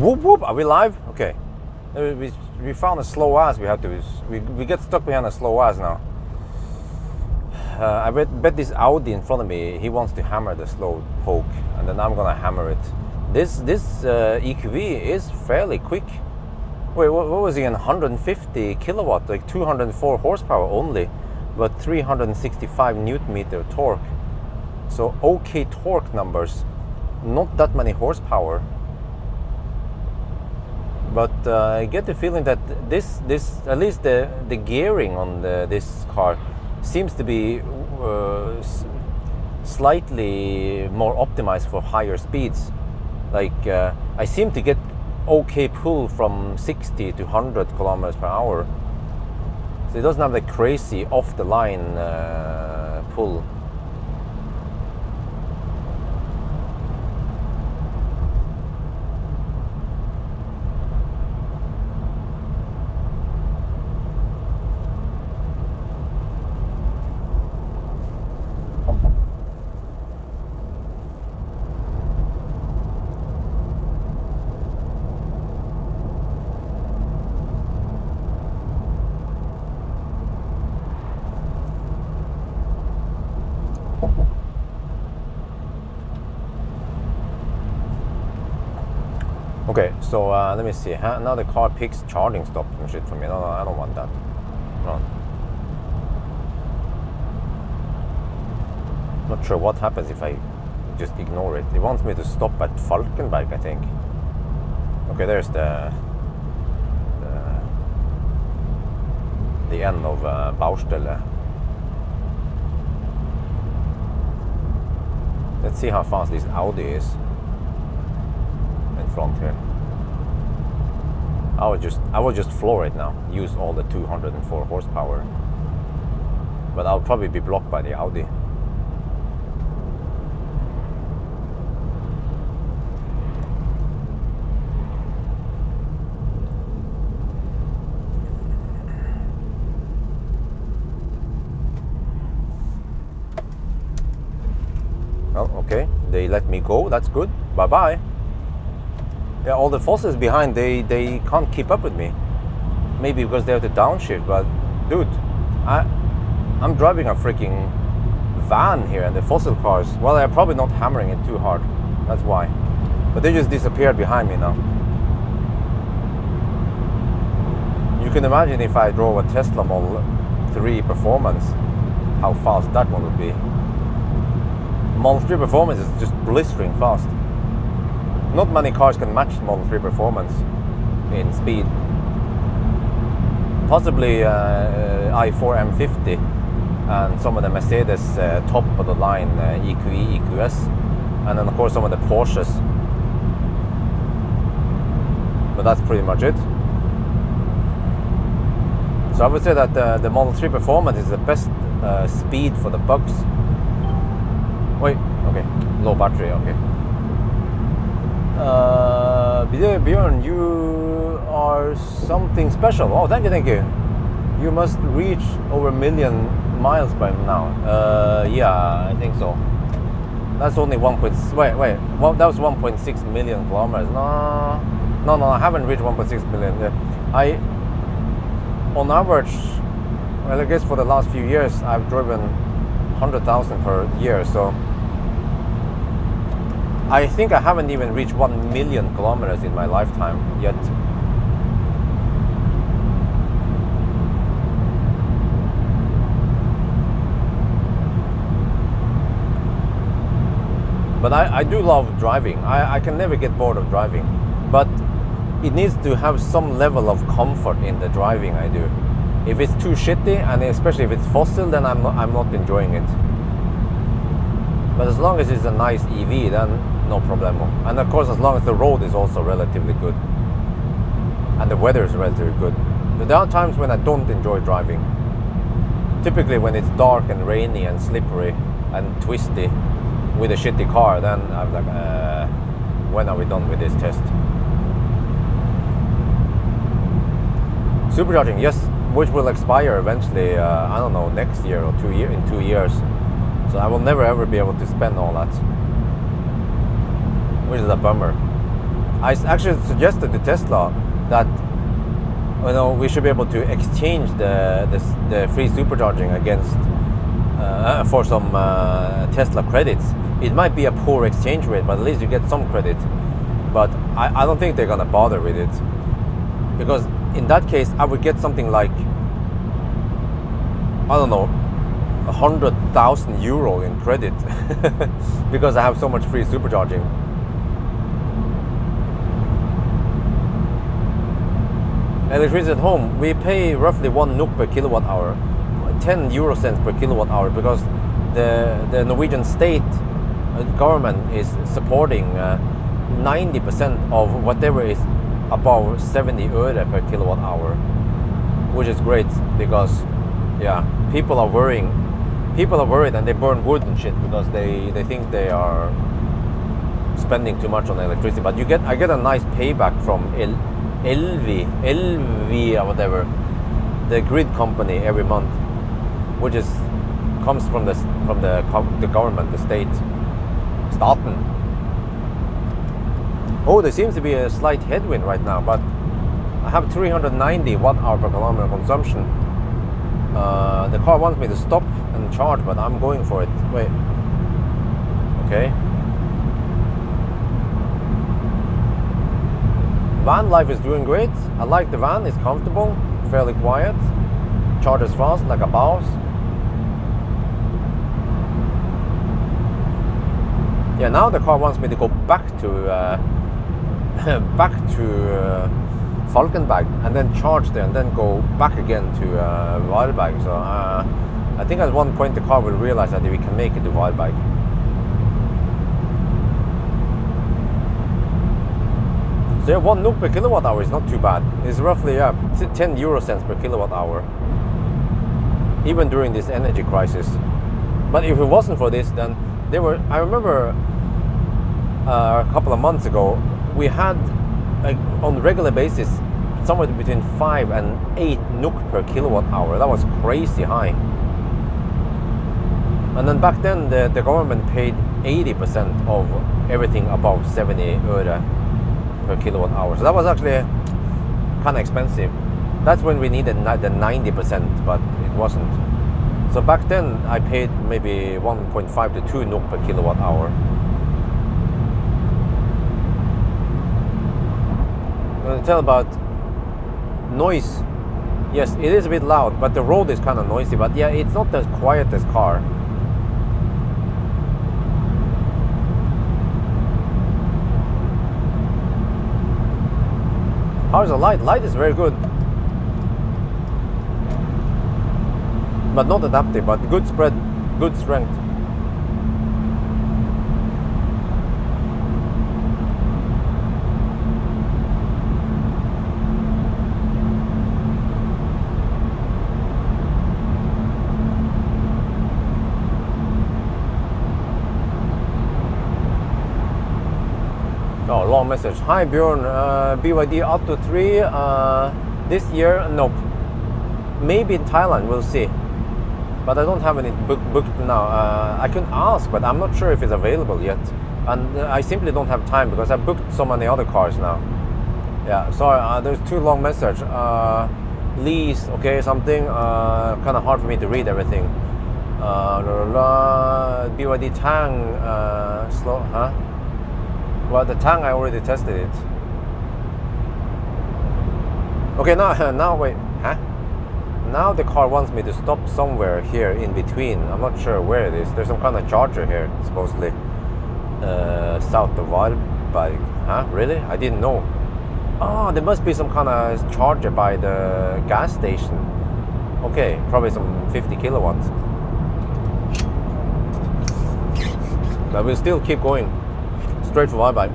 Whoop whoop, are we live? Okay. We found a slow ass. We get stuck behind a slow ass now. I bet this Audi in front of me, he wants to hammer the slow poke, and then I'm gonna hammer it. This EQV is fairly quick. Wait, what was he in? 150 kilowatt, like 204 horsepower only, but 365 newton meter torque. So okay torque numbers, not that many horsepower. But I get the feeling that this at least the gearing on this car seems to be slightly more optimized for higher speeds. Like I seem to get okay pull from 60 to 100 kilometers per hour. So it doesn't have the crazy off the line pull. Okay, so let me see. Now the car picks charging stops and shit for me. No, I don't want that. No. Not sure what happens if I just ignore it. It wants me to stop at Falkenberg, I think. Okay, there's the end of Baustelle. Let's see how fast this Audi is in front here. I will just floor it now. Use all the 204 horsepower. But I'll probably be blocked by the Audi. Oh, okay. They let me go. That's good. Bye-bye. Yeah, all the fossils behind, they can't keep up with me. Maybe because they have to downshift, but dude, I'm driving a freaking van here, and the fossil cars, well, they're probably not hammering it too hard. That's why. But they just disappeared behind me now. You can imagine if I drove a Tesla Model 3 Performance, how fast that one would be. Model 3 Performance is just blistering fast. Not many cars can match Model 3 Performance in speed. Possibly i4 M50 and some of the Mercedes top of the line EQE, EQS, and then of course some of the Porsches. But that's pretty much it. So I would say that the Model 3 Performance is the best speed for the bugs. Wait, okay, low battery, okay. Bjørn, you are something special. Oh, thank you. You must reach over 1 million miles by now. Yeah, I think so. That's only well, that was 1.6 million kilometers. No, I haven't reached 1.6 million. On average, well, I guess for the last few years, I've driven 100,000 per year, so I think I haven't even reached 1 million kilometers in my lifetime yet. But I do love driving. I can never get bored of driving. But it needs to have some level of comfort in the driving I do. If it's too shitty, and especially if it's fossil, then I'm not enjoying it. But as long as it's a nice EV, then no problemo. And of course, as long as the road is also relatively good and the weather is relatively good. But there are times when I don't enjoy driving. Typically when it's dark and rainy and slippery and twisty with a shitty car, then I'm like, when are we done with this test? Supercharging, yes, which will expire eventually, I don't know, next year or in 2 years. So I will never ever be able to spend all that, which is a bummer. I actually suggested to Tesla that we should be able to exchange the free supercharging against for some Tesla credits. It might be a poor exchange rate, but at least you get some credit. But I don't think they're gonna bother with it, because in that case I would get something like, I don't know, 100,000 euro in credit because I have so much free supercharging. Electricity at home, we pay roughly 1 NOK per kilowatt hour, 10 euro cents per kilowatt hour, because the Norwegian state government is supporting 90% of whatever is above 70 øre per kilowatt hour, which is great, because people are worried and they burn wood and shit because they think they are spending too much on electricity. But I get a nice payback from LV or whatever, the grid company, every month, which comes from the government, the state, staten. Oh, there seems to be a slight headwind right now, but I have 390 watt-hour per kilometer consumption. The car wants me to stop and charge, but I'm going for it. Wait. Okay. Van life is doing great. I like the van. It's comfortable, fairly quiet, charges fast like a boss. Yeah, now the car wants me to go back to Falkenberg and then charge there and then go back again to Varberg. So I think at one point the car will realize that we can make it to Varberg. So 1 NOK per kilowatt hour is not too bad. It's roughly 10 euro cents per kilowatt hour, even during this energy crisis. But if it wasn't for this, then I remember a couple of months ago, we had on a regular basis somewhere between 5 and 8 NOK per kilowatt hour. That was crazy high. And then back then the government paid 80% of everything above 70 øre per kilowatt hour. So that was actually kind of expensive. That's when we needed the 90%, but it wasn't. So back then I paid maybe 1.5 to 2 NOK per kilowatt hour. I'm going to tell about noise. Yes, it is a bit loud, but the road is kind of noisy. But yeah, it's not as quiet as car. How's the light? Light is very good, but not adaptive, but good spread, good strength. Oh, long message. Hi Bjørn, BYD Auto 3 this year, nope. Maybe in Thailand, we'll see. But I don't have any booked now. I can ask, but I'm not sure if it's available yet. And I simply don't have time because I booked so many other cars now. Yeah, sorry, there's too long message. Lease, okay, something. Kind of hard for me to read everything. BYD Tang, slow, huh? Well, the Tang, I already tested it. Okay, now wait, huh? Now the car wants me to stop somewhere here in between. I'm not sure where it is. There's some kind of charger here, supposedly. South of Varberg. Huh? Really? I didn't know. Oh, there must be some kind of charger by the gas station. Okay, probably some 50 kilowatts. But we'll still keep going. Straight for Varberg.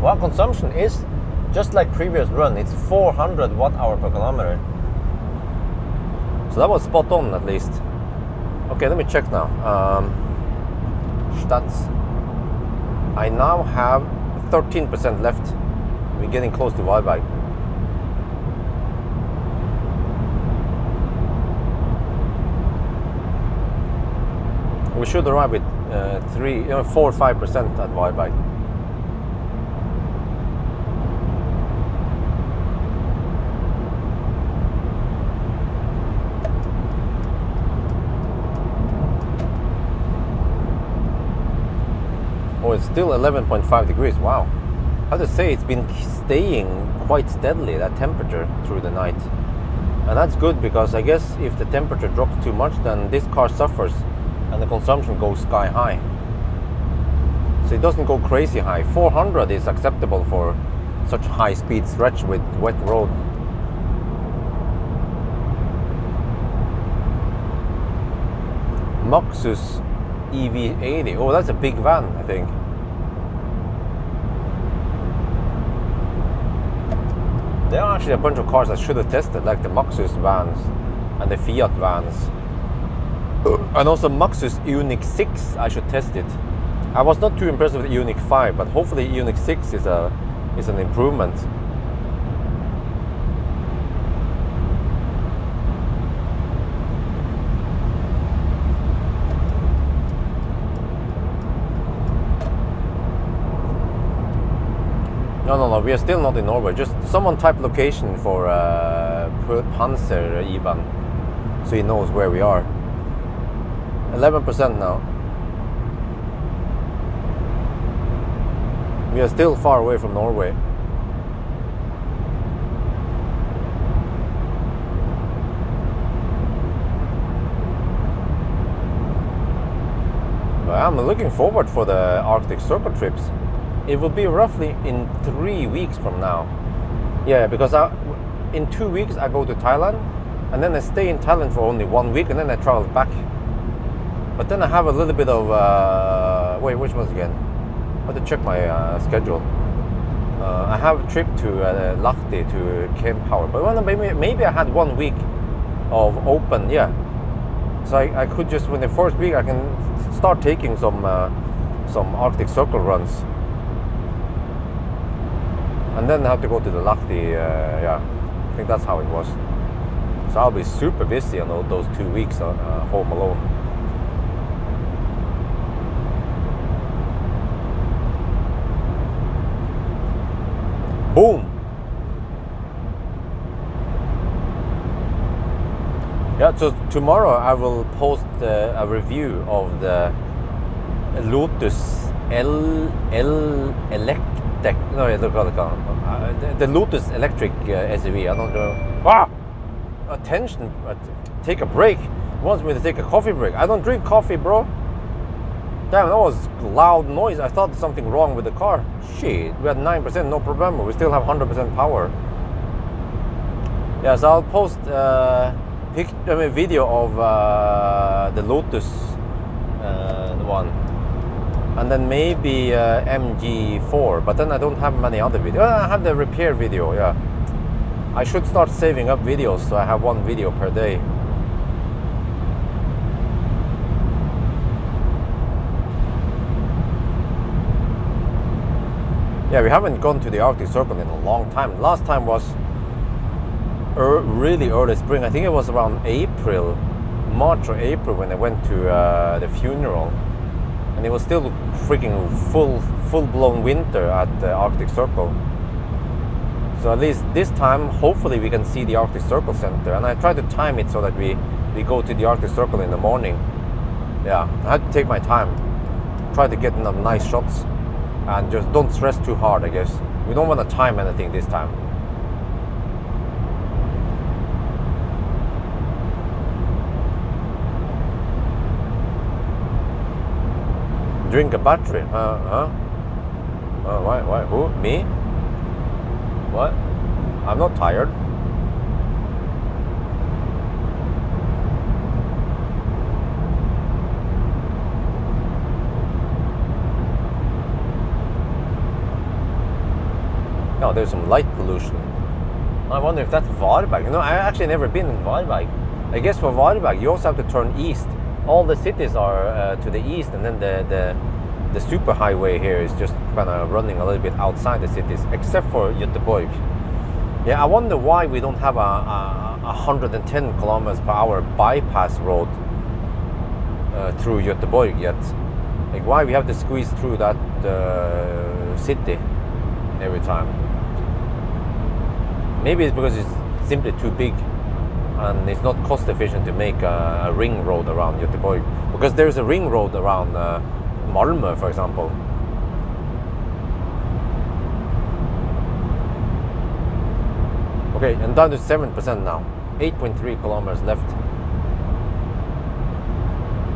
Well, consumption is Just like previous run, it's 400 watt-hour per kilometer. So that was spot on at least. Okay, let me check now. Stats. I now have 13% left. We're getting close to Wyberg. We should arrive with 4 or 5% at Wyberg. Oh, it's still 11.5 degrees. Wow. I have to say, it's been staying quite steadily, that temperature, through the night. And that's good, because I guess if the temperature drops too much, then this car suffers and the consumption goes sky high. So it doesn't go crazy high. 400 is acceptable for such high speed stretch with wet road. Maxus EV80. Oh, that's a big van, I think. There are actually a bunch of cars I should have tested, like the Maxus vans and the Fiat vans. And also Maxus Ioniq 6, I should test it. I was not too impressed with the Ioniq 5, but hopefully Ioniq 6 is an improvement. No, we are still not in Norway. Just someone type location for Panzer Ivan, so he knows where we are. 11% now. We are still far away from Norway. But I'm looking forward for the Arctic Circle trips. It will be roughly in 3 weeks from now. Yeah, because in 2 weeks I go to Thailand, and then I stay in Thailand for only 1 week, and then I travel back. But then I have a little bit of wait, which ones again? I have to check my schedule. I have a trip to Lahti to Pawel, but maybe I had 1 week of open. Yeah, so I could just, in the first week I can start taking some Arctic Circle runs. And then I have to go to the Lahti, yeah, I think that's how it was. So I'll be super busy on those 2 weeks home alone. Boom! Yeah, so tomorrow I will post a review of the Lotus the Lotus electric SUV. I don't know. Attention! Take a break. He wants me to take a coffee break. I don't drink coffee, bro. Damn, that was loud noise. I thought something wrong with the car. Shit, we had 9%, no problem. We still have 100% power. Yeah, so I'll post a video of the Lotus one. And then maybe MG4, but then I don't have many other videos. I have the repair video, yeah. I should start saving up videos so I have 1 video per day. Yeah, we haven't gone to the Arctic Circle in a long time. Last time was really early spring. I think it was around March or April when I went to the funeral. And it was still freaking full-blown winter at the Arctic Circle. So at least this time, hopefully we can see the Arctic Circle Center. And I try to time it so that we go to the Arctic Circle in the morning. Yeah, I had to take my time. Try to get enough nice shots. And just don't stress too hard, I guess. We don't want to time anything this time. Drink a battery? Why? Who? Me? What? I'm not tired. Oh, there's some light pollution. I wonder if that's Varberg. You know, I actually never been in Varberg. I guess for Varberg, you also have to turn east. All the cities are to the east, and then the superhighway here is just kind of running a little bit outside the cities, except for Göteborg. Yeah, I wonder why we don't have a 110 kilometers per hour bypass road through Göteborg yet. Like, why we have to squeeze through that city every time. Maybe it's because it's simply too big and it's not cost efficient to make a ring road around Göteborg, because there's a ring road around Malmö, for example. Okay, and down to 7% now. 8.3 kilometers left.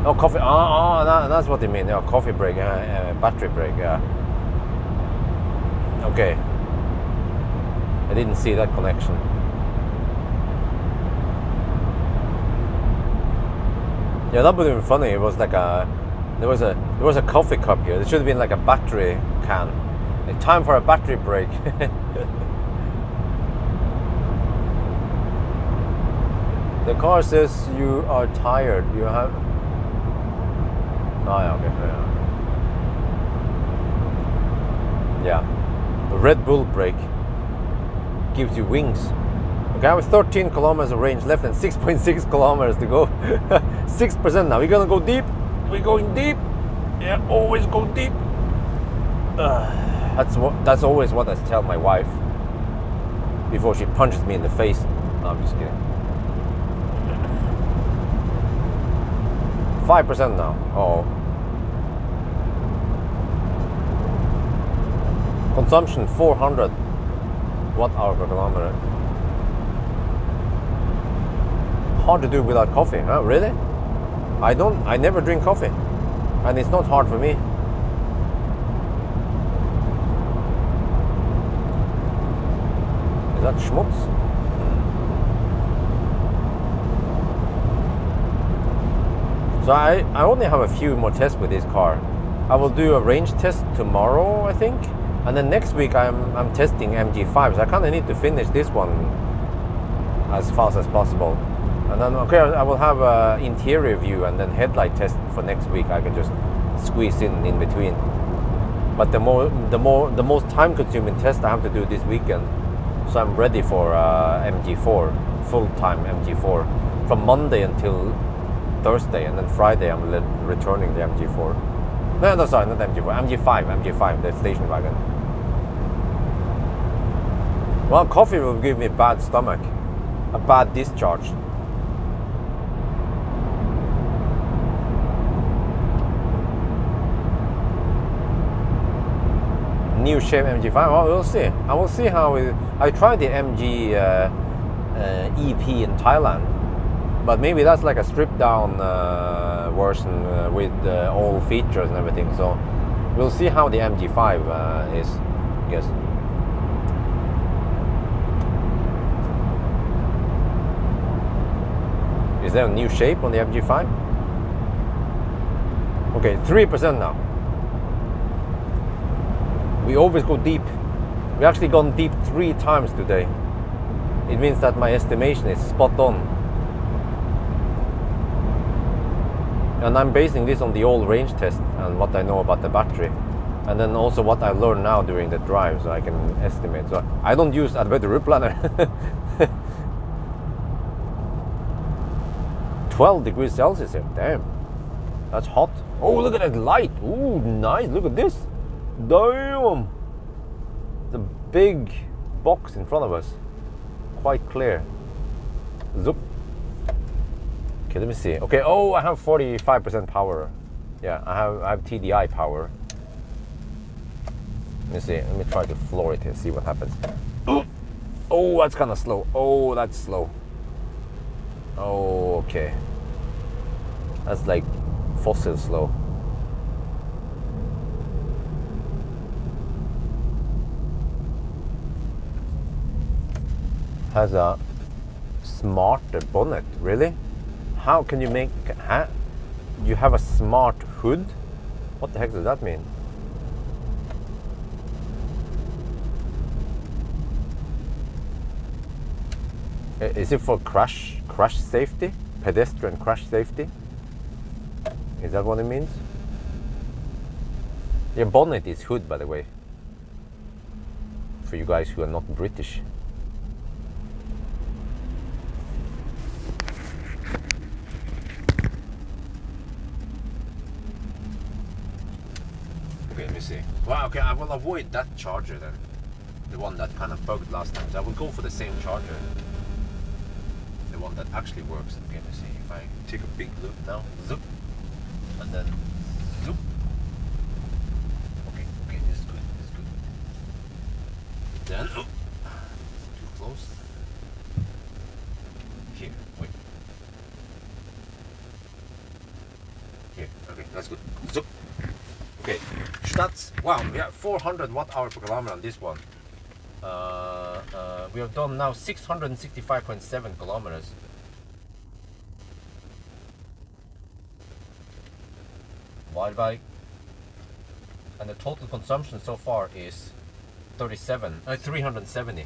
Oh, coffee. That's what you mean. Yeah, coffee break, battery break. Yeah. Okay. I didn't see that connection. Yeah, that would have been funny. It was like there was a coffee cup here. It should have been like a battery can. Like, time for a battery break. The car says you are tired. You have. Oh, yeah, okay. Yeah. The Red Bull brake gives you wings. Okay, I have 13 kilometers of range left and 6.6 kilometers to go. 6% now. We're gonna go deep. We're going deep. Yeah, always go deep. That's always what I tell my wife before she punches me in the face. No, I'm just kidding. 5% now. Oh. Consumption 400 watt-hour per kilometer. Hard to do without coffee, huh? Really? I never drink coffee. And it's not hard for me. Is that schmutz? So I only have a few more tests with this car. I will do a range test tomorrow, I think. And then next week I'm testing MG5. So I kind of need to finish this one as fast as possible. And then, okay, I will have an interior view and then headlight test for next week. I can just squeeze in between. But the most time-consuming test I have to do this weekend. So I'm ready for MG4, full-time MG4, from Monday until Thursday, and then Friday I'm returning the MG4. No, sorry, not MG4, MG5, the station wagon. Well, coffee will give me a bad stomach, a bad discharge. New shape MG5. Well, we'll see. I will see how it. I tried the MG EP in Thailand, but maybe that's like a stripped down version with all features and everything. So we'll see how the MG5 is. I guess. Is there a new shape on the MG5? Okay, 3% now. We always go deep. We actually gone deep 3 times today. It means that my estimation is spot on. And I'm basing this on the old range test and what I know about the battery. And then also what I learned now during the drive, so I can estimate. So I don't use Adventure Route Planner. 12 degrees Celsius here. Damn. That's hot. Oh, look at that light. Ooh, nice. Look at this. Damn. The big box in front of us. Quite clear. Zoop. Okay, let me see. Okay, oh, I have 45% power. Yeah, I have TDI power. Let me see. Let me try to floor it here, see what happens. Oh, that's kind of slow. Oh, that's slow. Oh, okay. That's like fossil slow. Has a smarter bonnet, really? How can you make, huh? You have a smart hood? What the heck does that mean? Is it for crash safety? Pedestrian crash safety? Is that what it means? Yeah, bonnet is hood, by the way. For you guys who are not British. Okay, let me see. Well, okay, I will avoid that charger then. The one that kind of bugged last time. So I will go for the same charger. The one that actually works. Okay, let me see. If I take a big loop now. Zoop. And then zoop. Okay, this is good. This is good. Then, oh, too close. Here, wait. Here, okay, that's good. Zoop. Okay, that's, wow, we have 400 watt-hour per kilometer on this one. We have done now 665.7 kilometers. Divided by, and the total consumption so far is 370.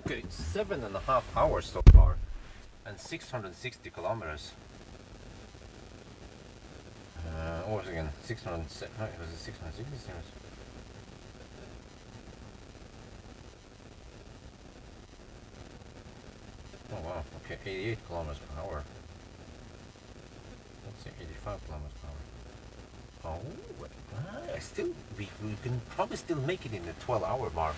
Okay, 7.5 hours so far, and 660 kilometers. What was it again? 600. Was it 660? Oh wow. Okay, 88 kilometers per hour. Let's say 85 kilometers per hour. Oh, we can probably still make it in the 12-hour mark.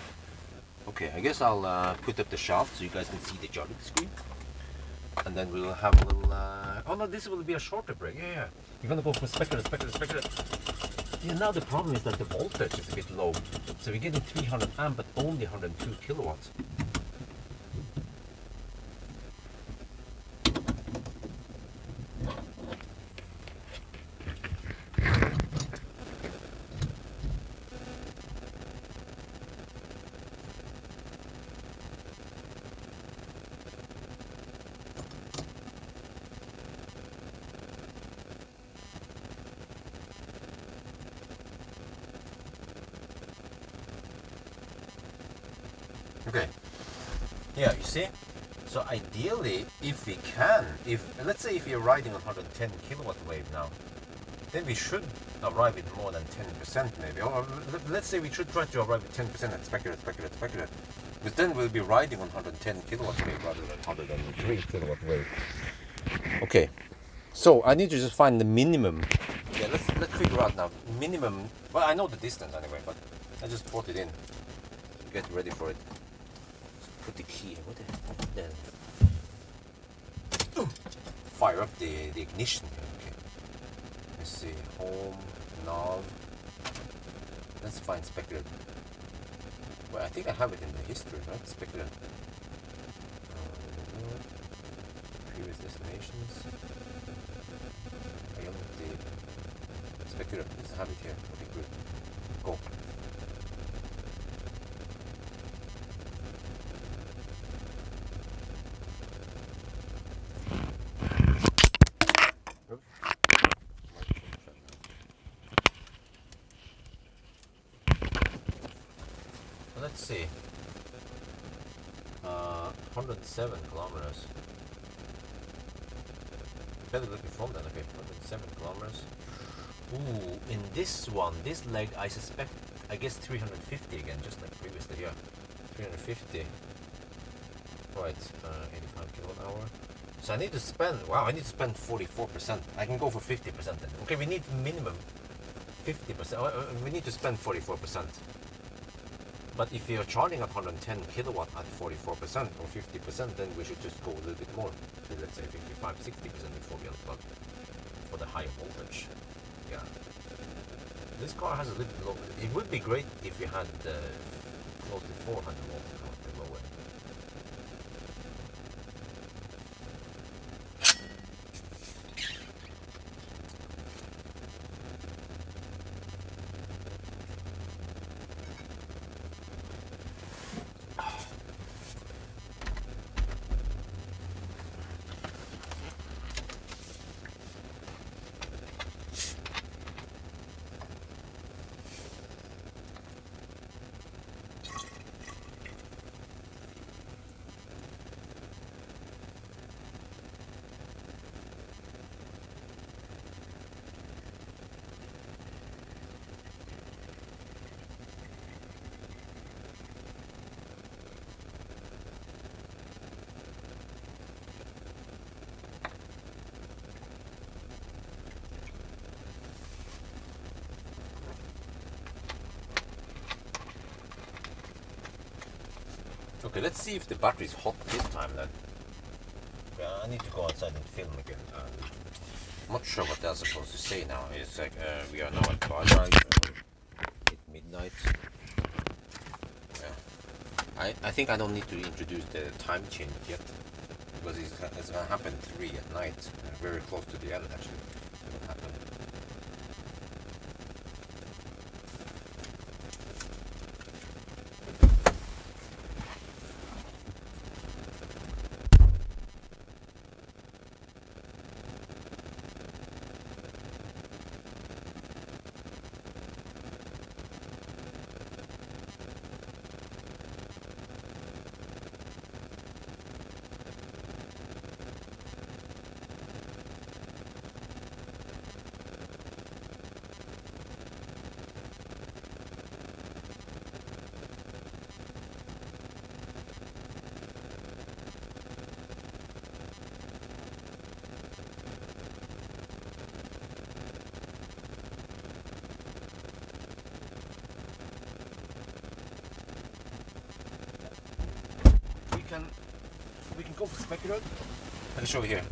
Okay, I guess I'll put up the shaft so you guys can see the jogging screen. And then we'll have a little... oh no, this will be a shorter break. Yeah. You're gonna go from specular. Yeah, now the problem is that the voltage is a bit low. So we're getting 300 amp but only 102 kilowatts. Okay, yeah, you see, so ideally, if we can, let's say if you're riding on 110 kilowatt wave now, then we should arrive at more than 10% maybe, or let's say we should try to arrive at 10% at specular, because then we'll be riding on 110 kilowatt wave rather than 103 kilowatt wave. Okay, so I need to just find the minimum. Yeah, let's figure out now, minimum, well, I know the distance anyway, but I just brought it in to get ready for it. Put the key, what the fire up the ignition. Okay. Let's see, home, nav. Let's find specular. Well, I think I have it in the history, right? Specular. Previous destinations. I don't the specular. Let's have it here. Okay, good. Go. Let's see. 107 kilometers. Better looking from that. Okay, 107 kilometers. Ooh, in this one, this leg, I suspect, I guess 350 again, just like previously. Yeah, 350. Right, 85 kilowatt hour. So I need to spend, wow, I need to spend 44%. I can go for 50% then. Okay, we need minimum 50%. We need to spend 44%. But if you're charging at 110 kilowatt at 44% or 50%, then we should just go a little bit more to, let's say, 55, 60% before we unplug for the higher voltage. Yeah. This car has a little bit low. It would be great if you had close to 400 volts at the low end. Okay, let's see if the battery's hot this time then. Yeah, I need to go outside and film again. I'm not sure what they're supposed to say now. It's like we are now at Pawel at midnight. Yeah. I think I don't need to introduce the time change yet because it's gonna happen 3 at night, very close to the end actually. It'll happen. We can go for specular. I can show you here.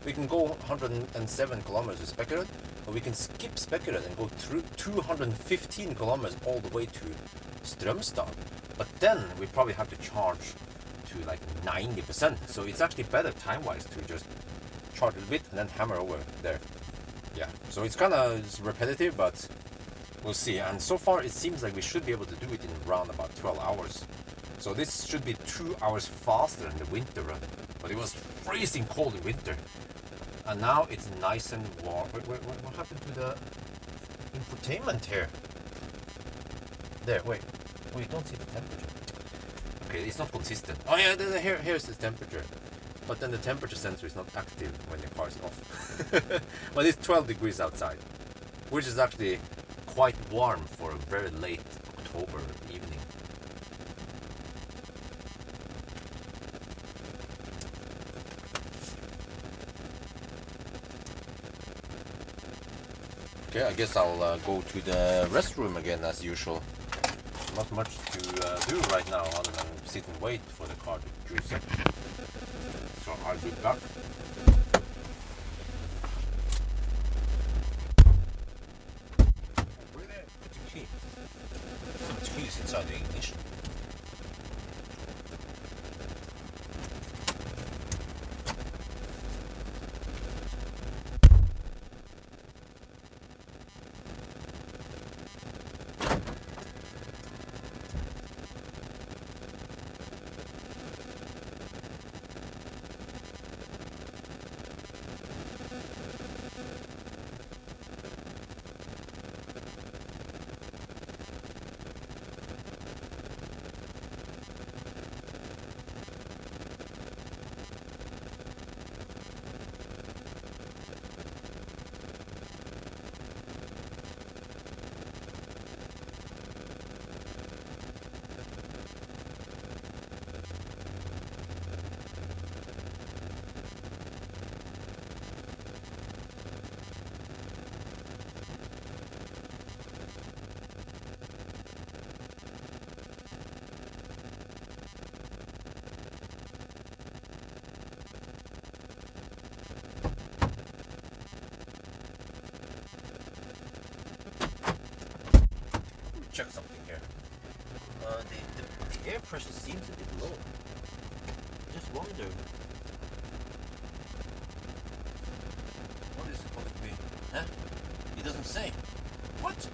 We can go 107 kilometers with specular, or we can skip specular and go through 215 kilometers all the way to Strømstad. But then we probably have to charge to like 90%. So it's actually better time-wise to just charge a little bit and then hammer over there. Yeah, so it's kind of repetitive, but we'll see. And so far it seems like we should be able to do it in around about 12 hours. So this should be 2 hours faster than the winter run. But it was freezing cold in winter. And now it's nice and warm. Wait, what happened to the infotainment here? There, wait, don't see the temperature. Okay, it's not consistent. Oh yeah, here's the temperature. But then the temperature sensor is not active when the car is off. But it's 12 degrees outside, which is actually quite warm for a very late October evening. Okay, I guess I'll go to the restroom again as usual. Not much to do right now other than sit and wait for the car to juice up. So I'll be back. Where there? Put the key. The key is inside the ignition. check something here. The air pressure seems a bit low. Just wonder what is supposed to be. Huh? It doesn't say. What?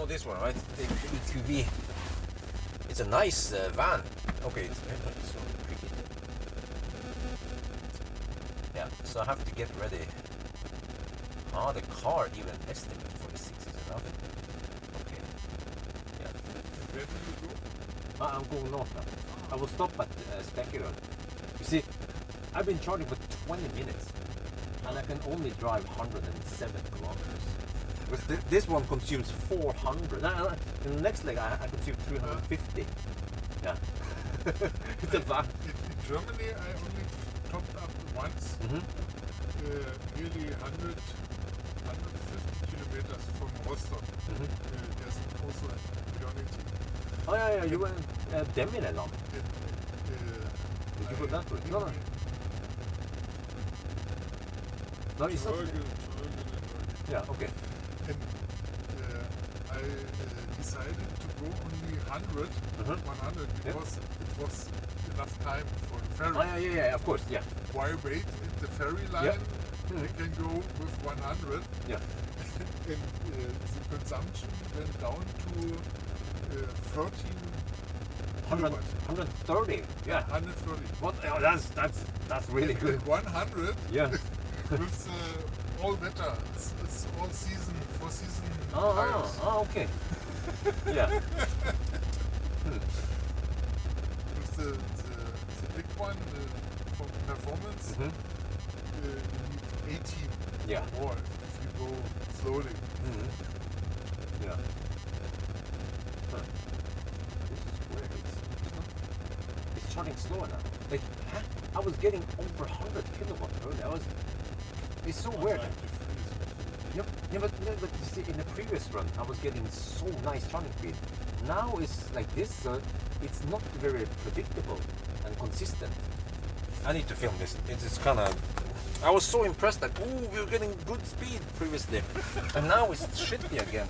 this one, right? The EQV. It's a nice van. Okay, it's so tricky. Yeah, so I have to get ready. Ah, the car even estimate 46 is enough. Okay. Yeah. Where do you go? I'm going north now. I will stop at Spekerød. You see, I've been charging for 20 minutes and I can only drive 107 kilometers. Because this one consumes 400. In the next leg, I consume 350. Yeah. It's a van. In Germany, I only topped up once, nearly 150 kilometers from Rostock. There's also a community. Oh, yeah, you were in Demineland. Did you go that way? No. No, it's not. Yeah, okay. And I decided to go only 100 because it was enough time for the ferry. Oh, yeah, of course, yeah. Why wait at the ferry line? I can go with 100. Yeah. And the consumption went down to 130. Yeah. 130. What? Oh, that's really good. 100. Yeah. With all weather. It's all season, for season tires. Okay. Yeah. With the big one for performance, you need 18 or if you go slowly. Yeah. Huh. This is weird. It's charging slower now. Like, I was getting over 100 kilowatt earlier. It's so weird. Yeah, but you see, in the previous run, I was getting so nice charging speed. Now it's like this, so it's not very predictable and consistent. I need to film this. It's kind of. I was so impressed that we were getting good speed previously, and now it's shitty again.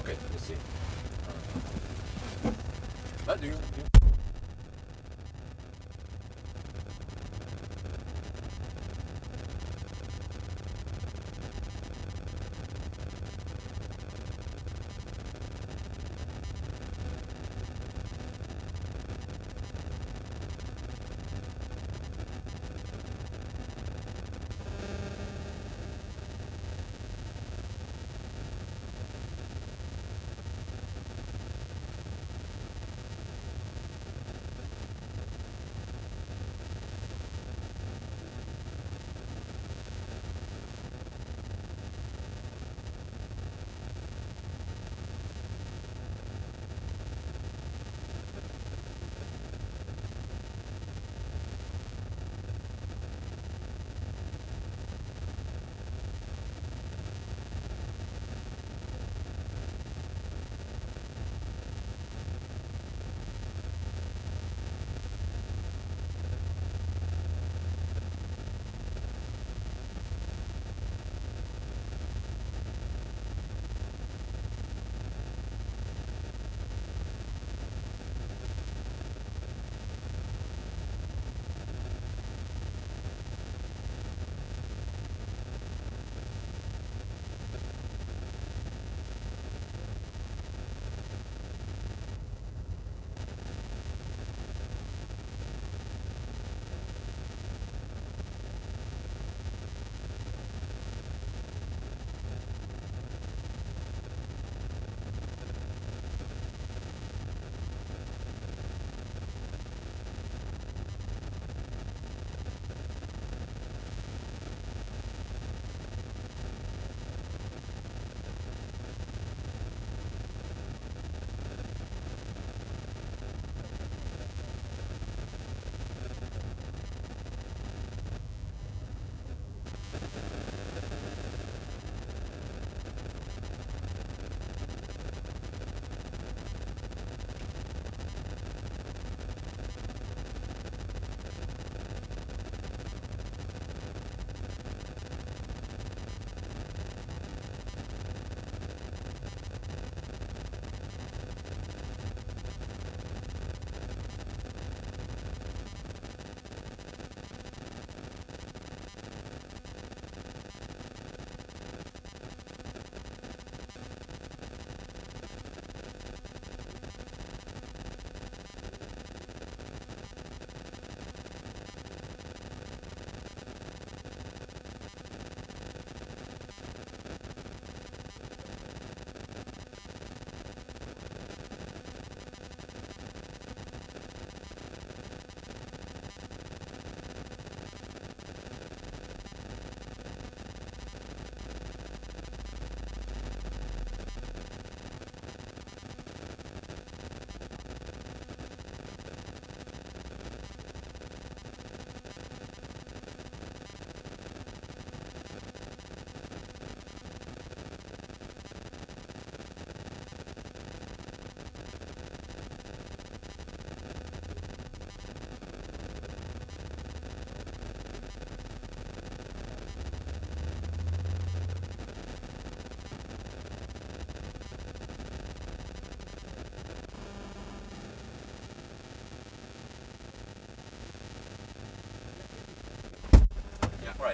Okay, let's see. Do you?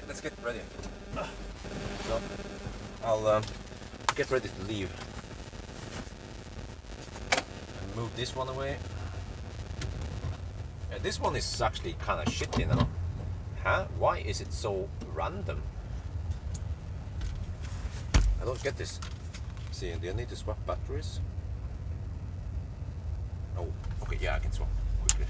let's get ready. So I'll get ready to leave. And move this one away. Yeah, this one is actually kind of shitty now. Huh? Why is it so random? I don't get this. See, do I need to swap batteries? Oh, okay, yeah, I can swap quickly.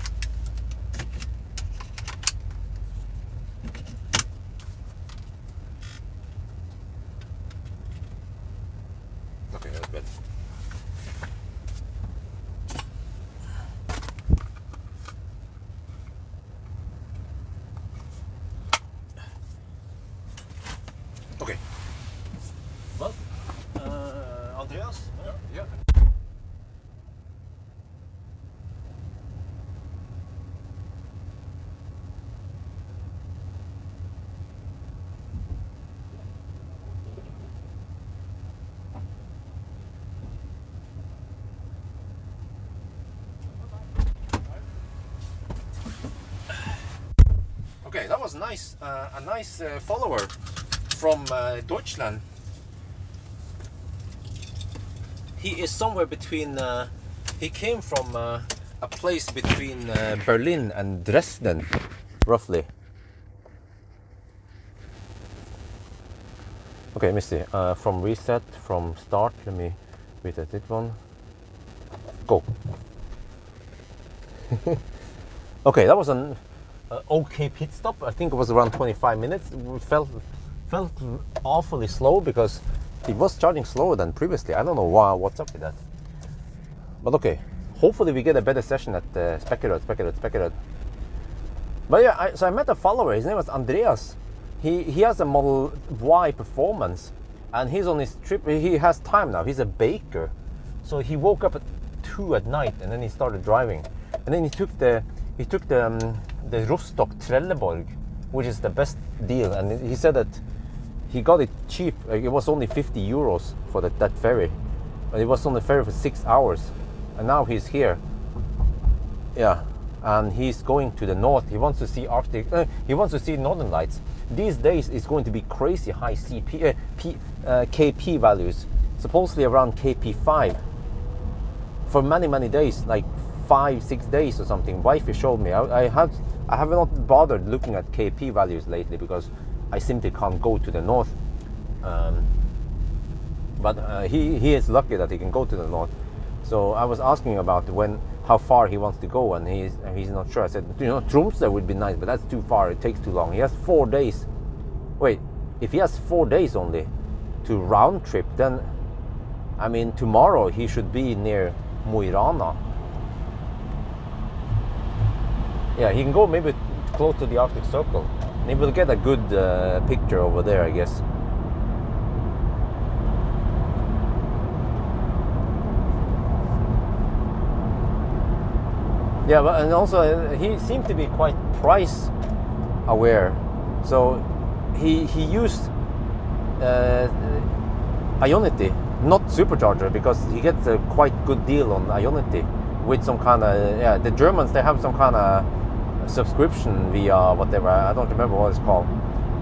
Okay, that's better. Okay. Well, Andreas? Yeah. Okay, that was nice. A nice follower from Deutschland. He is somewhere between. He came from a place between Berlin and Dresden, roughly. Okay, let me see. From reset, from start. Let me reset it one. Go. Okay, that was an okay pit stop. I think it was around 25 minutes. It felt awfully slow because it was charging slower than previously. I don't know what's up with that. But okay, hopefully we get a better session at Spekkerød. But yeah, so I met a follower. His name was Andreas. He has a Model Y Performance, and he's on his trip. He has time now. He's a baker, so he woke up at 2 at night, and then he started driving. And then he took the Rostock Trelleborg, which is the best deal. And he said that he got it cheap. It was only 50 euros for that ferry. But it was on the ferry for 6 hours. And now he's here. Yeah. And he's going to the north. He wants to see Arctic. He wants to see Northern Lights. These days it's going to be crazy high KP values. Supposedly around KP5 for many days, like 5-6 days or something. Wifey showed me. I have not bothered looking at KP values lately because I simply can't go to the north. But he is lucky that he can go to the north. So I was asking about how far he wants to go, and he's not sure. I said, Tromsø would be nice, but that's too far. It takes too long. He has 4 days. Wait, if he has 4 days only to round trip, then I mean tomorrow he should be near Mo i Rana. Yeah, he can go maybe close to the Arctic Circle. And he will get a good picture over there, I guess. Yeah, but and also he seemed to be quite price aware. So he used Ionity, not supercharger, because he gets a quite good deal on Ionity with some kind of the Germans, they have some kind of subscription via whatever, I don't remember what it's called.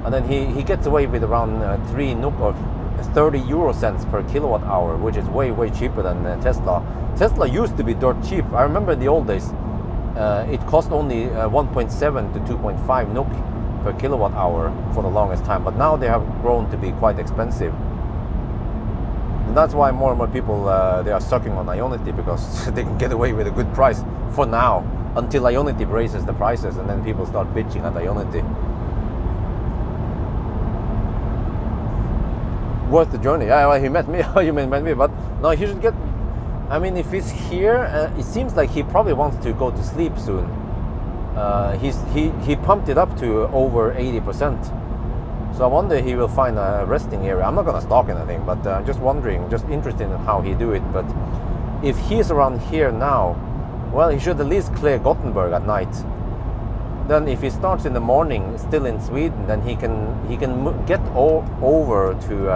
And then he gets away with around 3 NOK or 30 euro cents per kilowatt hour, which is way cheaper than Tesla. Tesla used to be dirt cheap. I remember in the old days it cost only 1.7 to 2.5 NOK per kilowatt hour for the longest time, but now they have grown to be quite expensive. And that's why more and more people they are sucking on Ionity, because they can get away with a good price for now, until Ionity raises the prices, and then people start bitching at Ionity. Worth the journey. Yeah, well, he met me. You met me, but no, he should get. I mean, if he's here, it seems like he probably wants to go to sleep soon. He pumped it up to over 80%. So I wonder he will find a resting area. I'm not gonna stalk anything, but I'm just wondering, just interested in how he do it. But if he's around here now, well, he should at least clear Gothenburg at night. Then if he starts in the morning, still in Sweden, then he can get over to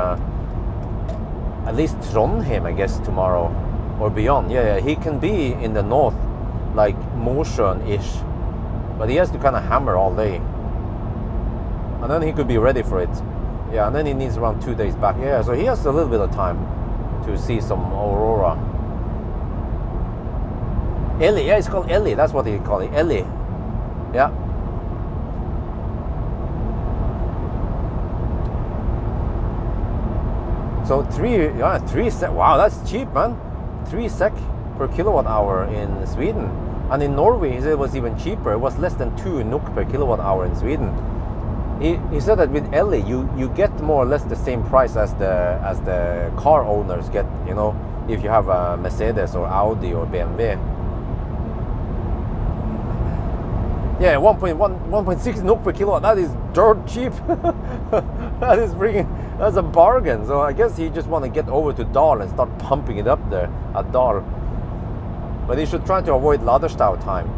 at least Trondheim, I guess, tomorrow or beyond. Yeah, he can be in the north, like Mosjøen-ish, but he has to kind of hammer all day. and then he could be ready for it. Yeah, and then he needs around 2 days back. Yeah, so he has a little bit of time to see some aurora. Ellie, yeah, it's called Ellie. That's what they call it, Ellie. Yeah. So 3 sec. Wow, that's cheap, man. 3 sec per kilowatt hour in Sweden, and in Norway he said it was even cheaper. It was less than 2 NOK per kilowatt hour in Sweden. He said that with Ellie you get more or less the same price as the car owners get. You know, if you have a Mercedes or Audi or BMW. Yeah, 1.6 NOK per kilowatt. That is dirt cheap. That is that's a bargain. So I guess he just want to get over to Dal and start pumping it up there at Dal. But he should try to avoid Laderstad time.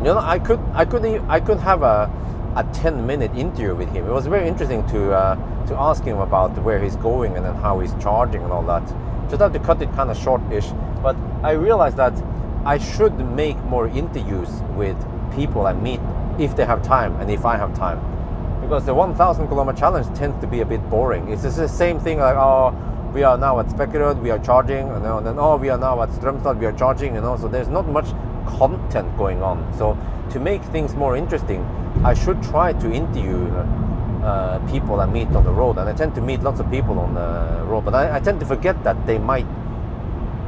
You know, I could have a 10-minute interview with him. It was very interesting to ask him about where he's going and then how he's charging and all that. Just have to cut it kind of short-ish. But I realized that I should make more interviews with people I meet if they have time and if I have time. Because the 1,000 kilometer challenge tends to be a bit boring. It's just the same thing like, oh, we are now at Spekkerud, we are charging, and then oh, we are now at Strømstad, we are charging, you know. So there's not much content going on. So to make things more interesting, I should try to interview people I meet on the road, and I tend to meet lots of people on the road, but I tend to forget that they might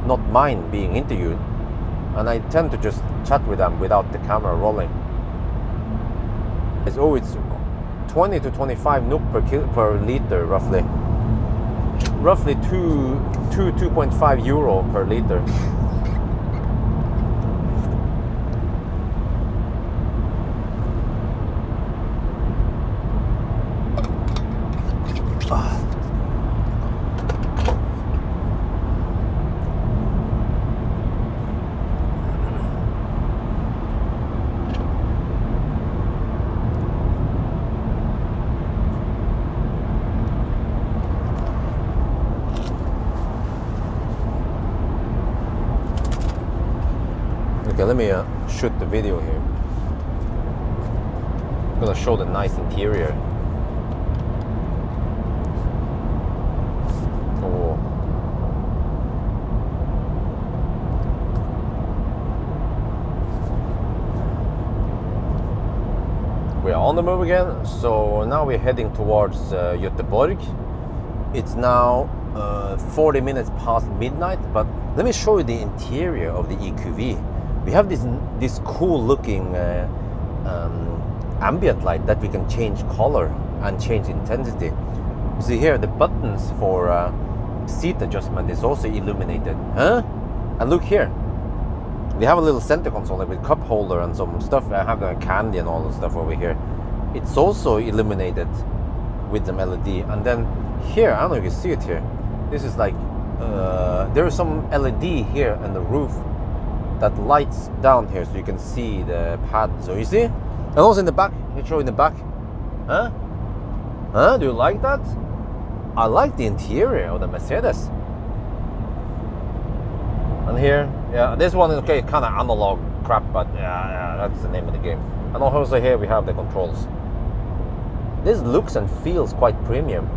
not mind being interviewed, and I tend to just chat with them without the camera rolling. It's 20 to 25 NOK per liter, roughly 2.5 euro per liter. Okay, let me shoot the video here. I'm gonna show the nice interior. Oh. We're on the move again, so now we're heading towards Göteborg. It's now 40 minutes past midnight, but let me show you the interior of the EQV. We have this cool looking ambient light that we can change color and change intensity. You see here the buttons for seat adjustment is also illuminated. Huh? And look here, we have a little center console with cup holder and some stuff. I have the candy and all the stuff over here. It's also illuminated with some LED. And then here, I don't know if you see it here, this is like there is some LED here on the roof that lights down here, so you can see the pad. So you see, and also in the back, you show in the back. Huh? Do you like that? I like the interior of the Mercedes. And here, yeah, this one is okay, kind of analog crap, but yeah, that's the name of the game. And also here we have the controls. This looks and feels quite premium.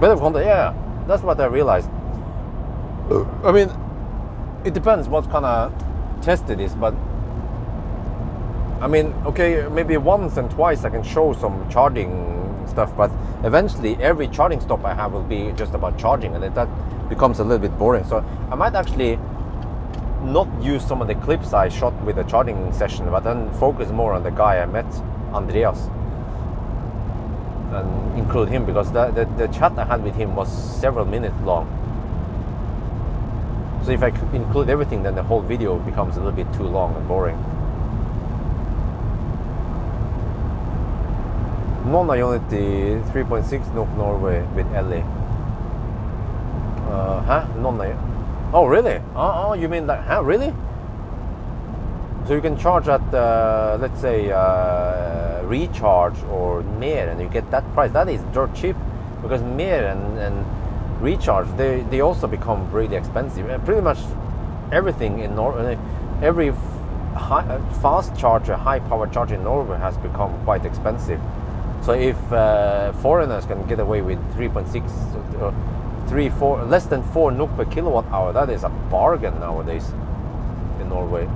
Bit of content, yeah, that's what I realized. I mean, it depends what kind of test it is, but I mean, okay, maybe once and twice I can show some charging stuff, but eventually every charging stop I have will be just about charging, and that becomes a little bit boring. So I might actually not use some of the clips I shot with the charging session, but then focus more on the guy I met, Andreas, and include him, because the chat I had with him was several minutes long. So if I include everything, then the whole video becomes a little bit too long and boring. Non-Ionity 3.6 NOK Norway with Ellie. Oh really? Oh, you mean like, huh, really? So you can charge at, let's say, recharge or mer, and you get that price. That is dirt cheap, because mer and recharge, they also become really expensive. Pretty much everything in Norway, every fast charger, high power charger in Norway has become quite expensive. So if foreigners can get away with 3.6, less than 4 NOK per kilowatt hour, that is a bargain nowadays in Norway.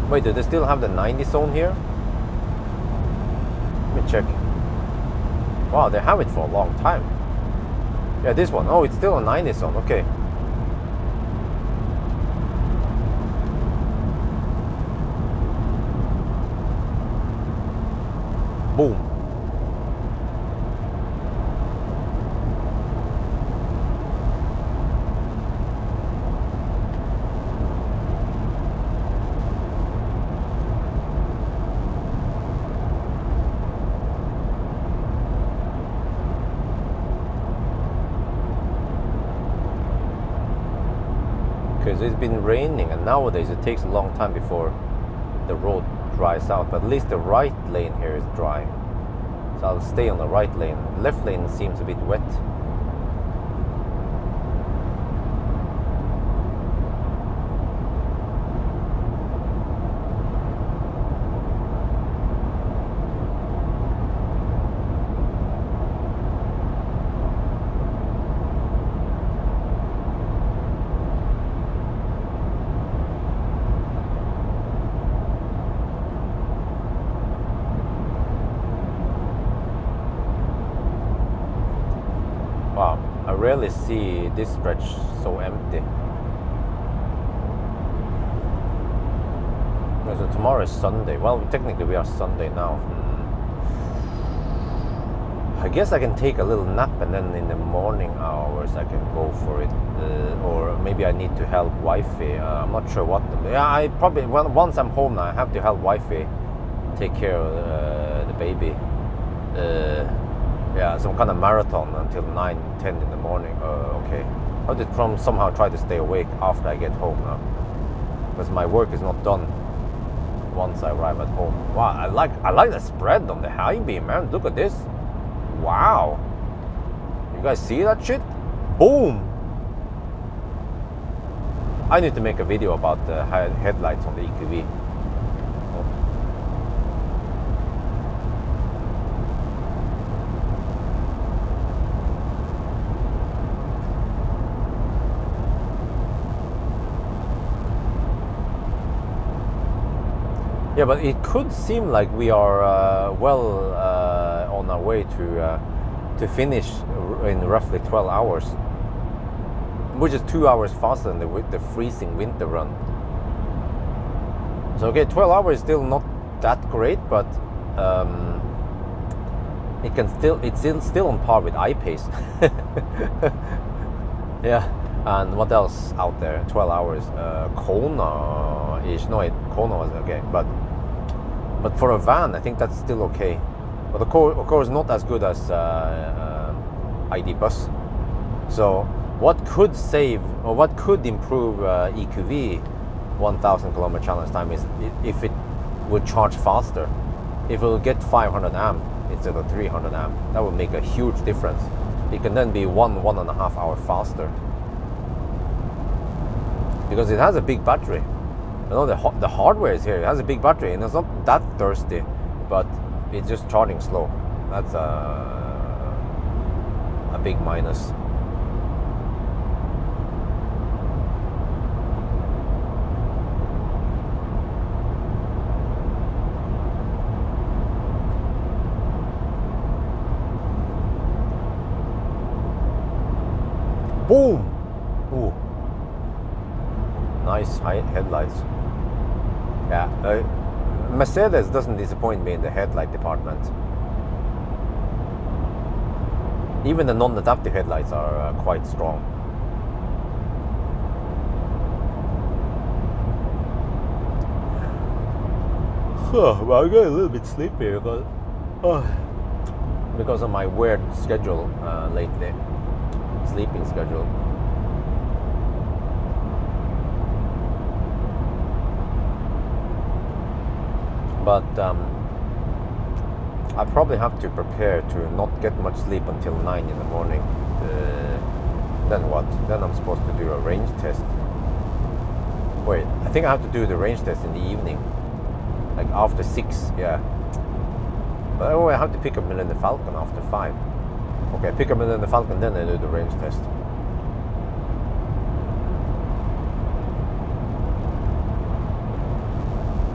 Wait, do they still have the 90 zone here? Let me check. Wow, they have it for a long time. Yeah, this one. Oh, it's still a 90 zone. Okay. Boom. Because it's been raining, and nowadays it takes a long time before the road dries out, but at least the right lane here is dry, so I'll stay on the right lane. Left lane seems a bit wet. Wow, I rarely see this stretch so empty. So tomorrow is Sunday. Well, technically we are Sunday now. I guess I can take a little nap, and then in the morning hours I can go for it. Or maybe I need to help wifey. I'm not sure what. Yeah, I probably, well, once I'm home now, I have to help wifey take care of the baby. Yeah, some kind of marathon until 9, 10 in the morning. Okay. I did somehow try to stay awake after I get home now, because my work is not done once I arrive at home. Wow, I like the spread on the high beam, man. Look at this. Wow. You guys see that shit? Boom. I need to make a video about the headlights on the EQV. Yeah, but it could seem like we are well on our way to finish in roughly 12 hours, which is 2 hours faster than the freezing winter run. So okay, 12 hours is still not that great, but it's still on par with iPace. Yeah, and what else out there? 12 hours. Kona-ish. No, Kona was okay, but for a van, I think that's still okay. But of course, not as good as ID Bus. So what could save, or what could improve EQV 1,000 kilometer challenge time is if it would charge faster. If it will get 500 amp instead of 300 amp, that would make a huge difference. It can then be 1.5 hour faster, because it has a big battery. You know, the hardware is here. It has a big battery, and it's not that thirsty, but it's just charging slow. That's a big minus. Boom! Ooh. Nice high headlights. Yeah, Mercedes doesn't disappoint me in the headlight department. Even the non-adaptive headlights are quite strong. Well, I'm getting a little bit sleepy because because of my weird schedule lately, sleeping schedule. But I probably have to prepare to not get much sleep until 9 in the morning. Then what? Then I'm supposed to do a range test. Wait, I think I have to do the range test in the evening, like after 6, yeah. But I have to pick up Millennium Falcon after 5. Okay, pick up Millennium Falcon, then I do the range test.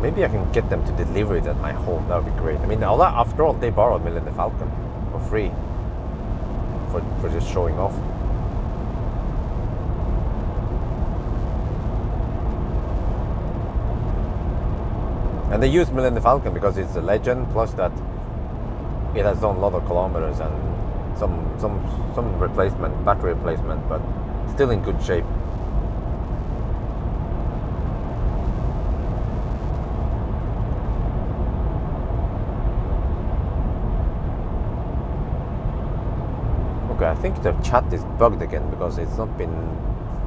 Maybe I can get them to deliver it at my home. That would be great. I mean, after all, they borrowed Millennium Falcon for free for just showing off. And they use Millennium Falcon because it's a legend, plus that it has done a lot of kilometers and some replacement, battery replacement, but still in good shape. Okay, I think the chat is bugged again because it's not been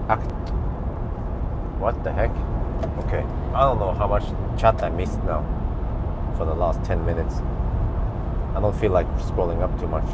active. What the heck? Okay, I don't know how much chat I missed now for the last 10 minutes. I don't feel like scrolling up too much.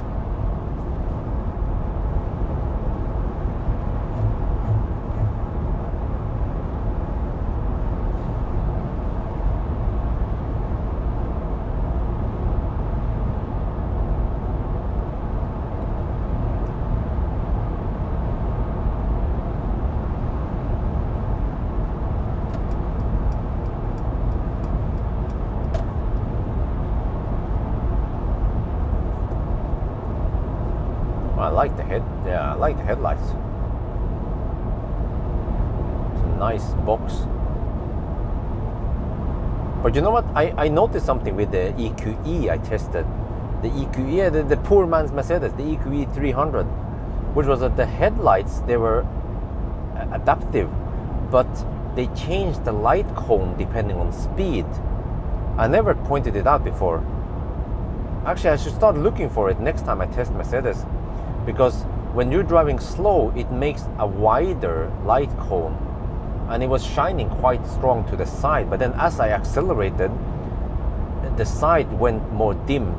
I like the headlights. It's a nice box. But you know what? I noticed something with the EQE I tested. The EQE, the poor man's Mercedes, the EQE 300, which was that the headlights, they were adaptive, but they changed the light cone depending on speed. I never pointed it out before. Actually, I should start looking for it next time I test Mercedes, because when you're driving slow, it makes a wider light cone, and it was shining quite strong to the side. But then as I accelerated, the side went more dim,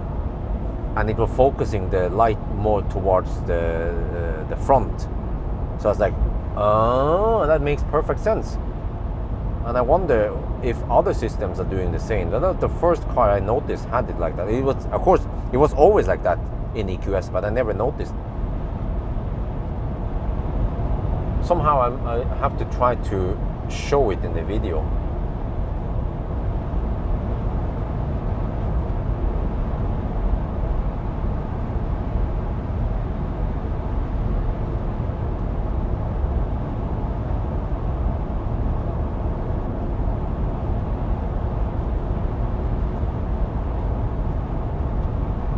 and it was focusing the light more towards the front. So I was like, oh, that makes perfect sense. And I wonder if other systems are doing the same. The first car I noticed had it like that. It was, of course, it was always like that in EQS, but I never noticed. Somehow I have to try to show it in the video.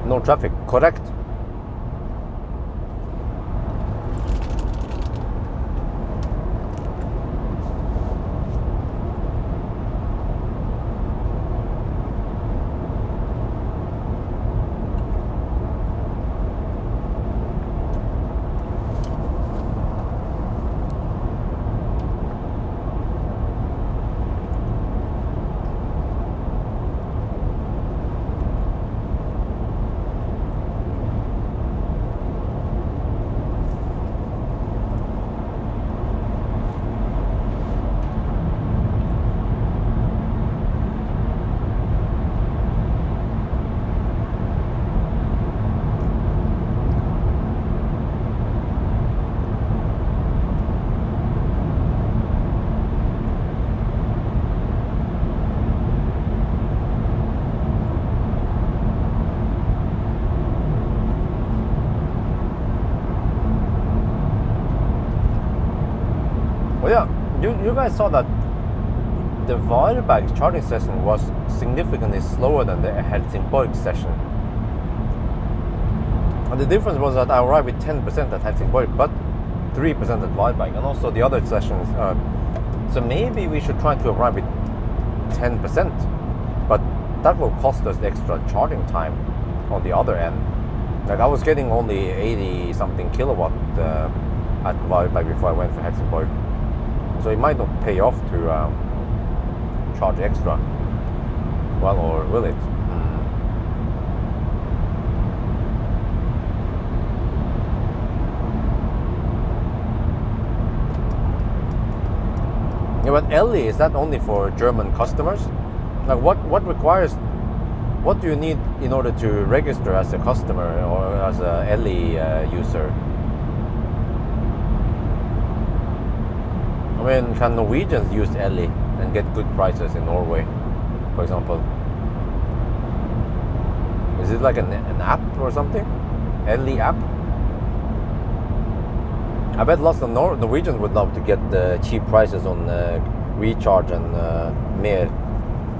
No traffic, correct. Yeah, you guys saw that the Varberg charging session was significantly slower than the Helsingborg session. And the difference was that I arrived with 10% at Helsingborg, but 3% at Varberg, and also the other sessions. So maybe we should try to arrive with 10%, but that will cost us extra charging time on the other end. Like I was getting only 80 something kilowatt at Varberg before I went for Helsingborg. So it might not pay off to charge extra. Well, or will it? Yeah, but LE, is that only for German customers? Like what requires, what do you need in order to register as a customer or as a LE user? I mean, can Norwegians use LE and get good prices in Norway, for example? Is it like an app or something? LE app? I bet lots of Norwegians would love to get cheap prices on recharge and mer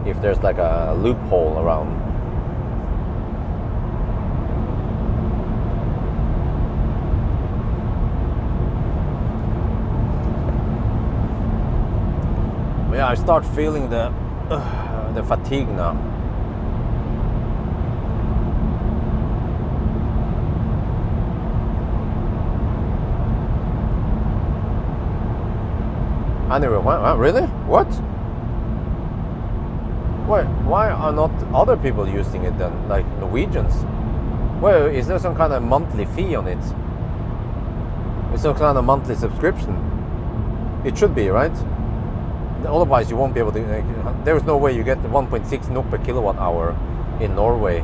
if there's like a loophole around. Yeah, I start feeling the fatigue now. Anyway, really? What? Why are not other people using it then, like Norwegians? Well, is there some kind of monthly fee on it? Is there some kind of monthly subscription? It should be, right? Otherwise, you won't be able to. There's no way you get 1.6 NOK per kilowatt hour in Norway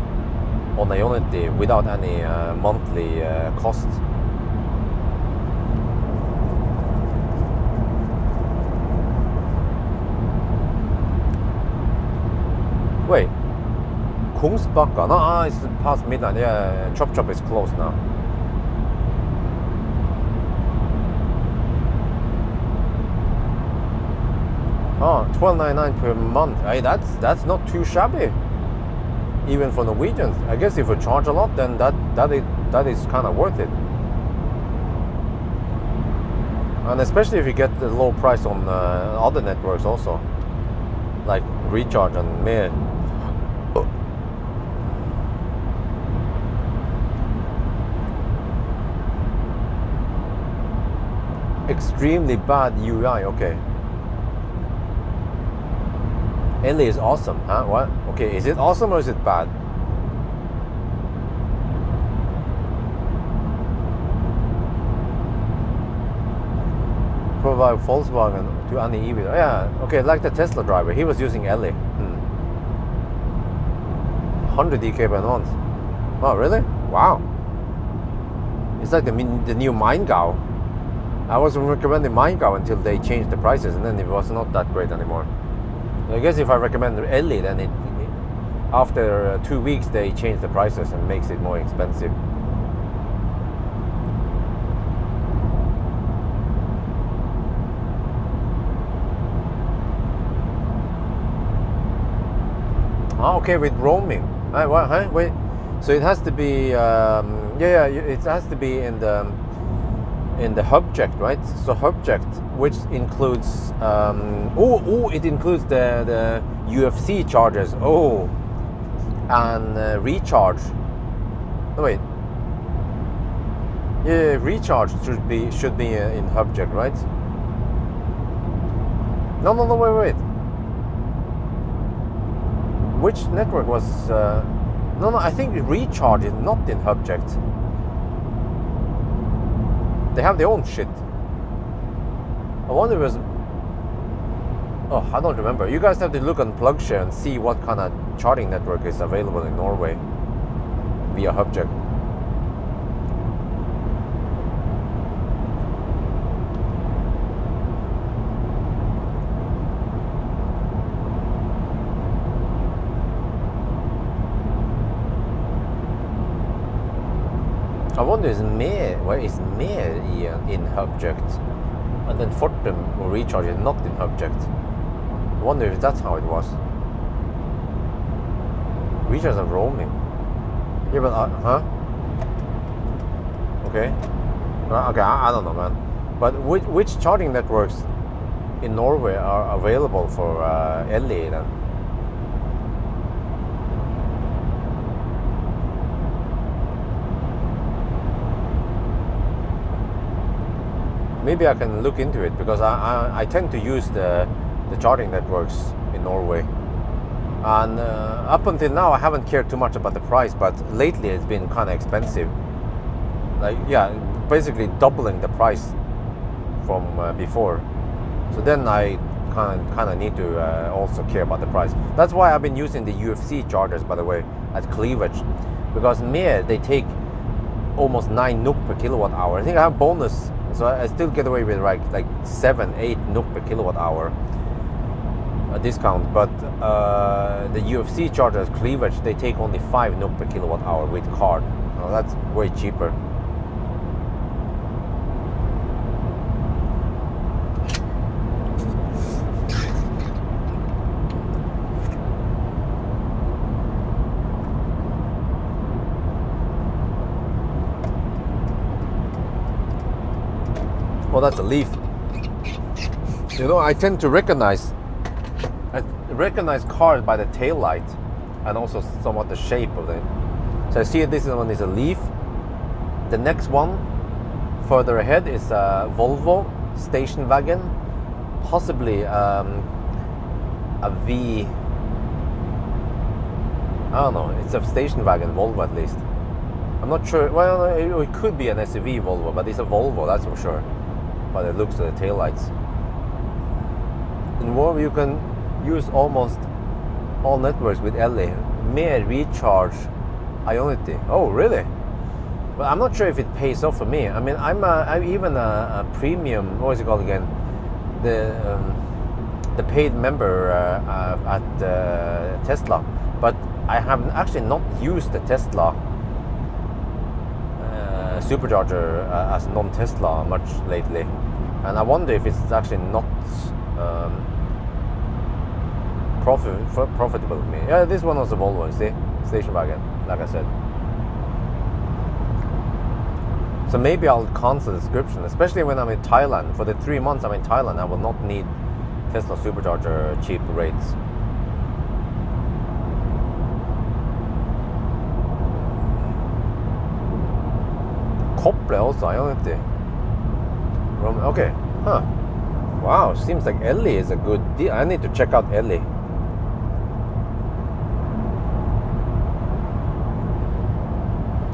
on Ionity without any monthly cost. Wait, Kungsbakka? No, it's past midnight. Yeah, Chop Chop is closed now. Oh, 12.99 per month. Hey, that's not too shabby, even for Norwegians. I guess if you charge a lot, then that is kind of worth it. And especially if you get the low price on other networks also, like recharge and mer. Extremely bad UI. Okay. LE is awesome, huh? What? Okay, is it awesome or is it bad? Provide Volkswagen to any EV. Yeah, okay, like the Tesla driver, he was using LE. 100 DK per month. Oh, really? Wow. It's like the new Maingau. I was recommending Maingau until they changed the prices, and then it was not that great anymore. I guess if I recommend LE, then after 2 weeks they change the prices and makes it more expensive. Oh, okay, with roaming. What? Huh? Wait. So it has to be. It has to be in the Hubject, right? So Hubject, which includes it includes the UFC charges. Oh, and recharge. No, wait. Yeah, recharge should be in Hubject, right? No, wait. Which network was? No, I think recharge is not in Hubject. They have their own shit. I wonder if it was... Oh, I don't remember. You guys have to look on PlugShare and see what kind of charging network is available in Norway via Hubject. I wonder where is mer in Hubject, and then Fortum or recharge is not in Hubject. I wonder if that's how it was. Recharge are roaming. Yeah, but huh? Okay. Okay, I don't know, man. But which charging networks in Norway are available for LE then? maybe I can look into it, because I tend to use the charging networks in Norway, and up until now I haven't cared too much about the price, but lately it's been kind of expensive. Like, yeah, basically doubling the price from before. So then I kind of need to also care about the price. That's why I've been using the UFC chargers, by the way, at Cleavage, because they take almost 9 NOK per kilowatt hour. I think I have bonus, so I still get away with like 7-8 NOK per kilowatt hour a discount. But the UFC chargers Cleavage, they take only 5 NOK per kilowatt hour with card. Oh, that's way cheaper. Well, that's a leaf. You know, I tend to recognize cars by the tail light and also somewhat the shape of it. So I see this one is a leaf. The next one further ahead is a Volvo station wagon, possibly a V. I don't know. It's a station wagon Volvo, at least. I'm not sure. Well, it could be an SUV Volvo, but it's a Volvo, that's for sure. By the looks of the taillights. In Volvo you can use almost all networks with LE. Mer recharge Ionity. Oh, really? But I'm not sure if it pays off for me. I mean, I'm even a premium. What is it called again? The paid member at Tesla. But I have actually not used the Tesla supercharger as non-Tesla much lately, and I wonder if it's actually not profitable for me. Yeah, this one was a Volvo, see, station wagon, like I said. So maybe I'll cancel the subscription, especially when I'm in Thailand. For the 3 months I'm in Thailand, I will not need Tesla supercharger cheap rates. Kople also, Ionity. Okay, huh. Wow, seems like Ellie is a good deal. I need to check out Ellie.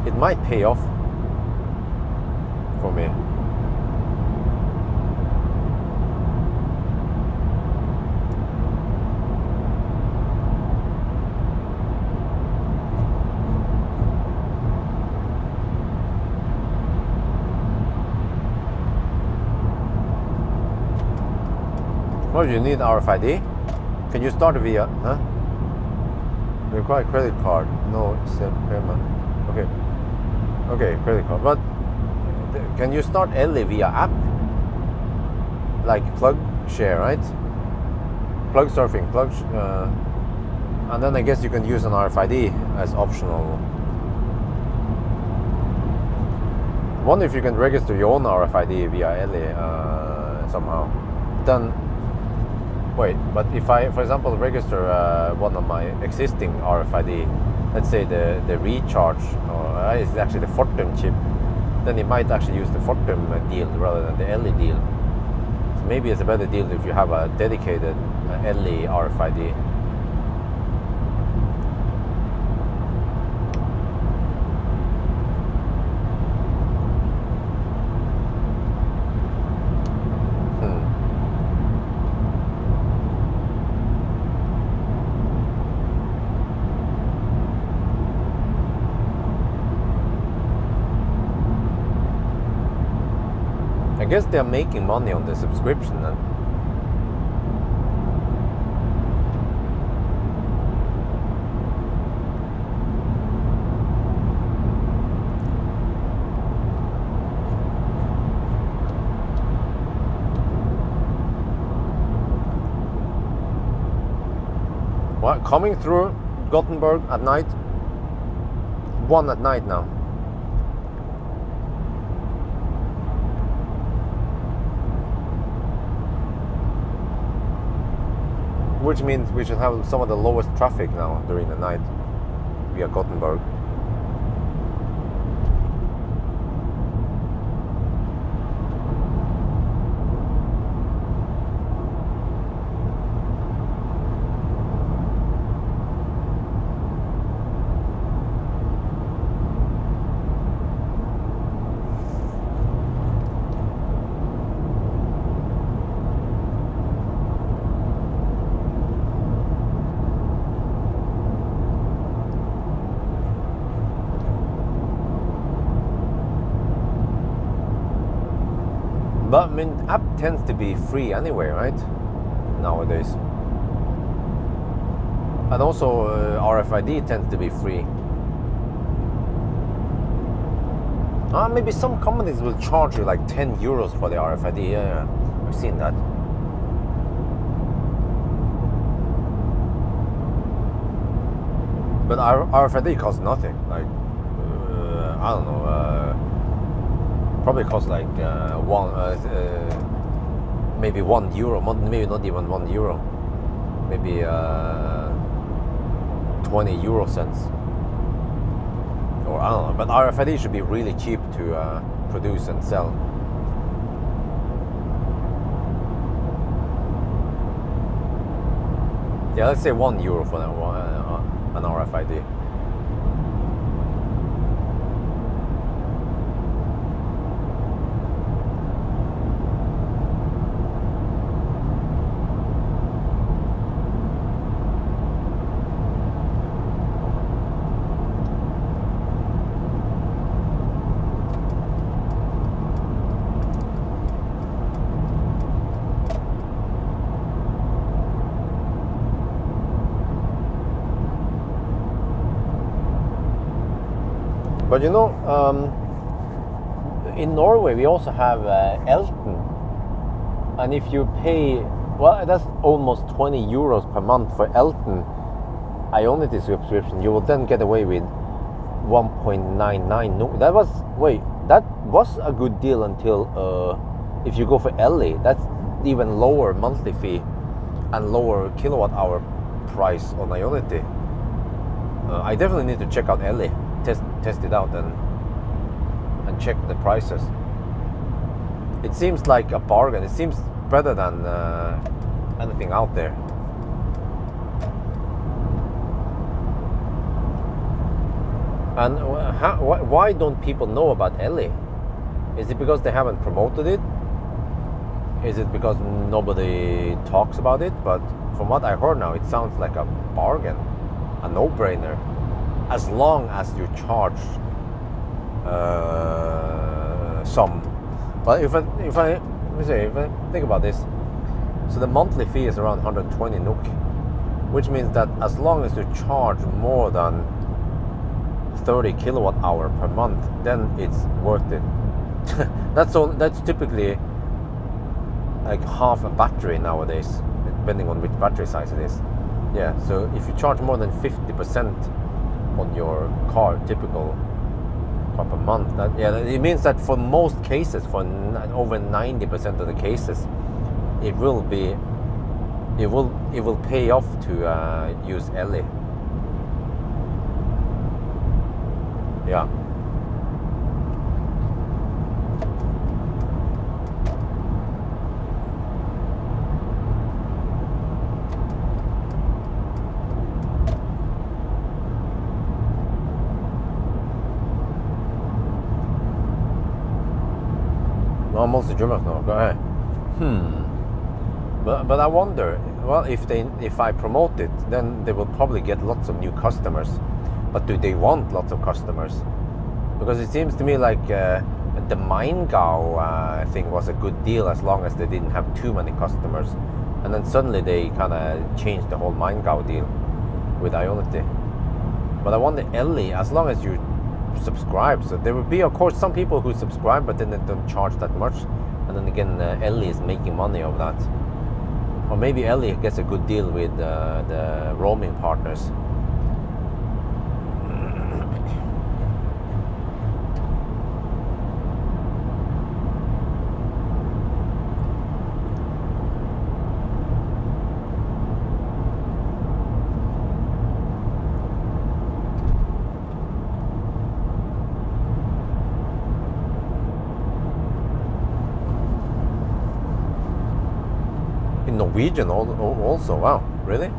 It might pay off for me. Oh, you need RFID? Can you start via, huh? Require credit card. No, payment. Okay. Okay, credit card. But can you start Ellie via app? Like plug share, right? Plug surfing, and then I guess you can use an RFID as optional. I wonder if you can register your own RFID via Ellie somehow. Then wait, but if I, for example, register one of my existing RFID, let's say the recharge, or it's actually the Fortum chip, then it might actually use the Fortum deal rather than the LE deal. So maybe it's a better deal if you have a dedicated LE RFID. I guess they're making money on the subscription then. What, coming through Gothenburg at night? 1 at night now. Which means we should have some of the lowest traffic now during the night via Gothenburg. But I mean, app tends to be free anyway, right? Nowadays. And also RFID tends to be free. Maybe some companies will charge you like 10 euros for the RFID. Yeah, I've seen that. But RFID costs nothing. Like, I don't know, probably costs like maybe €1, maybe not even €1, maybe 20 euro cents. Or I don't know, but RFID should be really cheap to produce and sell. Yeah, let's say €1 for that one, an RFID. But you know, in Norway we also have Elton, and if you pay, well, that's almost 20 euros per month for Elton Ionity subscription, you will then get away with 1.99. That was a good deal until if you go for Ellie, that's even lower monthly fee and lower kilowatt hour price on Ionity. I definitely need to check out Ellie. Test it out and check the prices. It seems like a bargain. It seems better than anything out there. And why don't people know about Ellie? Is it because they haven't promoted it? Is it because nobody talks about it? But from what I heard now, it sounds like a bargain, a no-brainer. As long as you charge some. Well, if I think about this, so the monthly fee is around 120 NOK, which means that as long as you charge more than 30 kilowatt hour per month, then it's worth it. That's typically like half a battery nowadays, depending on which battery size it is. Yeah, so if you charge more than 50% on your car, typical car per month, it means that for most cases, for over 90% of the cases, it will pay off to use Ellie. Yeah. Mostly Germans now. Go ahead. But I wonder. Well, if I promote it, then they will probably get lots of new customers. But do they want lots of customers? Because it seems to me like the Maingau thing was a good deal as long as they didn't have too many customers, and then suddenly they kind of changed the whole Maingau deal with Ionity. But I wonder Ellie, as long as you subscribe, so there will be of course some people who subscribe but then they don't charge that much, and then again Ellie is making money of that. Or maybe Ellie gets a good deal with the roaming partners. Norwegian also. Wow, really?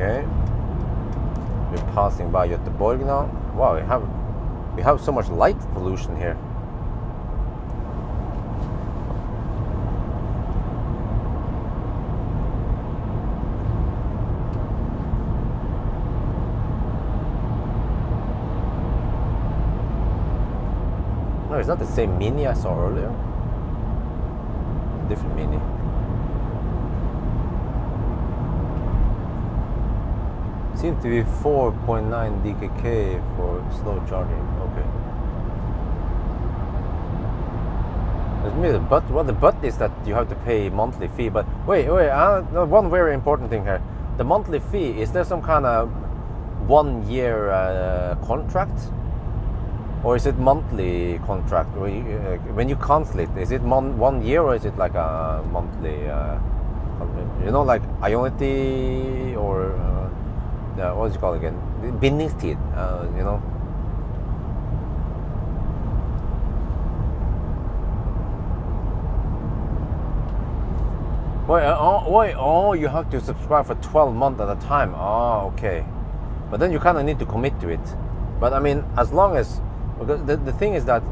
Okay. We're passing by Göteborg now. Wow, we have so much light pollution here. No, it's not the same Mini I saw earlier. Different Mini. Seems to be 4.9 DKK for slow charging. Okay. The but is that you have to pay monthly fee. But wait, one very important thing here. The monthly fee, is there some kind of 1 year contract? Or is it monthly contract? When you cancel it, is it 1 year or is it like a monthly, you know, like Ionity or what is it called again? Bindingstid, you know. You have to subscribe for 12 months at a time. Oh, okay. But then you kind of need to commit to it. But I mean, as long as, because the thing is that,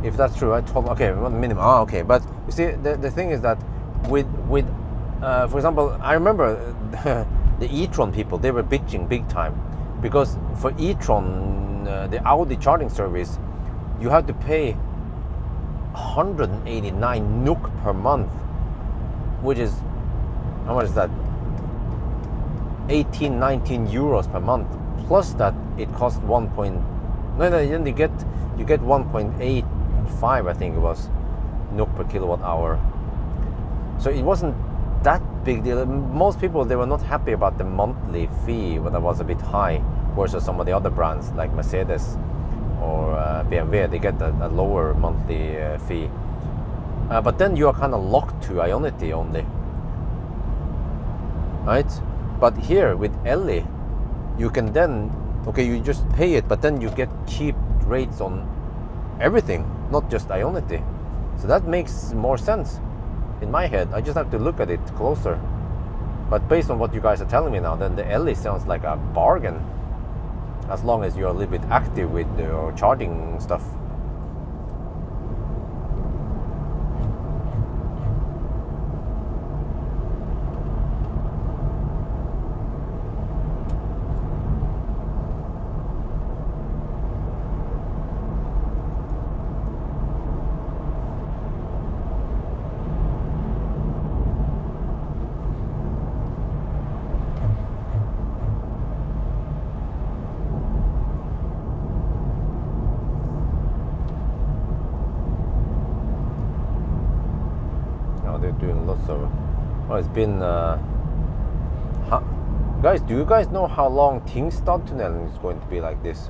if that's true, right? 12, okay, minimum. Oh, okay. But you see, the thing is that with for example, I remember the e-tron people, they were bitching big time, because for e-tron, the Audi charging service, you have to pay 189 NOK per month, which is, how much is that? 19 euros per month. Plus that it costs then you get 1.85, I think it was, NOK per kilowatt hour. So it wasn't that big deal. Most people, they were not happy about the monthly fee when it was a bit high versus some of the other brands like Mercedes or BMW. They get a lower monthly fee. But then you are kind of locked to Ionity only, right? But here with Ellie, you can then, okay, you just pay it, but then you get cheap rates on everything, not just Ionity. So that makes more sense in my head. I just have to look at it closer. But based on what you guys are telling me now, then the Ellie sounds like a bargain, as long as you're a little bit active with your charging stuff. Doing lots of, well, it's been guys, do you guys know how long Tingstad tunnel is going to be like this?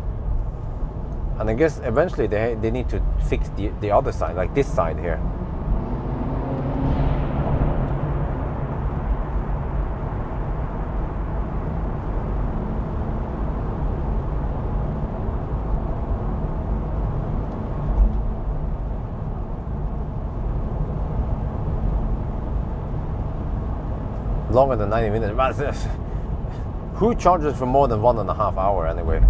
And I guess eventually they need to fix the other side, like this side here. Longer than 90 minutes. Who charges for more than 1.5 hours anyway?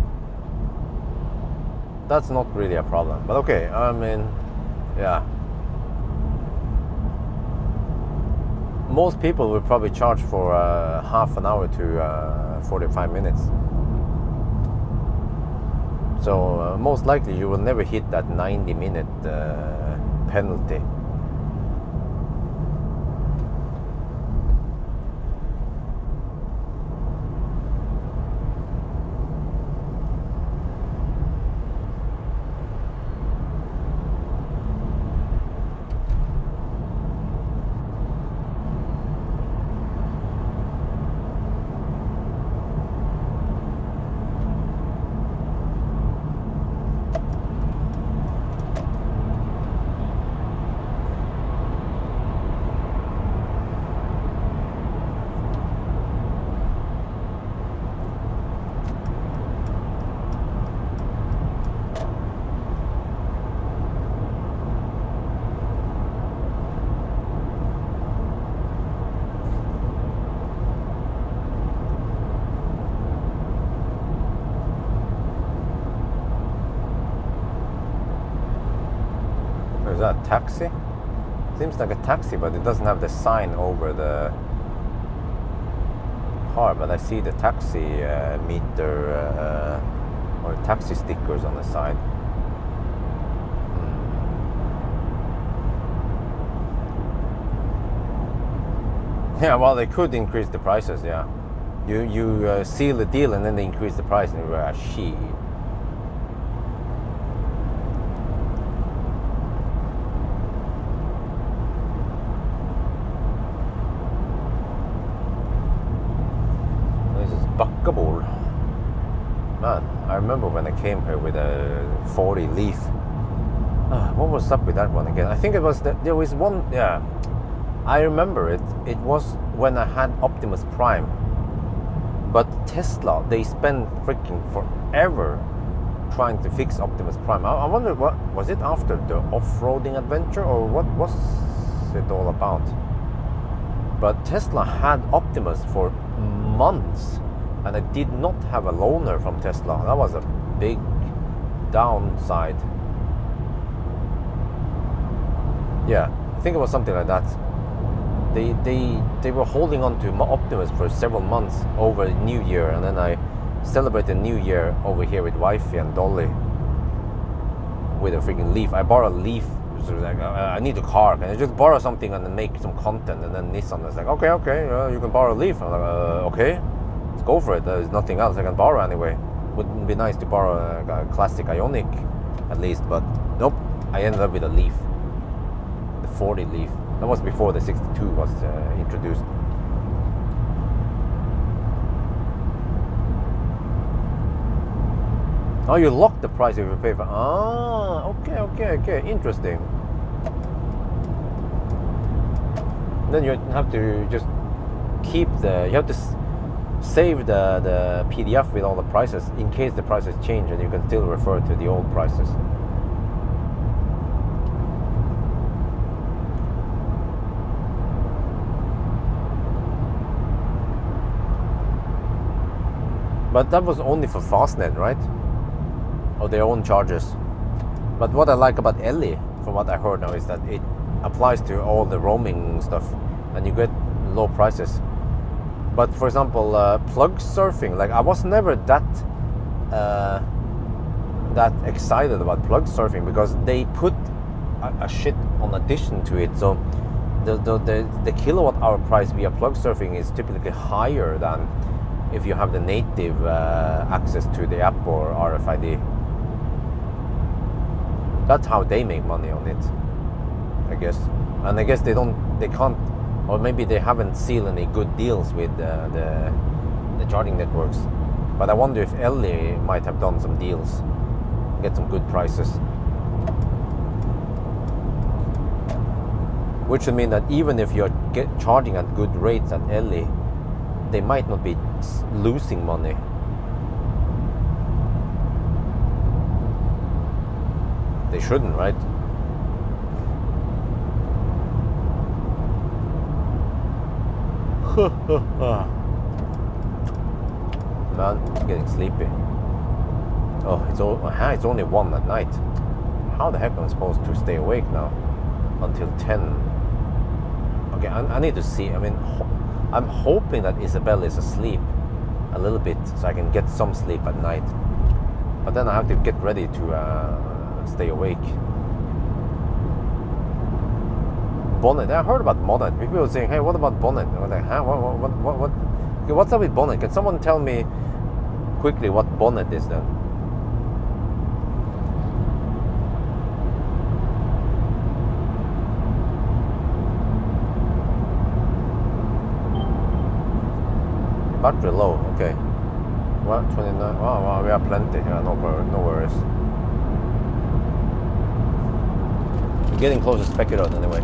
That's not really a problem. But okay, I mean, yeah. Most people will probably charge for half an hour to 45 minutes. So most likely you will never hit that 90-minute penalty. Is that a taxi? Seems like a taxi, but it doesn't have the sign over the car. But I see the taxi meter or taxi stickers on the side. Yeah, well, they could increase the prices. Yeah, you seal the deal and then they increase the price, and you're shit. Backseat. Man, I remember when I came here with a 40 Leaf. What was up with that one again? I think it was there was one. Yeah, I remember it. It was when I had Optimus Prime. But Tesla, they spent freaking forever trying to fix Optimus Prime. I wonder, what was it after the off-roading adventure, or what was it all about? But Tesla had Optimus for months. And I did not have a loaner from Tesla. That was a big downside. Yeah, I think it was something like that. They were holding on to Optimus for several months over New Year, and then I celebrated New Year over here with wifey and Dolly with a freaking Leaf. I borrowed a Leaf. So like, I need a car. Can I just borrow something and then make some content? And then Nissan was like, okay, you can borrow a Leaf. I'm like, okay. Go for it. There's nothing else I can borrow anyway. Wouldn't be nice to borrow a classic Ioniq at least, but nope, I ended up with a Leaf, the 40 Leaf. That was before the 62 was introduced. Oh, you lock the price if you pay for. Okay, interesting. Then you have to just keep you have to save the PDF with all the prices in case the prices change, and you can still refer to the old prices. But that was only for Fastnet, right? Or their own charges. But what I like about Ellie, from what I heard now, is that it applies to all the roaming stuff, and you get low prices. But for example, plug surfing, like I was never that excited about plug surfing because they put a shit on addition to it. So the kilowatt hour price via plug surfing is typically higher than if you have the native access to the app or RFID. That's how they make money on it, I guess. And I guess they can't. Or maybe they haven't sealed any good deals with the charging networks. But I wonder if Ellie might have done some deals, get some good prices. Which would mean that even if you're charging at good rates at Ellie, they might not be losing money. They shouldn't, right? Man, I'm getting sleepy. Oh, it's only 1 at night. How the heck am I supposed to stay awake now until 10? Okay, I need to see. I mean, I'm hoping that Isabel is asleep a little bit so I can get some sleep at night. But then I have to get ready to stay awake. Bonnet. I heard about Bonnet. People were saying, "Hey, what about Bonnet?" I was like, "Huh? What? Okay, what's up with Bonnet? Can someone tell me quickly what Bonnet is then?" Battery low. Okay. Well, 29. Wow, we have plenty. Yeah, no worries. We're getting close to spec it out anyway.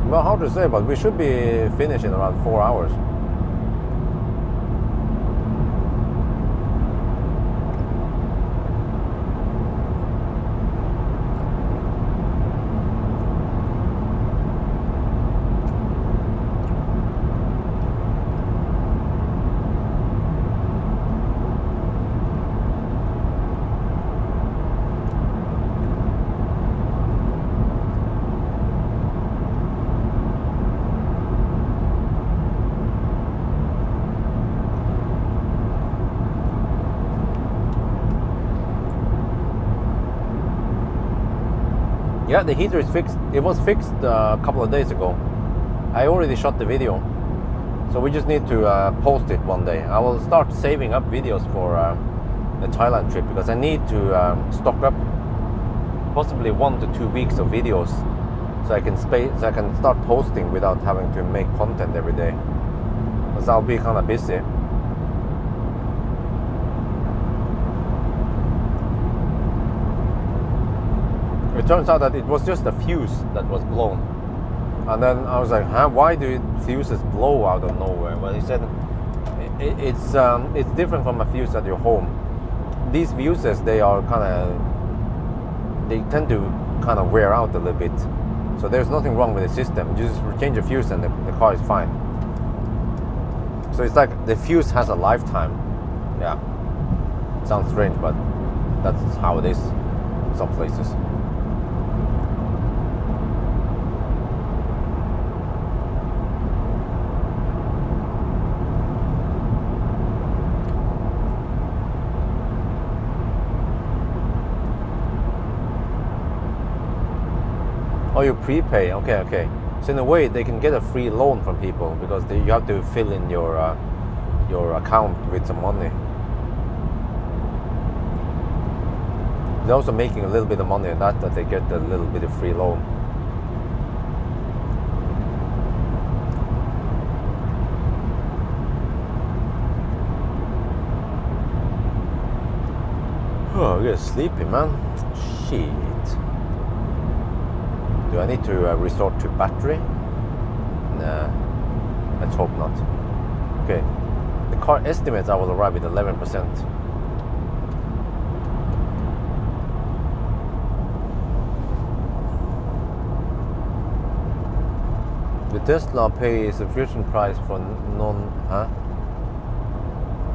Well, hard to say, but we should be finished in around 4 hours. Yeah, the heater is fixed. It was fixed a couple of days ago. I already shot the video, so we just need to post it one day. I will start saving up videos for the Thailand trip because I need to stock up possibly 1 to 2 weeks of videos, so I can start posting without having to make content every day. Because I'll be kind of busy. It turns out that it was just a fuse that was blown. And then I was like, huh, why do fuses blow out of nowhere? Well, he said it's different from a fuse at your home. These fuses, they tend to kind of wear out a little bit. So there's nothing wrong with the system. You just change a fuse and the car is fine. So it's like the fuse has a lifetime. Yeah, sounds strange, but that's how it is in some places. Oh, you prepay? Okay. So in a way, they can get a free loan from people because you have to fill in your account with some money. They're also making a little bit of money on that they get a little bit of free loan. Oh, I get sleepy, man. Shit. Do I need to resort to battery? Nah, let's hope not. Okay, the car estimates I will arrive at 11%. The Tesla pay subscription price for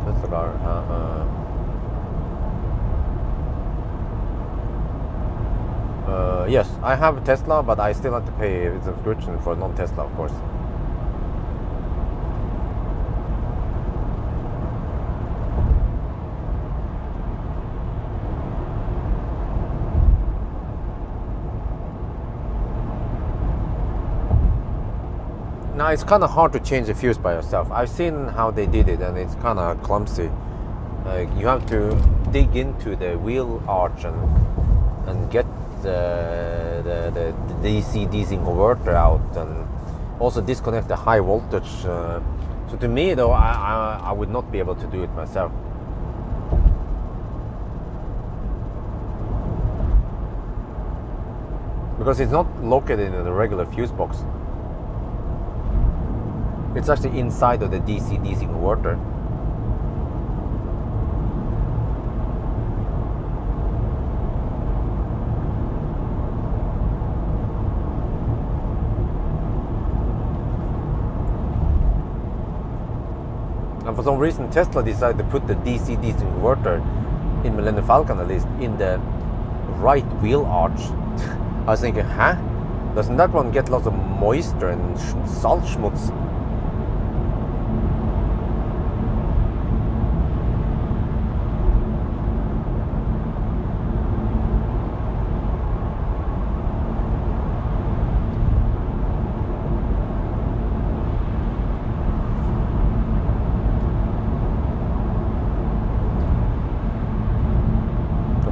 Tesla car, yes, I have a Tesla, but I still have to pay a subscription for non-Tesla, of course. Now, it's kind of hard to change the fuse by yourself. I've seen how they did it, and it's kind of clumsy. You have to dig into the wheel arch and get the DC converter out, and also disconnect the high voltage. So to me, though, I would not be able to do it myself. Because it's not located in a regular fuse box. It's actually inside of the DC converter. And for some reason, Tesla decided to put the DC converter in Millennium Falcon, at least, in the right wheel arch. I was thinking, huh? Doesn't that one get lots of moisture and salt schmutz?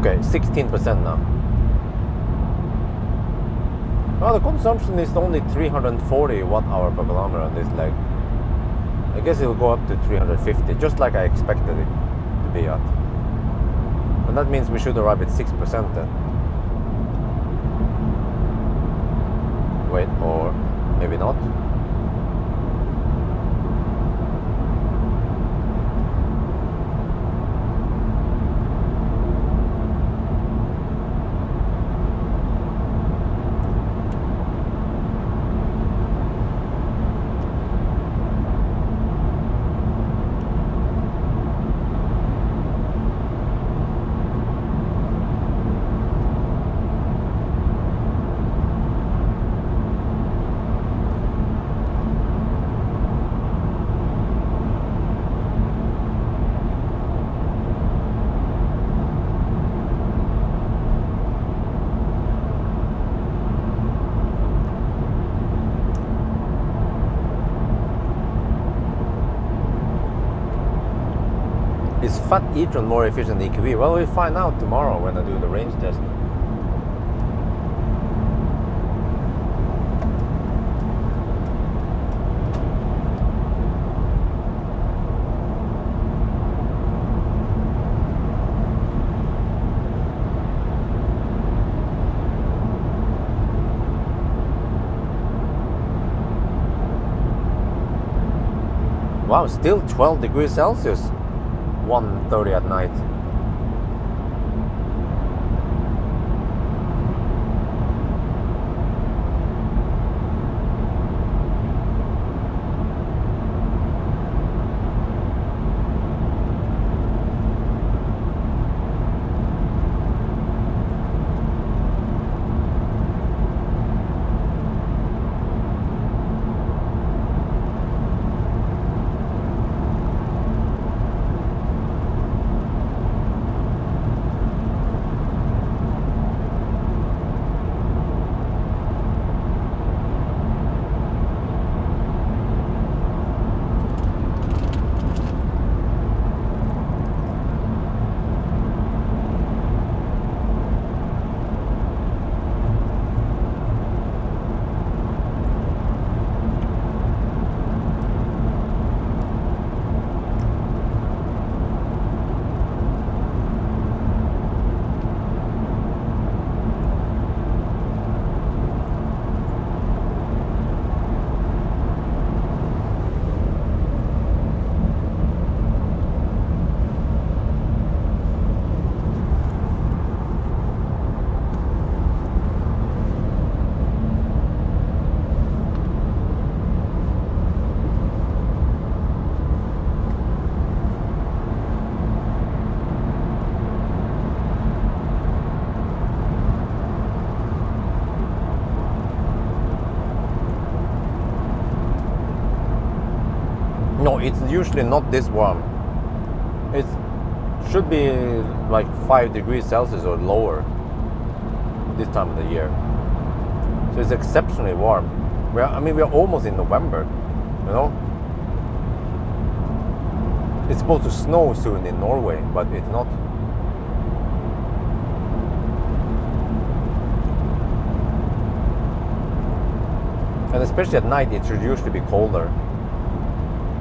Okay, 16% now. Well, the consumption is only 340 watt-hour per kilometer on this leg. I guess it'll go up to 350, just like I expected it to be at. And that means we should arrive at 6% then. Wait, or maybe not. Is fat e-tron more efficient than EQV? Well, we'll find out tomorrow when I do the range test. Wow, still 12 degrees Celsius. 1:30 at night. No, it's usually not this warm. It should be like 5 degrees Celsius or lower this time of the year. So it's exceptionally warm. We're almost in November, you know? It's supposed to snow soon in Norway, but it's not. And especially at night, it should usually be colder.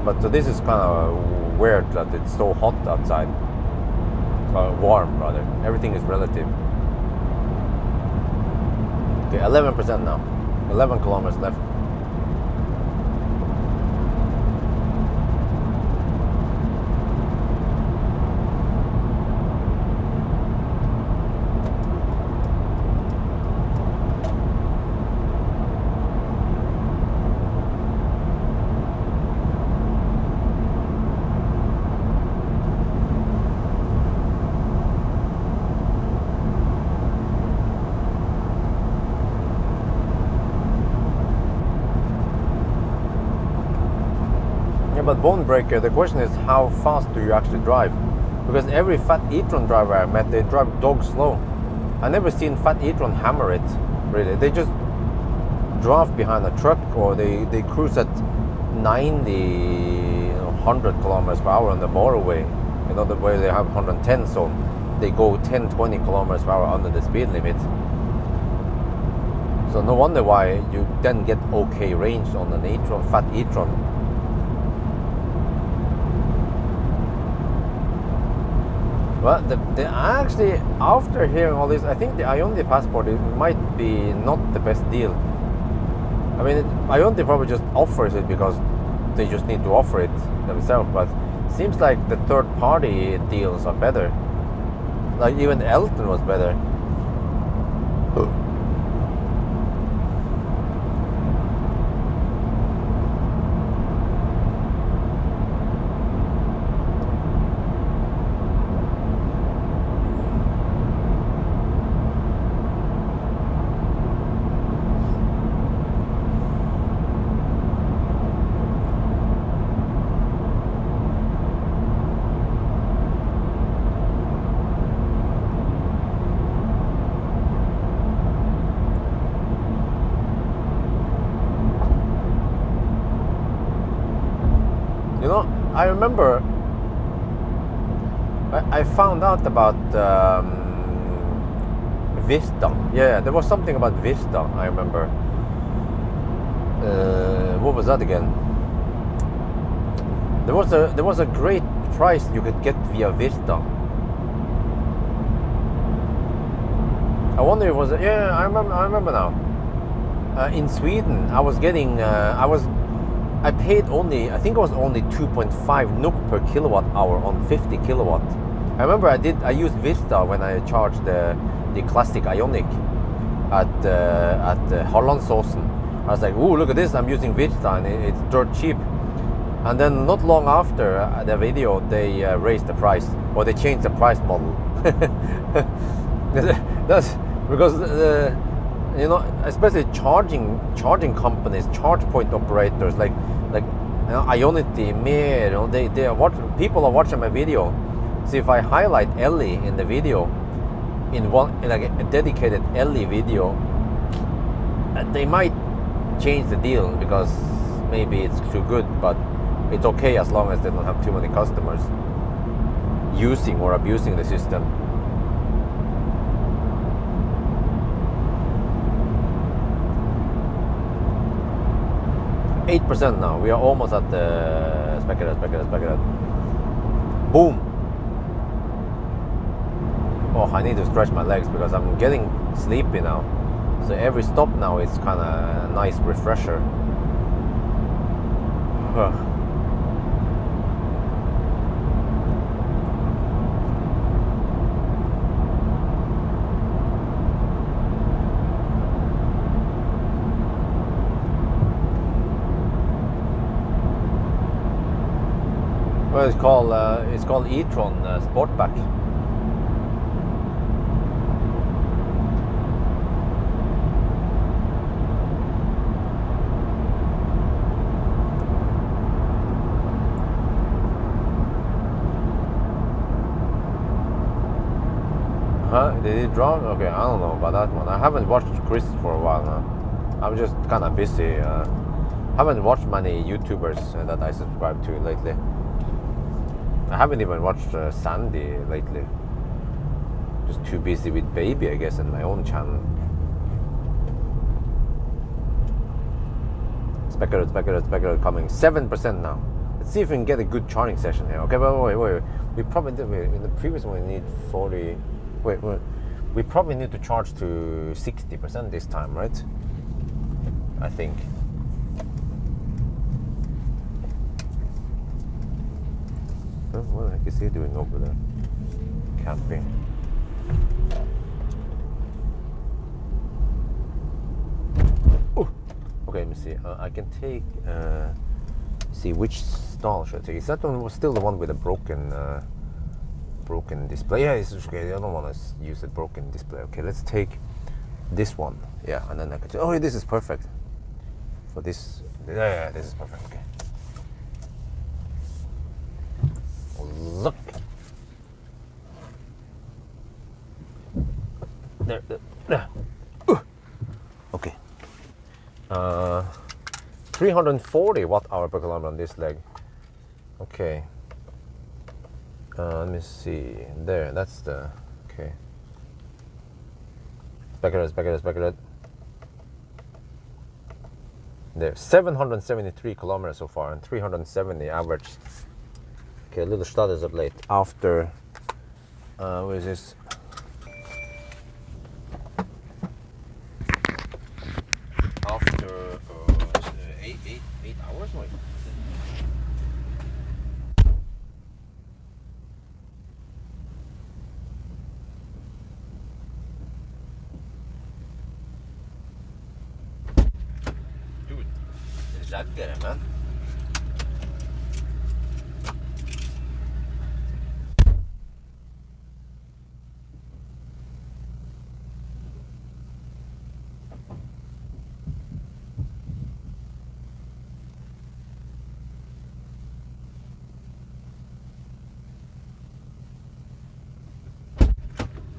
But so this is kind of weird that it's so hot outside. Warm, rather. Everything is relative. Okay, 11% now. 11 kilometers left. But bone breaker, the question is how fast do you actually drive? Because every fat e-tron driver I met, they drive dog slow. I never seen fat e-tron hammer it, really. They just drive behind a truck, or they cruise at 90, 100 kilometers per hour on the motorway. You know, the way they have 110, so they go 10, 20 kilometers per hour under the speed limit. So no wonder why you then get okay range on an e-tron, fat e-tron. Well, actually, after hearing all this, I think the Ionity passport, it might be not the best deal. I mean, Ionity probably just offers it because they just need to offer it themselves, but it seems like the third-party deals are better. Like even Elton was better. I remember I found out about Vista. Yeah, there was something about Vista, I remember. What was that again? There was a great price you could get via Vista. I wonder if it was I remember now. In Sweden, I was getting I paid only, I think it was only 2.5 NOK per kilowatt hour on 50 kilowatt. I remember I used Vista when I charged the classic Ioniq at Hallandsåsen. I was like, ooh, look at this, I'm using Vista and it's dirt cheap. And then not long after the video, they raised the price, or they changed the price model. That's because especially charging companies, charge point operators like Ionity, Mer, people are watching my video. So if I highlight Ellie in the video, in like a dedicated Ellie video, they might change the deal because maybe it's too good, but it's okay as long as they don't have too many customers using or abusing the system. 8% now. We are almost at the speculator. Boom. Oh, I need to stretch my legs because I'm getting sleepy now. So every stop now is kind of a nice refresher. Well, it's called e-tron Sportback. Huh? Did it drop? Okay, I don't know about that one. I haven't watched Chris for a while now. I'm just kind of busy. Haven't watched many YouTubers that I subscribe to lately. I haven't even watched Sandy lately. Just too busy with baby, I guess, and my own channel. Speculator coming. 7% now. Let's see if we can get a good charging session here. Okay, but wait. We probably did. In the previous one, we need 40. Wait. We probably need to charge to 60% this time, right? I think. What the heck is he doing over there? Camping. Ooh. Okay, let me see. I can take. See which stall should I take. Is that one still the one with a broken display? Yeah, it's okay. I don't want to use a broken display. Okay, let's take this one. Yeah, and then I can. Oh, this is perfect. For this. Yeah, this is perfect. Okay. Look. There. Okay. 340 watt-hour per kilometer on this leg. Okay. Let me see. There, that's the. Okay. Speculator. There, 773 kilometers so far, and 370 average. Okay, a little status update after. What is this? After Where's my... Dude, raggare, man.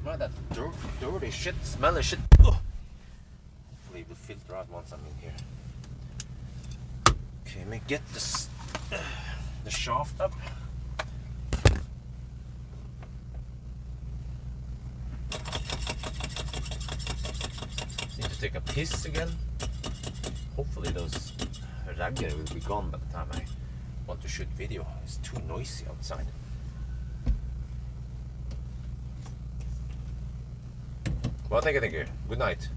Man, that dirty shit, smelly shit. Ugh. Hopefully it will filter out once I'm in here. Okay, let me get this, the shaft up. Need to take a piss again. Hopefully those raggare will be gone by the time I want to shoot video. It's too noisy outside. Well, thank you. Good night.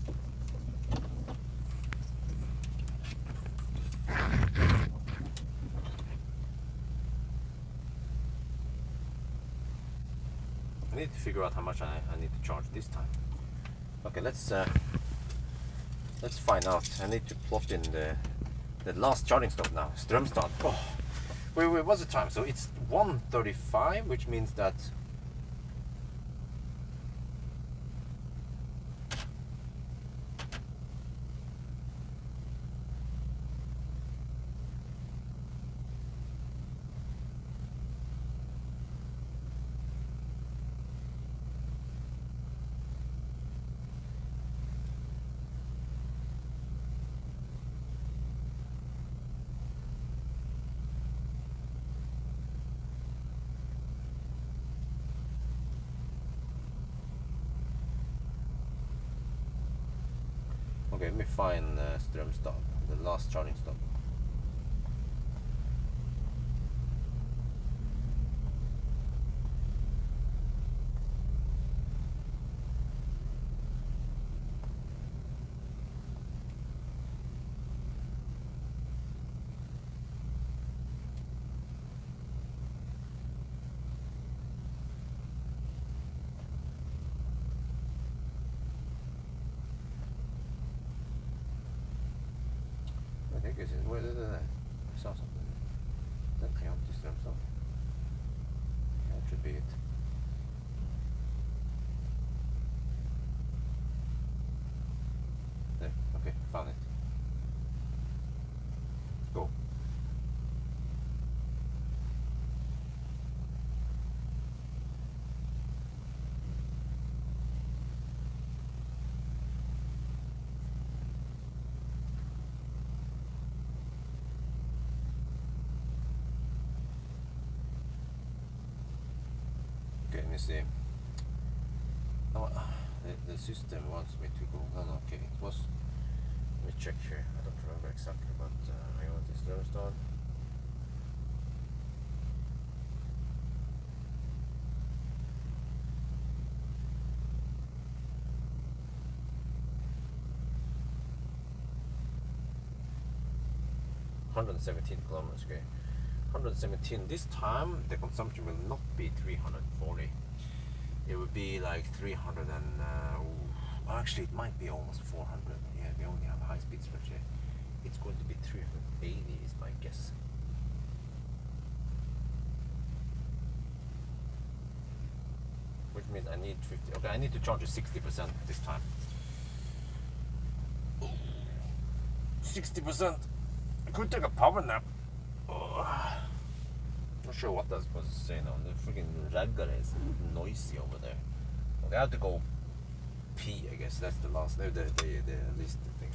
I need to figure out how much I need to charge this time. Okay, let's find out. I need to plot in the last charging stop now. Strømstad. Oh, wait, what's the time? So it's 1:35, which means that okay, let me find Strømstad, the last charging stop. I think it's where I saw something. That can't be Strømstad. That should be it. There, okay, found it. Go. Okay, let me see. Oh, the system wants me to go. No, okay, it was. Let me check here. I don't remember exactly, but I want this Strømstad. kilometers. Okay. 117. This time the consumption will not be 340. It would be like 300 and actually it might be almost 400. Yeah, we only have high speed switch here. It's going to be 380 is my guess. Which means I need 50. Okay, I need to charge it 60% this time. 60%. I could take a power nap. Not sure what that's supposed to say now. The freaking raggare is noisy over there. Okay, I have to go pee, I guess. That's the last, the least thing.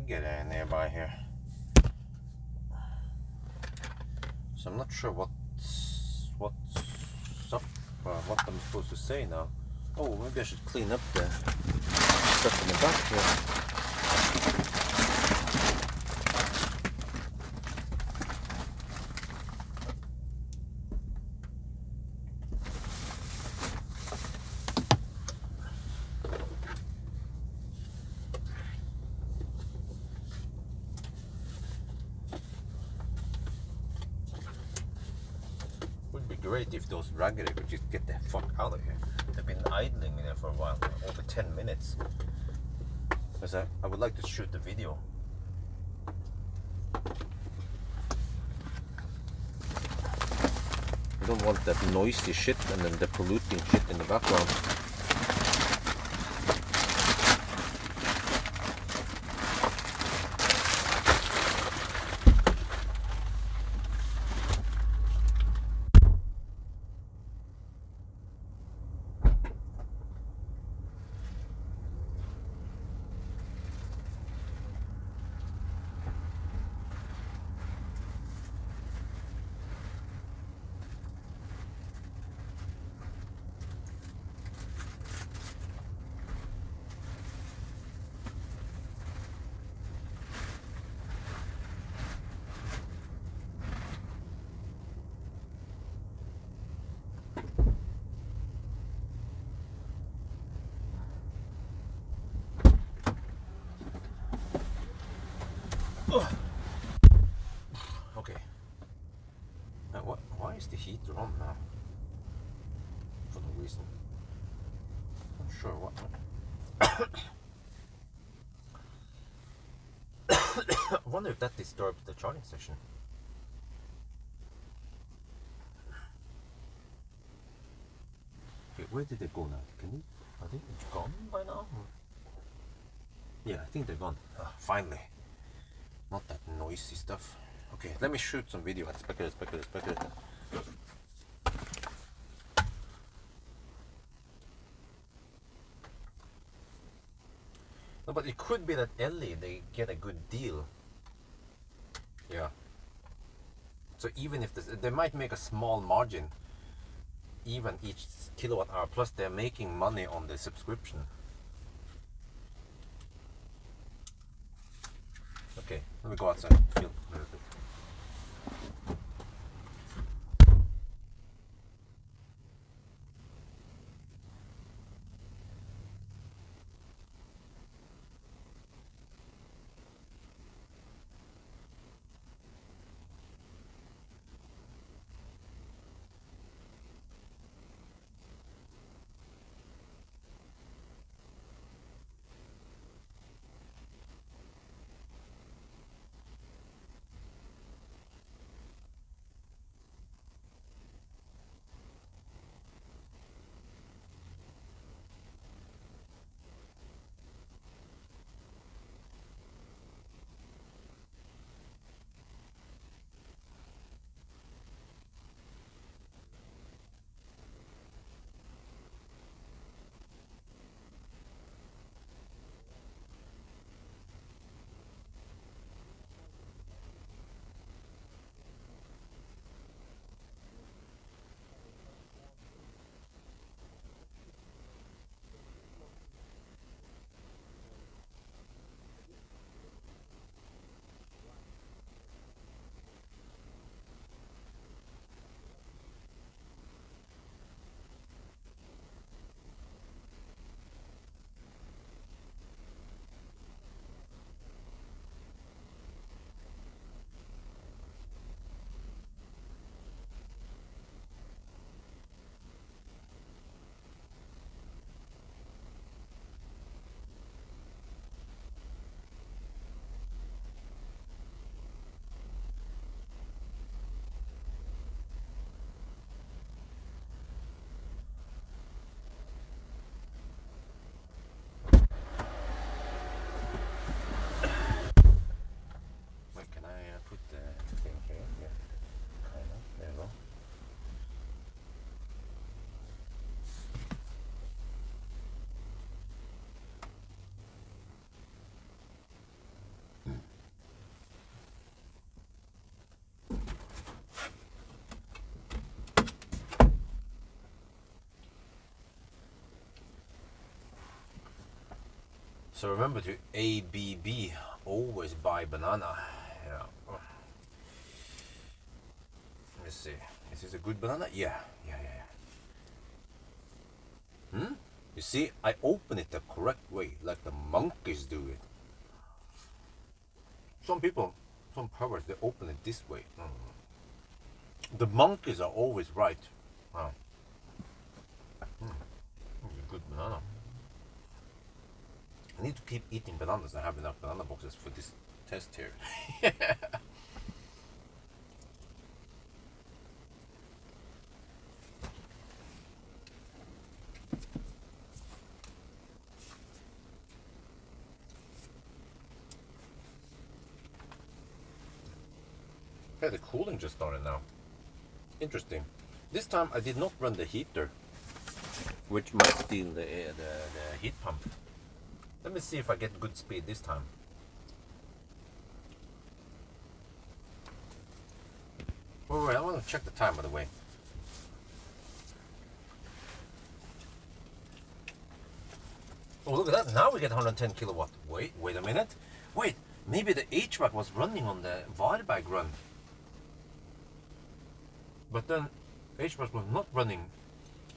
dragger nearby here. So I'm not sure what's up, what I'm supposed to say now. Oh, maybe I should clean up the stuff in the back here. Great if those dragger could just get the fuck out of here. They've been idling there for a while, over 10 minutes. Because I would like to shoot the video. I don't want that noisy shit and then the polluting shit in the background. Okay. Why is the heater on now? For no reason. Not sure what. I wonder if that disturbs the charging session. Okay, where did they go now? Are they gone by now? Yeah, I think they're gone. Finally. Not that noisy stuff. Okay, let me shoot some video and speculate. No, but it could be that Ellie, they get a good deal. Yeah. So even if they might make a small margin, even each kilowatt hour, plus they're making money on the subscription. Okay, let me go outside and feel a little bit. So remember to ABB, always buy banana. Yeah. Let me see. Is this a good banana? Yeah. You see, I open it the correct way, like the monkeys do it. Some people, some powers, they open it this way. The monkeys are always right. Wow. Good banana. I need to keep eating bananas. I have enough banana boxes for this test here. Yeah, the cooling just started now. Interesting. This time I did not run the heater, which might steal the heat pump. Let me see if I get good speed this time. Wait, I want to check the time, by the way. Oh, look at that. Now we get 110 kilowatt. Wait a minute. Wait, maybe the HVAC was running on the Varberg run. But then HVAC was not running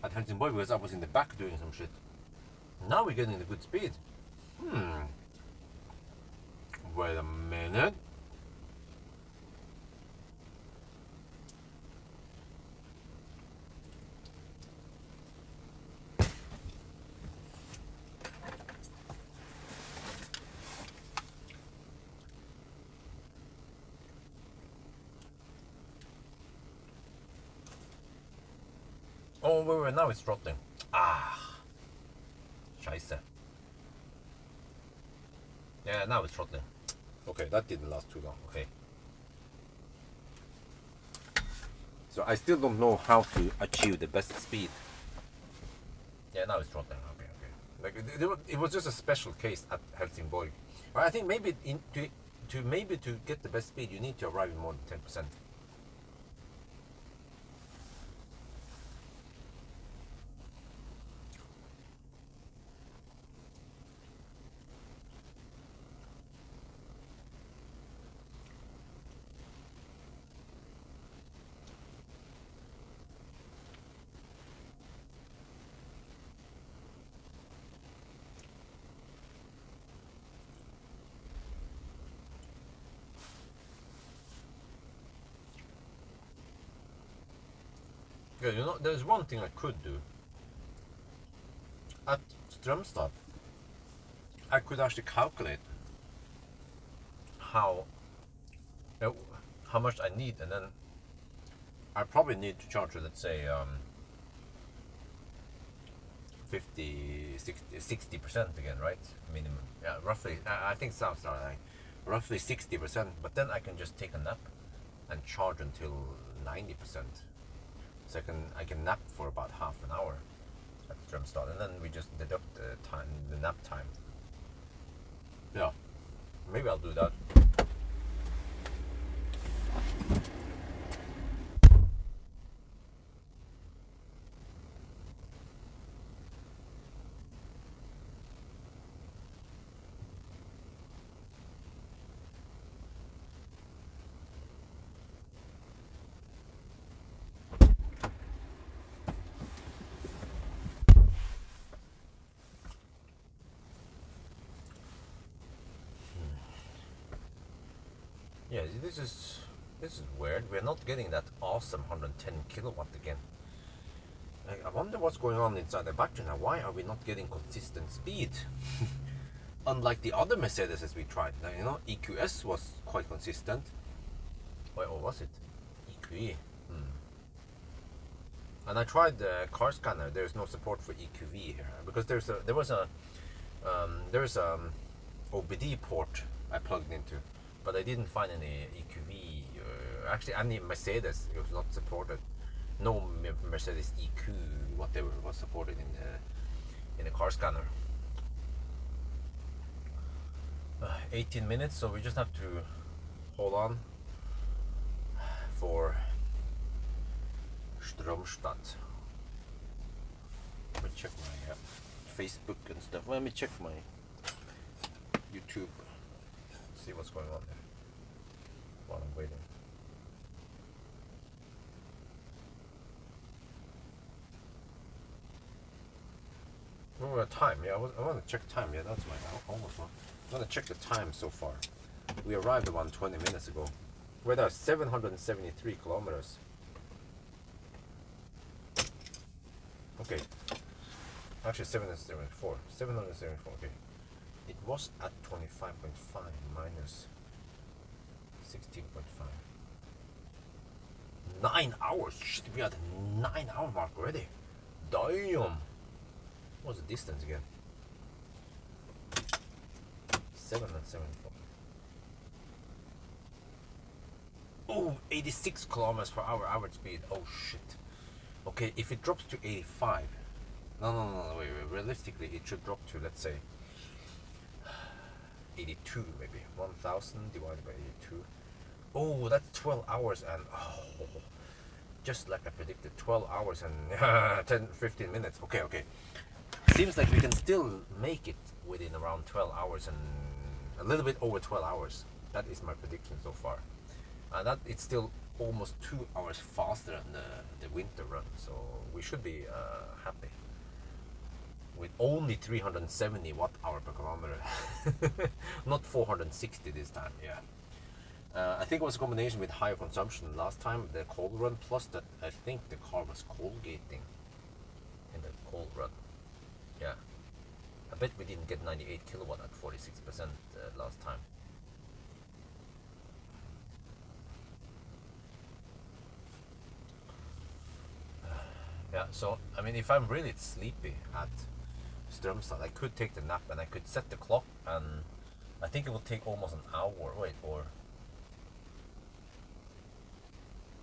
at Helsingborg because I was in the back doing some shit. Now we're getting the good speed. Wait a minute. Oh, wait, now it's throttling. Scheiße. Yeah, now it's throttling. Okay, that didn't last too long. Okay. So I still don't know how to achieve the best speed. Yeah, now it's throttling. Okay. Like it was just a special case at Helsingborg. But I think maybe to get the best speed, you need to arrive in more than 10%. Yeah, you know, there's one thing I could do. At Strömstad, I could actually calculate how much I need, and then I probably need to charge, let's say, 50, 60% again, right? Minimum. Yeah, roughly. I think sounds like roughly 60%. But then I can just take a nap and charge until 90%. So I can nap for about half an hour at Strömstad, and then we just deduct the nap time. Yeah, maybe I'll do that. Yeah, this is weird. We're not getting that awesome 110 kilowatt again. I wonder what's going on inside the battery now. Why are we not getting consistent speed? Unlike the other Mercedes we tried. Now, you know, EQS was quite consistent. Or was it? EQV. And I tried the car scanner. There's no support for EQV here because there was a OBD port I plugged into. But I didn't find any EQV, actually any Mercedes, it was not supported. No Mercedes EQ, whatever, was supported in the car scanner. 18 minutes, so we just have to hold on for Strömstad. Let me check my Facebook and stuff. Let me check my YouTube. See what's going on there while I'm waiting. Oh, time. Yeah, I want to check time. Yeah, that's my almost one. I want to check the time so far. We arrived about 20 minutes ago. We're at 773 kilometers. Okay. Actually, 774. 774. Okay. It was at 25.5 minus 16.5. 9 hours. Shit, we are at the 9-hour mark already. Damn. What's the distance again? 774. Oh, 86 kilometers per hour average speed. Oh shit. Okay, if it drops to 85. No, wait. Realistically, it should drop to, let's say, 82 maybe. 1000 divided by 82. Oh, that's 12 hours and just like I predicted, 12 hours and 15 minutes. Okay. Seems like we can still make it within around 12 hours and a little bit over 12 hours. That is my prediction so far. And that it's still almost 2 hours faster than the winter run. So we should be happy. With only 370 watt-hour per kilometer. Not 460 this time, yeah. I think it was a combination with higher consumption last time, the cold run, plus that I think the car was cold gating in the cold run. Yeah. I bet we didn't get 98 kilowatt at 46% last time. Yeah, so, I mean, if I'm really sleepy at Strömstad, I could take the nap and I could set the clock, and I think it will take almost an hour. Wait, or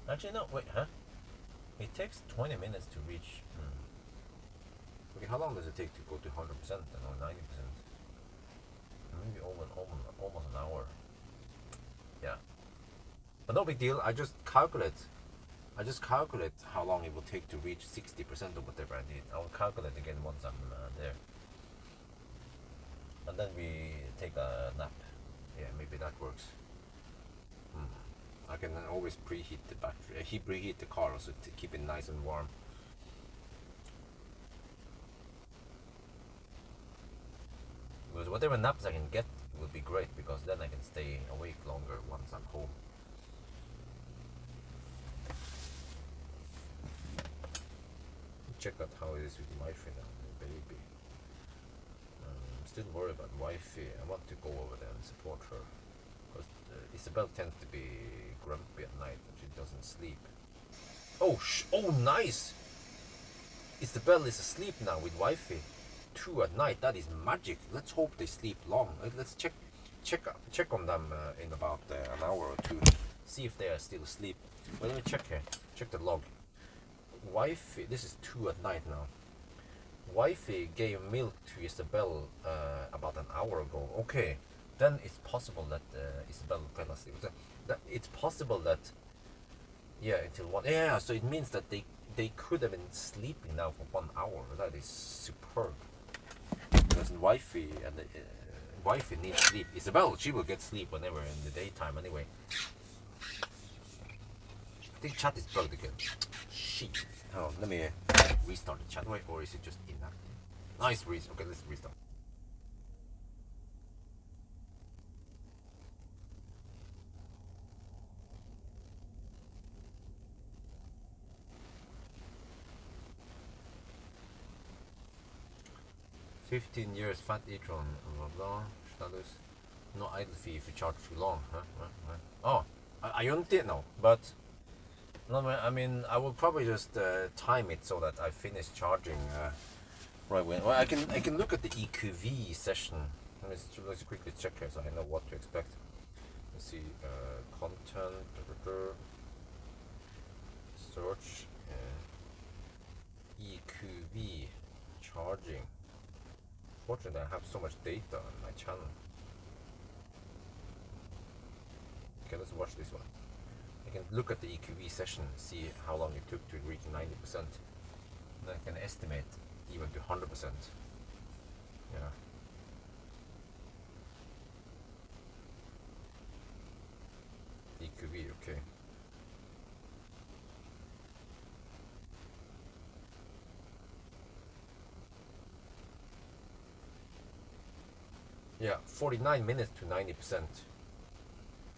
actually no, wait, huh? It takes 20 minutes to reach. Okay, how long does it take to go to 100% or 90%? Maybe almost an hour. Yeah, but no big deal. I just calculate how long it will take to reach 60% of whatever I need. I'll calculate again once I'm there. And then we take a nap. Yeah, maybe that works. I can always preheat the battery. Preheat the car also to keep it nice and warm. Because whatever naps I can get will be great, because then I can stay awake longer once I'm home. Check out how it is with wifey now, baby. I'm still worried about wifey. I want to go over there and support her, because Isabel tends to be grumpy at night and she doesn't sleep. Oh, nice! Isabel is asleep now with wifey. 2 at night. That is magic. Let's hope they sleep long. Let's check on them in about an hour or two. See if they are still asleep. Well, let me check here. Check the log. Wifey, this is 2 at night now. Wifey gave milk to Isabel about an hour ago. Okay, then it's possible that Isabel fell asleep. It's possible that, yeah, until 1. Yeah, so it means that they could have been sleeping now for 1 hour. That is superb. Because wifey and wifey needs sleep. Isabel, she will get sleep whenever in the daytime anyway. I think chat is bugged again. Shit. Oh, let me restart the chat. Wait, or is it just inactive? Nice restart. Okay, let's restart. "15 years fat e-tron, blah blah, status. No idle fee if you charge too long, huh? Oh, I don't know, but no, I mean, I will probably just time it so that I finish charging right when. Well, I can look at the EQV session. Let's quickly check here so I know what to expect. Let's see, content, search, EQV charging. Fortunately, I have so much data on my channel. Okay, let's watch this one. I can look at the EQV session, see how long it took to reach 90%. And I can estimate even to 100%. Yeah. EQV, okay. Yeah, 49 minutes to 90%. I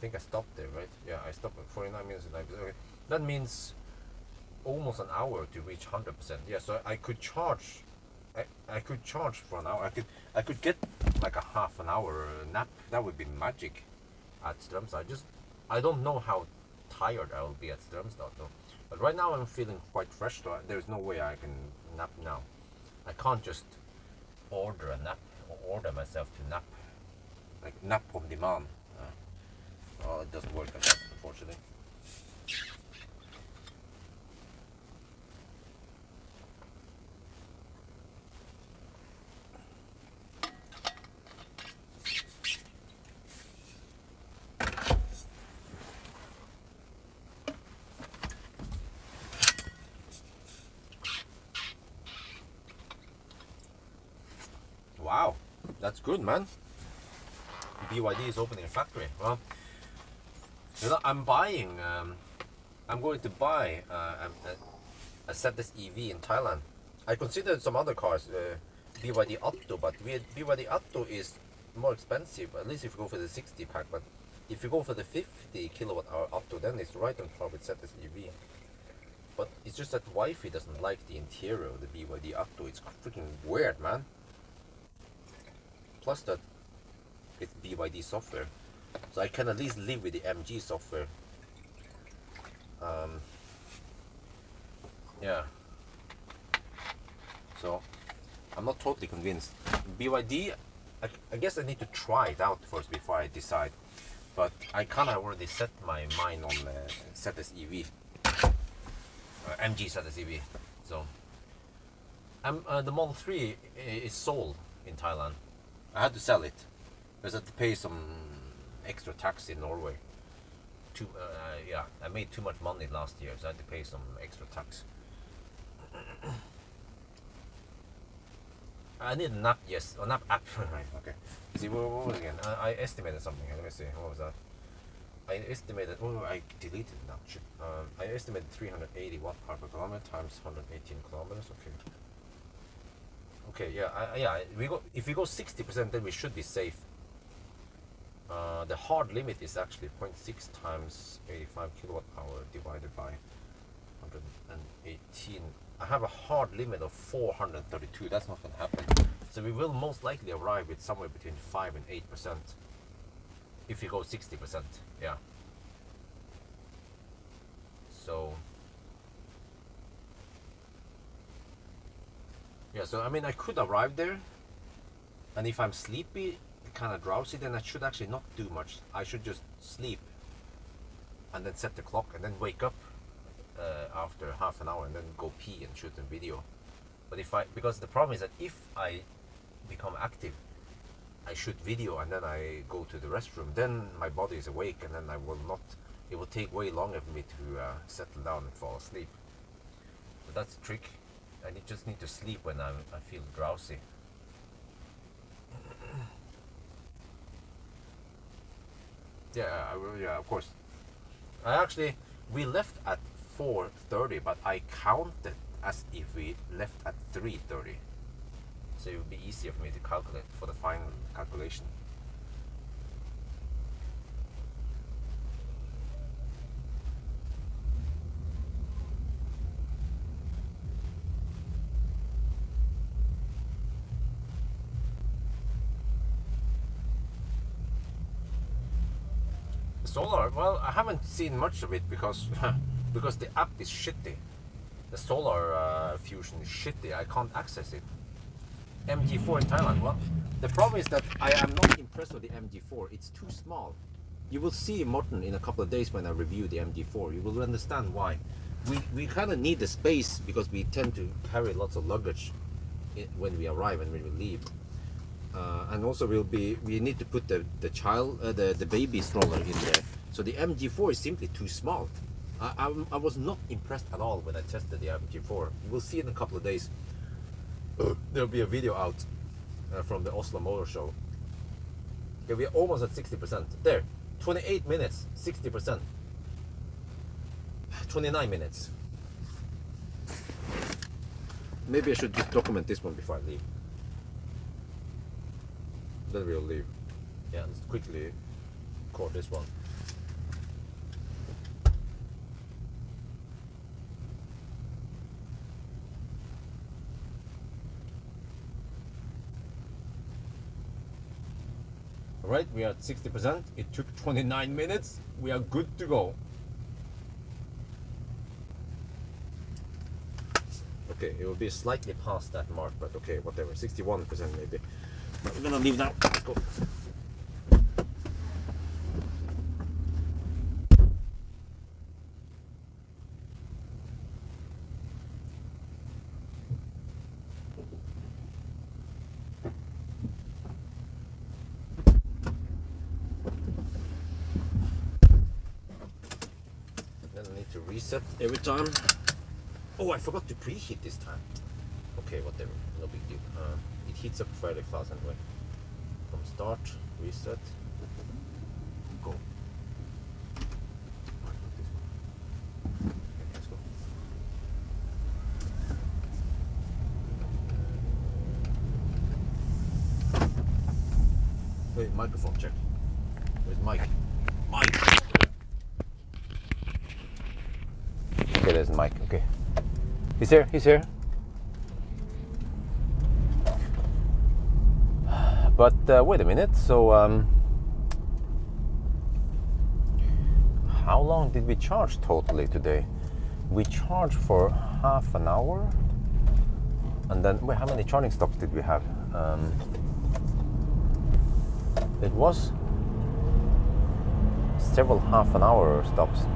think I stopped there, right? Yeah, I stopped at 49 minutes to 90%. Okay. That means almost an hour to reach 100%. Yeah, so I could charge. I could charge for an hour. I could get like a half an hour nap. That would be magic at Strömstad. I don't know how tired I will be at Strömstad though. But right now I'm feeling quite fresh, so there's no way I can nap now. I can't just order a nap or order myself to nap, like nap on demand. Well, it doesn't work like that, unfortunately. Wow, that's good, man. BYD is opening a factory. Well, I'm buying. I'm going to buy a ZS EV in Thailand. I considered some other cars, BYD Atto, but BYD Atto is more expensive. At least if you go for the 60 pack. But if you go for the 50 kilowatt hour Atto, then it's right on par with ZS EV. But it's just that wifey doesn't like the interior of the BYD Atto. It's freaking weird, man. Plus that it's BYD software, so I can at least live with the MG software. Yeah. So I'm not totally convinced. BYD, I guess I need to try it out first before I decide. But I kind of already set my mind on ZS EV, MG ZS EV. So the Model 3 is sold in Thailand. I had to sell it because I had to pay some extra tax in Norway. Yeah, I made too much money last year, so I had to pay some extra tax. I need a nap, yes, a nap app. Right, okay. See, what was it again? I estimated something. Let me see. What was that? I estimated. Oh, I deleted it now. Shit. I estimated 380 watt-hour per kilometer times 118 kilometers. Okay. Okay, yeah, if we go 60%, then we should be safe. The hard limit is actually 0.6 times 85 kilowatt hour divided by 118. I have a hard limit of 432. That's not going to happen. So we will most likely arrive with somewhere between 5 and 8% if we go 60%. Yeah. So. Yeah, so I mean, I could arrive there, and if I'm sleepy, kind of drowsy, then I should actually not do much. I should just sleep, and then set the clock, and then wake up after half an hour, and then go pee and shoot a video. But because the problem is that if I become active, I shoot video, and then I go to the restroom, then my body is awake, and then it will take way longer for me to settle down and fall asleep. But that's the trick. I just need to sleep when I feel drowsy. Yeah, of course. We left at 4:30, but I counted as if we left at 3:30. So it would be easier for me to calculate for the final calculation. Solar, well, I haven't seen much of it because the app is shitty. The solar fusion is shitty. I can't access it. MG4 in Thailand. Well, the problem is that I am not impressed with the MG4. It's too small. You will see, Morten, in a couple of days when I review the MG4. You will understand why. We kind of need the space because we tend to carry lots of luggage when we arrive and when we leave. And also we need to put the baby stroller in there. So the MG4 is simply too small. I was not impressed at all when I tested the MG4. You will see in a couple of days. There'll be a video out from the Oslo Motor Show. Okay, we're almost at 60%. There, 28 minutes, 60%. 29 minutes. Maybe I should just document this one before I leave. Then we'll leave. Yeah, let's quickly record this one. Alright, we are at 60%. It took 29 minutes. We are good to go. Okay, it will be slightly past that mark, but okay, whatever. 61% maybe. But we're gonna leave now. Let's go. Then I need to reset every time. Oh, I forgot to preheat this time. Okay, whatever, no big deal. It heats up fairly fast anyway. From start, reset, go. Okay, let's go. Wait, microphone check. Where's Mike? Mike! Okay, there's Mike, okay. He's here, he's here. But wait a minute, so how long did we charge totally today? We charged for half an hour, and then wait, how many charging stops did we have? It was several half an hour stops.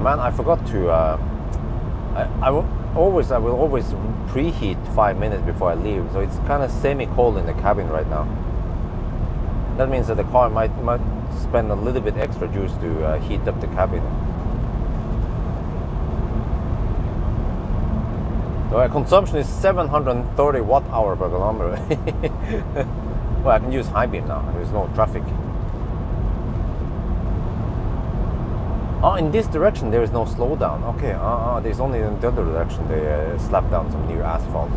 Man, I forgot to. I will always preheat 5 minutes before I leave, so it's kind of semi-cold in the cabin right now. That means that the car might spend a little bit extra juice to heat up the cabin. So our consumption is 730 watt-hour per kilometer. Well, I can use high beam now. There's no traffic. Oh, in this direction there is no slowdown. Okay, there's only in the other direction they slap down some new asphalt.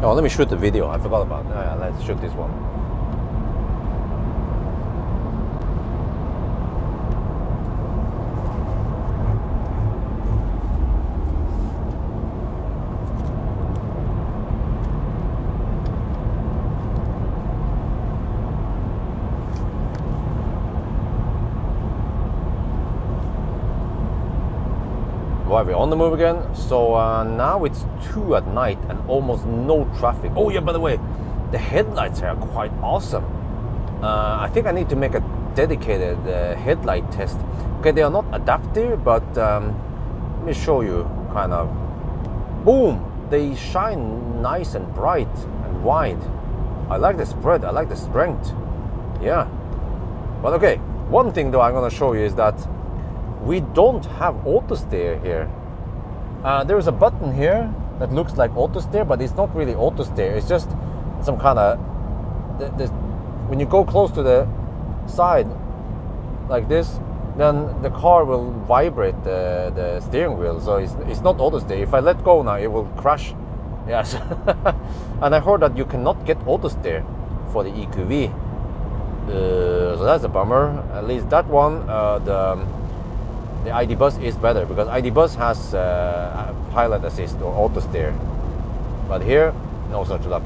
Oh, let me shoot the video. I forgot about it. Let's shoot this one. Well, we're on the move again. So now it's 2 at night and almost no traffic. Oh yeah, by the way, the headlights here are quite awesome. I think I need to make a dedicated headlight test. Okay, they are not adaptive, but let me show you kind of. Boom! They shine nice and bright and wide. I like the spread, I like the strength. Yeah. But okay, one thing though I'm gonna show you is that we don't have auto steer here. There is a button here that looks like auto steer, but it's not really auto steer. It's just some kind of when you go close to the side like this, then the car will vibrate the steering wheel. So it's not auto steer. If I let go now, it will crash. Yes. And I heard that you cannot get auto steer for the EQV. So that's a bummer. At least that one, the ID Bus is better, because ID Bus has pilot assist or auto steer, but here no such luck.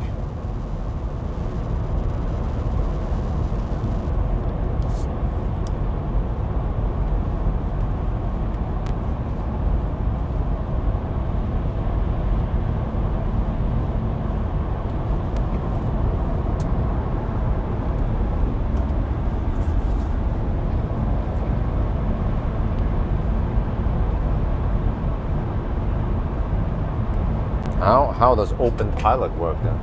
How does Open Pilot work then?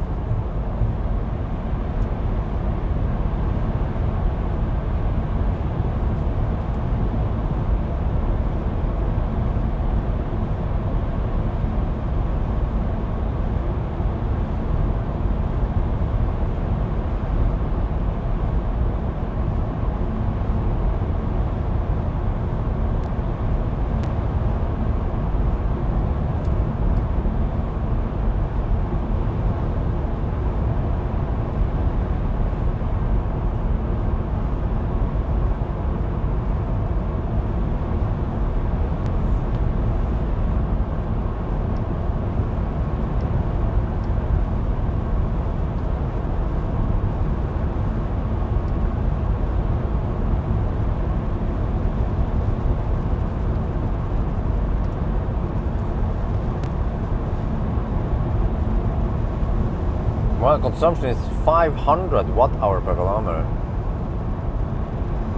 Well, consumption is 500 watt-hour per kilometer.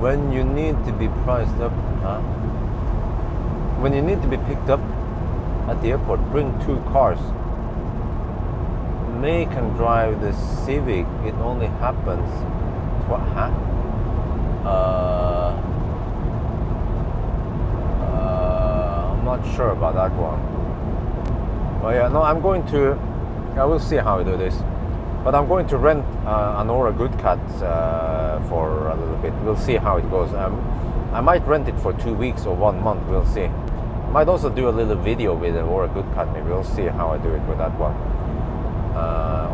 When you need to be priced up, when you need to be picked up at the airport, bring 2 cars. May can drive the Civic. It only happens. What? I'm not sure about that one. But yeah, no, I'm going to. I will see how I do this. But I'm going to rent an Aura Good Cat for a little bit. We'll see how it goes. I might rent it for 2 weeks or 1 month. We'll see. Might also do a little video with an Aura Good Cat. Maybe we'll see how I do it with that one.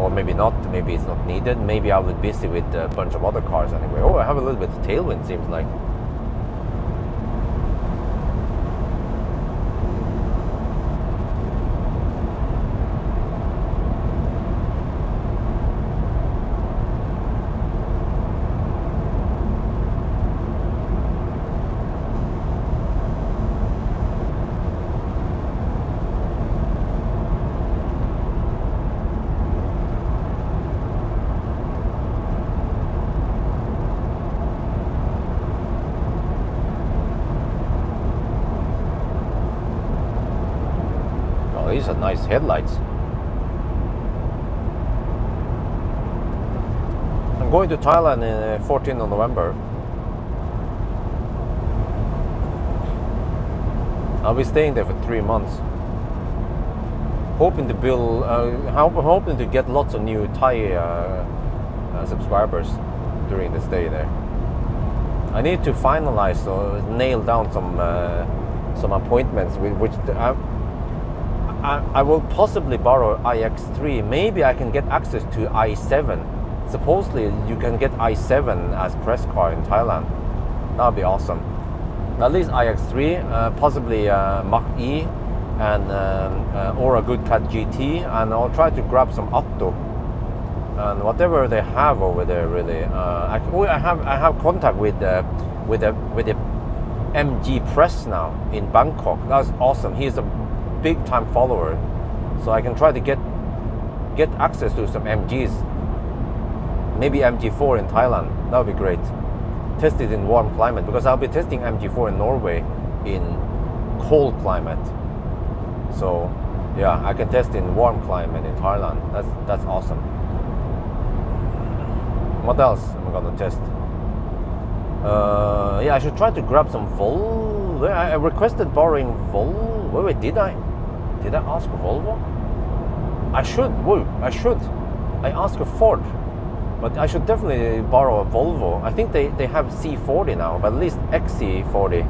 Or maybe not. Maybe it's not needed. Maybe I'll be busy with a bunch of other cars anyway. Oh, I have a little bit of tailwind, seems like. These are nice headlights. I'm going to Thailand in 14th of November. I'll be staying there for 3 months. Hoping to build, hoping to get lots of new Thai subscribers during the stay there. I need to finalize or nail down some appointments with which I will possibly borrow iX3. Maybe I can get access to i7. Supposedly you can get i7 as press car in Thailand. That would be awesome. At least iX3, possibly Mach-E and Aura Good Cat GT, and I'll try to grab some Octo and whatever they have over there. Really, I have contact with the MG Press now in Bangkok. That's awesome. He's a big time follower, so I can try to get access to some MGs, maybe MG4 in Thailand. That would be great. Test it in warm climate, because I'll be testing MG4 in Norway in cold climate. So yeah, I can test in warm climate in Thailand. That's awesome. What else am I gonna test? Yeah, I should try to grab some Volvo. I requested borrowing Volvo. Wait, did I ask for Volvo? I should. Whoa, I should. I asked for Ford, but I should definitely borrow a Volvo. I think they have C40 now, but at least XC40.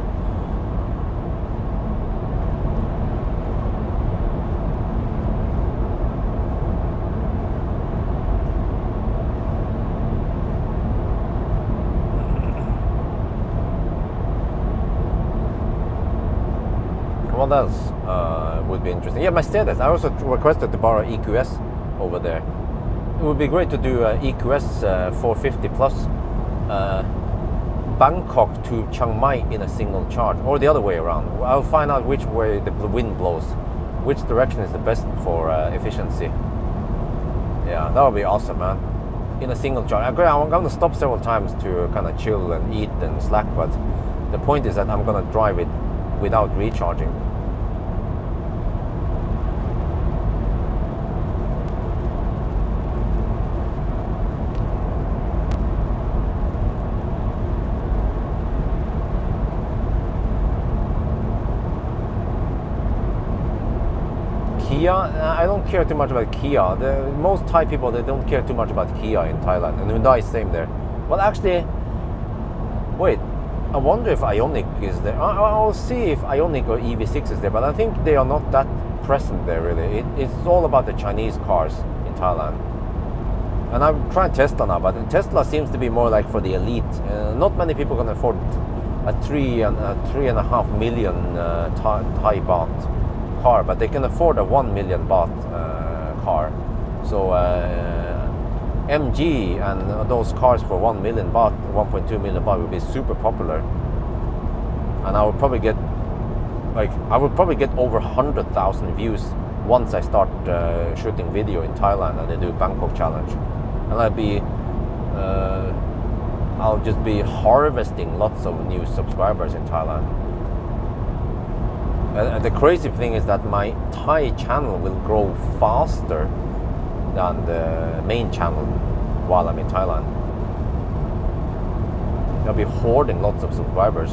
What else would be interesting? Yeah, my status. I also requested to borrow EQS over there. It would be great to do EQS 450 plus Bangkok to Chiang Mai in a single charge, or the other way around. I'll find out which way the wind blows, which direction is the best for efficiency. Yeah, that would be awesome, man. In a single charge. I'm going to stop several times to kind of chill and eat and slack, but the point is that I'm going to drive it without recharging. Kia, I don't care too much about Kia. Most Thai people, they don't care too much about Kia in Thailand, and Hyundai is same there. Well, actually, wait, I wonder if Ioniq is there. I'll see if Ioniq or EV6 is there, but I think they are not that present there really. It's all about the Chinese cars in Thailand. And I'm trying Tesla now, but Tesla seems to be more like for the elite. Not many people can afford a 3.5 million Thai baht car, but they can afford a 1 million baht car. So MG and those cars for 1 million baht, 1.2 million baht would be super popular. And I would probably get over 100,000 views once I start shooting video in Thailand and they do Bangkok challenge. And I'll just be harvesting lots of new subscribers in Thailand. And the crazy thing is that my Thai channel will grow faster than the main channel while I'm in Thailand. I'll be hoarding lots of subscribers.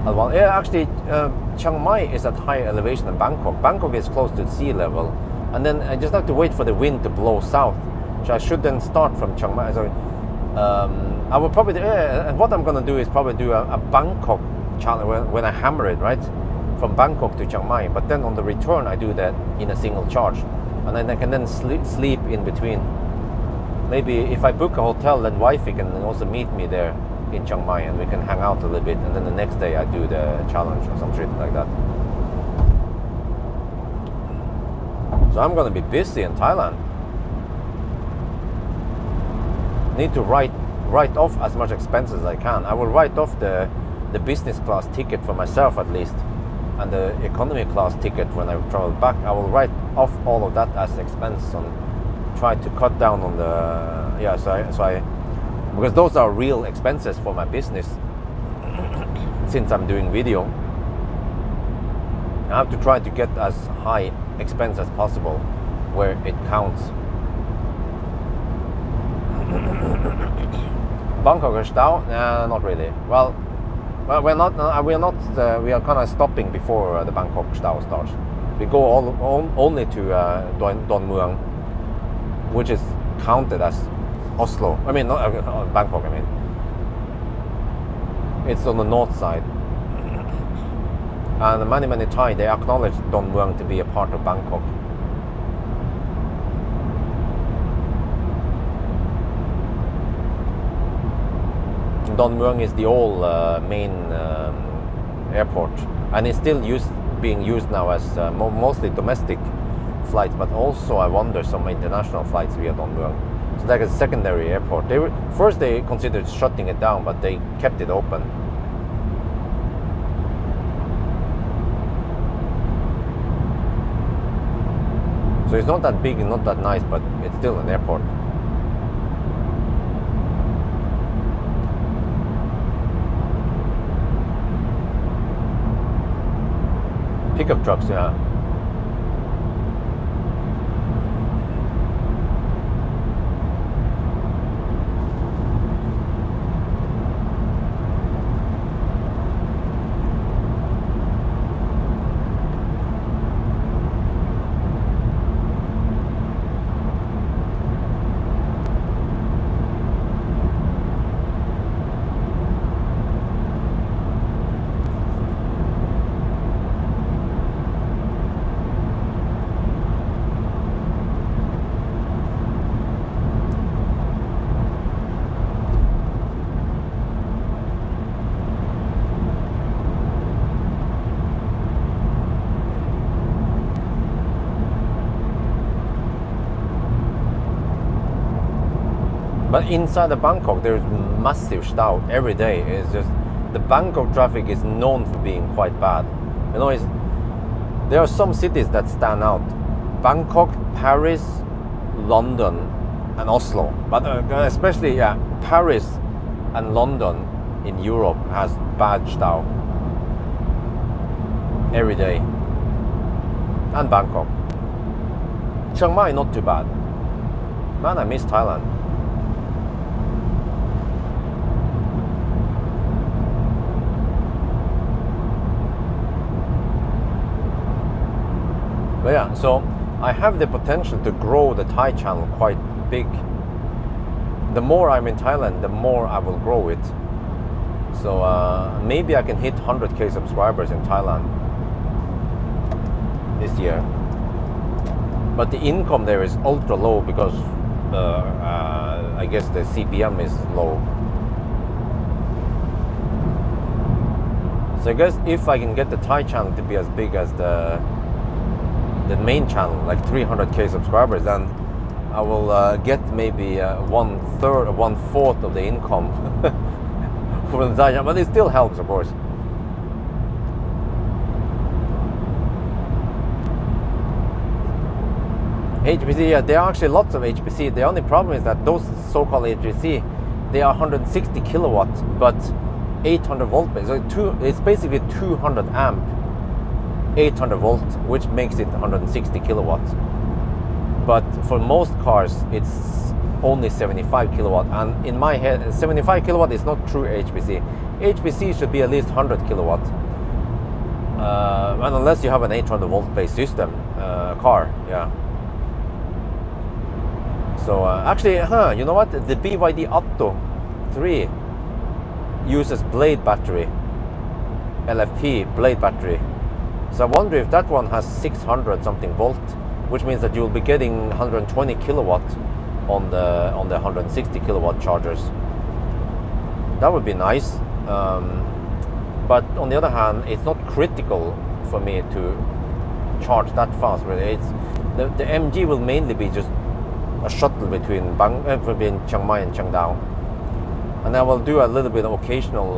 Well, yeah, actually, Chiang Mai is at higher elevation than Bangkok. Bangkok is close to sea level, and then I just have to wait for the wind to blow south. So I should then start from Chiang Mai. So, I will probably, and what I'm gonna do is probably do a Bangkok challenge when I hammer it, right? From Bangkok to Chiang Mai. But then on the return, I do that in a single charge. And then I can then sleep in between. Maybe if I book a hotel, then wifey can also meet me there in Chiang Mai and we can hang out a little bit, and then the next day I do the challenge or some shit like that. So I'm gonna be busy in Thailand. Need to write off as much expenses as I can. I will write off the business class ticket for myself at least, and the economy class ticket when I travel back. I will write off all of that as expense and try to cut down on the because those are real expenses for my business. Since I'm doing video, I have to try to get as high expense as possible where it counts. Bangkok Stau? Not really. Well, we're not. We are kind of stopping before the Bangkok Stau starts. We go only to Don Mueang, which is counted as Oslo. I mean, not Bangkok. I mean, it's on the north side. And many Thai, they acknowledge Don Mueang to be a part of Bangkok. Don Mueang is the old main airport, and it's still being used now as mostly domestic flights, but also I wonder some international flights via Don Mueang. So like a secondary airport. First they considered shutting it down, but they kept it open. So it's not that big and not that nice, but it's still an airport. Pickup trucks, yeah. But inside the Bangkok, there's massive stau every day. It's just the Bangkok traffic is known for being quite bad. You know, there are some cities that stand out: Bangkok, Paris, London, and Oslo. But especially, Paris and London in Europe has bad stau every day, and Bangkok. Chiang Mai not too bad. Man, I miss Thailand. But yeah, so I have the potential to grow the Thai channel quite big. The more I'm in Thailand, the more I will grow it. So maybe I can hit 100k subscribers in Thailand this year. But the income there is ultra low because I guess the CPM is low. So I guess if I can get the Thai channel to be as big as the main channel, like 300k subscribers, then I will get maybe 1/3 or 1/4 of the income from the Thai channel. But it still helps, of course. HPC, yeah, there are actually lots of HPC. The only problem is that those so-called HPC, they are 160 kilowatt, but 800 volt base. So it's basically 200 amp, 800 volt, which makes it 160 kilowatt. But for most cars, it's only 75 kilowatt. And in my head, 75 kilowatt is not true HPC. HPC should be at least 100 kilowatt. And unless you have an 800 volt base system car, yeah. So actually, you know what? The BYD Atto 3 uses blade battery, LFP blade battery. So I wonder if that one has 600 something volt, which means that you'll be getting 120 kilowatt on the 160 kilowatt chargers. That would be nice. But on the other hand, it's not critical for me to charge that fast. Really, it's the MG will mainly be just a shuttle between Chiang Mai and Chiangdao, and I will do a little bit of occasional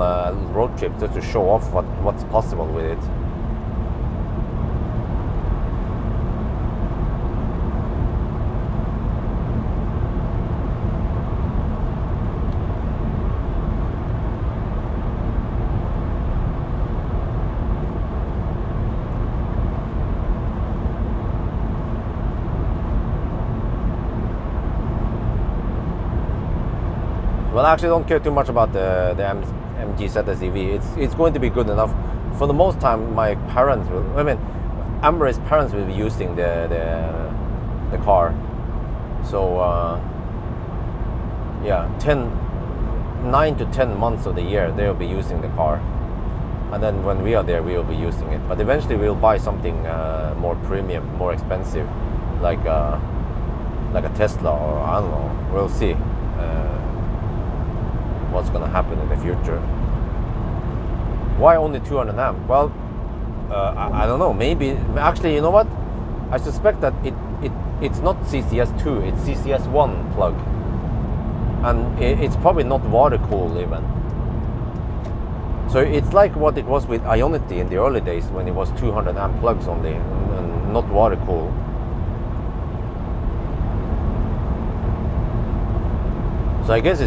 road trips just to show off what's possible with it. Well, I actually don't care too much about the MG ZS EV. It's going to be good enough. For the most time, my parents will, Amber's parents will be using the car. So yeah, 9 to 10 months of the year they'll be using the car, and then when we are there, we will be using it. But eventually, we'll buy something more premium, more expensive, like a Tesla, or I don't know. We'll see what's going to happen in the future. Why only 200 amp? Well, I don't know. Maybe actually, you know what? I suspect that it's not CCS2, it's CCS1 plug, and it's probably not water cooled even. So it's like what it was with Ionity in the early days when it was 200 amp plugs only, and not water cooled. So I guess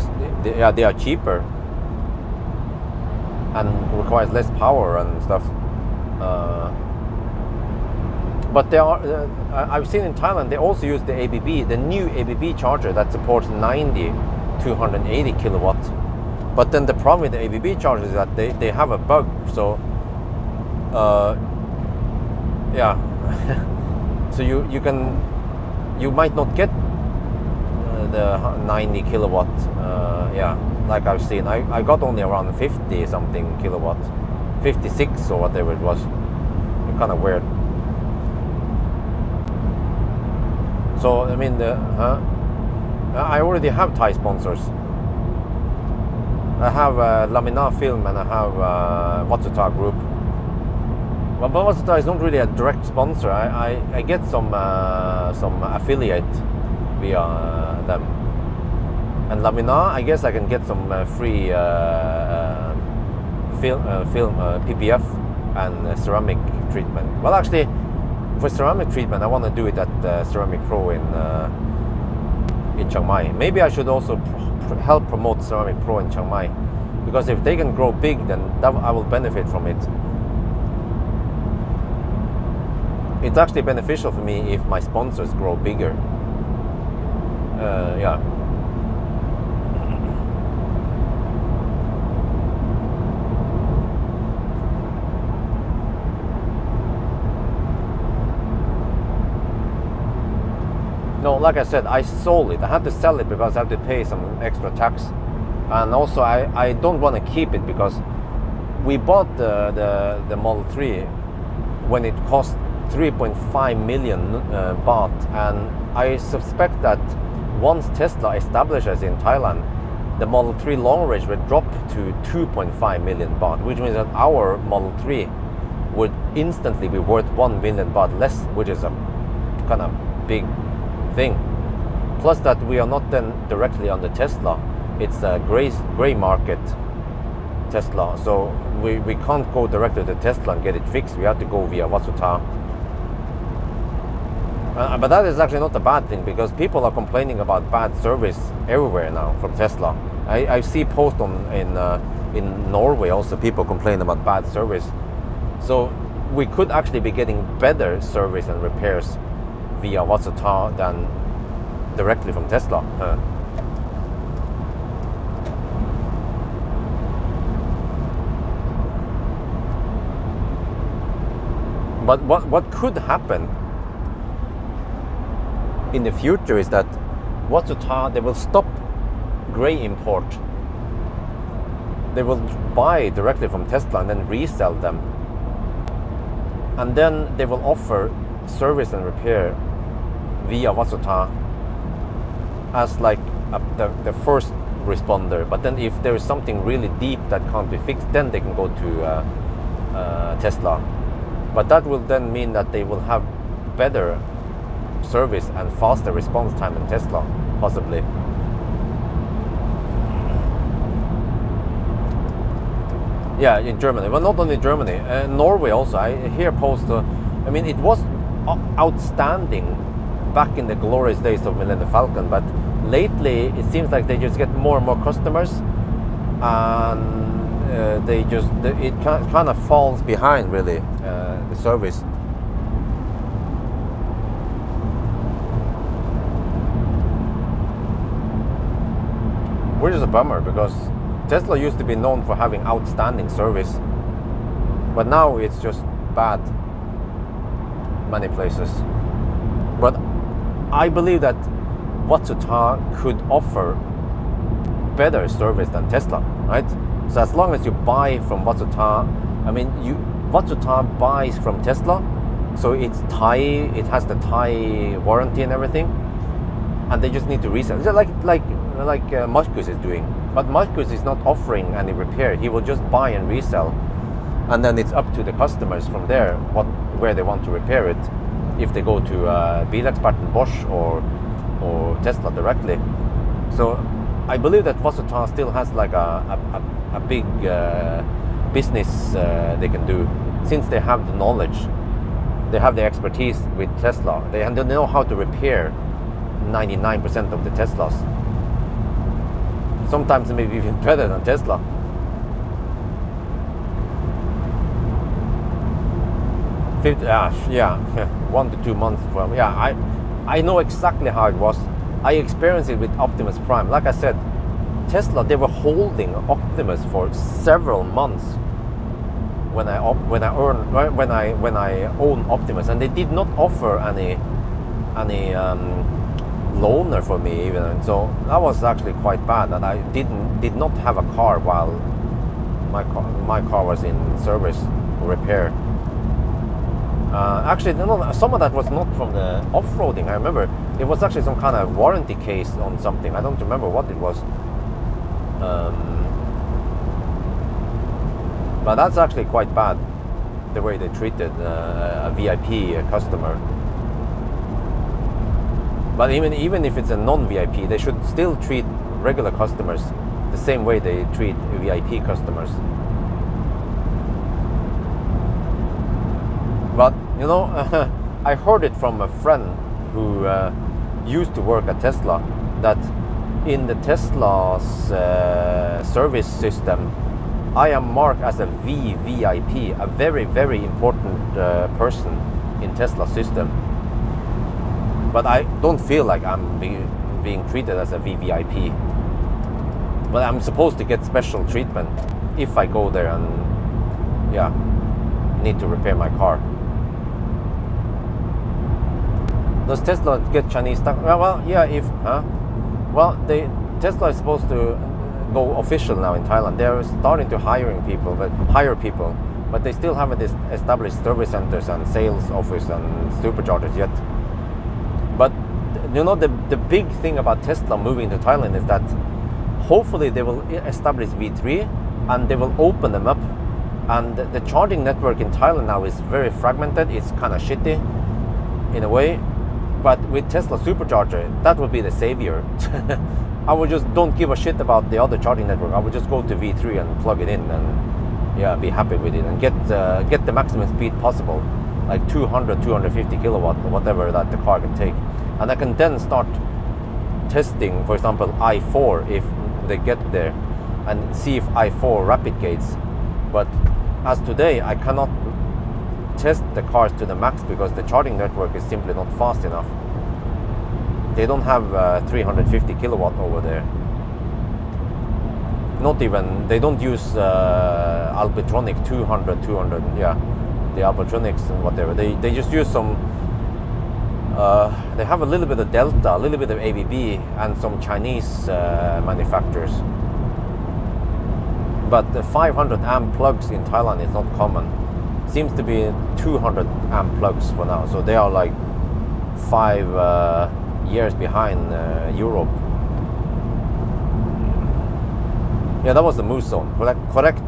they are cheaper and requires less power and stuff. But they are. I've seen in Thailand they also use the ABB, the new ABB charger that supports 90 to 180 kilowatt. But then the problem with the ABB chargers is that they have a bug. So yeah, so you might not get the 90 kilowatt. Yeah, like I've seen, I got only around 50 something kilowatt, 56 or whatever it was. Kind of weird. So I mean, I already have Thai sponsors. I have Lamina Film and I have Watsuta Group. But Watsuta is not really a direct sponsor. I get some affiliate via them. And Lamina, I guess I can get some free film PPF and ceramic treatment. Well, actually, for ceramic treatment, I want to do it at Ceramic Pro in Chiang Mai. Maybe I should also help promote Ceramic Pro in Chiang Mai, because if they can grow big, then I will benefit from it. It's actually beneficial for me if my sponsors grow bigger. Yeah. No, like I said, I sold it. I had to sell it because I have to pay some extra tax. And also I don't want to keep it because we bought the Model 3 when it cost 3.5 million baht, and I suspect that once Tesla establishes in Thailand, the Model 3 long range would drop to 2.5 million baht, which means that our Model 3 would instantly be worth 1 million baht less, which is a kind of big thing. Plus that we are not then directly on the Tesla, it's a gray market Tesla, so we can't go directly to Tesla and get it fixed. We have to go via Vasuta. But that is actually not a bad thing, because people are complaining about bad service everywhere now from Tesla. I see posts in Norway also, people complain about bad service. So we could actually be getting better service and repairs via Vasuta than directly from Tesla. But what could happen in the future is that Vasuta, they will stop grey import. They will buy directly from Tesla and then resell them. And then they will offer service and repair via Vasuta as like the first responder. But then if there is something really deep that can't be fixed, then they can go to Tesla. But that will then mean that they will have better service and faster response time than Tesla, possibly. Yeah, in Germany. Well, not only Germany, Norway also. I hear post. I mean, it was outstanding back in the glorious days of Millennium Falcon, but lately it seems like they just get more and more customers, and it kind of falls behind, really, the service. Which is a bummer, because Tesla used to be known for having outstanding service, but now it's just bad many places. But I believe that Vasuta could offer better service than Tesla, right? So as long as you buy from Vasuta, I mean, Vasuta buys from Tesla, so it's Thai, it has the Thai warranty and everything, and they just need to resell. It's like Marcus is doing. But Marcus is not offering any repair. He will just buy and resell, and then it's up to the customers from there where they want to repair it. If they go to Bilexperten, Bosch, or Tesla directly. So I believe that Vasuta still has like a big business they can do, since they have the knowledge, they have the expertise with Tesla. They know how to repair 99% of the Teslas. Sometimes maybe even better than Tesla. Yeah, 1 to 2 months. I know exactly how it was. I experienced it with Optimus Prime. Like I said, Tesla, they were holding Optimus for several months when I own Optimus, and they did not offer any loaner for me even. So that was actually quite bad, that I did not have a car while my car was in service or repair. Actually, no, some of that was not from the off-roading. I remember it was actually some kind of warranty case on something. I don't remember what it was. But that's actually quite bad, the way they treated a VIP customer. But even if it's a non-VIP, they should still treat regular customers the same way they treat VIP customers. But, you know, I heard it from a friend who used to work at Tesla, that in the Tesla's service system, I am marked as a VVIP, a very, very important person in Tesla's system. But I don't feel like I'm being treated as a VVIP. But I'm supposed to get special treatment if I go there and, need to repair my car. Does Tesla get Chinese stock? Well, yeah. Tesla is supposed to go official now in Thailand. They're starting to hire people, but they still haven't established service centers and sales office and superchargers yet. But you know, the big thing about Tesla moving to Thailand is that hopefully they will establish V3 and they will open them up. And the charging network in Thailand now is very fragmented. It's kind of shitty in a way. But with Tesla supercharger, that will be the savior. I would just don't give a shit about the other charging network. I would just go to V3 and plug it in and yeah, be happy with it and get the maximum speed possible, like 200, 250 kilowatt, whatever that the car can take. And I can then start testing, for example, i4 if they get there, and see if i4 rapid gates. But as today, I cannot test the cars to the max because the charging network is simply not fast enough. They don't have 350 kilowatt over there. Not even, they don't use Alpitronic 200, yeah, the Alpitronics and whatever. They just use some, they have a little bit of Delta, a little bit of ABB and some Chinese manufacturers. But the 500 amp plugs in Thailand is not common. Seems to be 200 amp plugs for now. So they are like 5 years behind Europe. Yeah, that was the moose zone. Correct.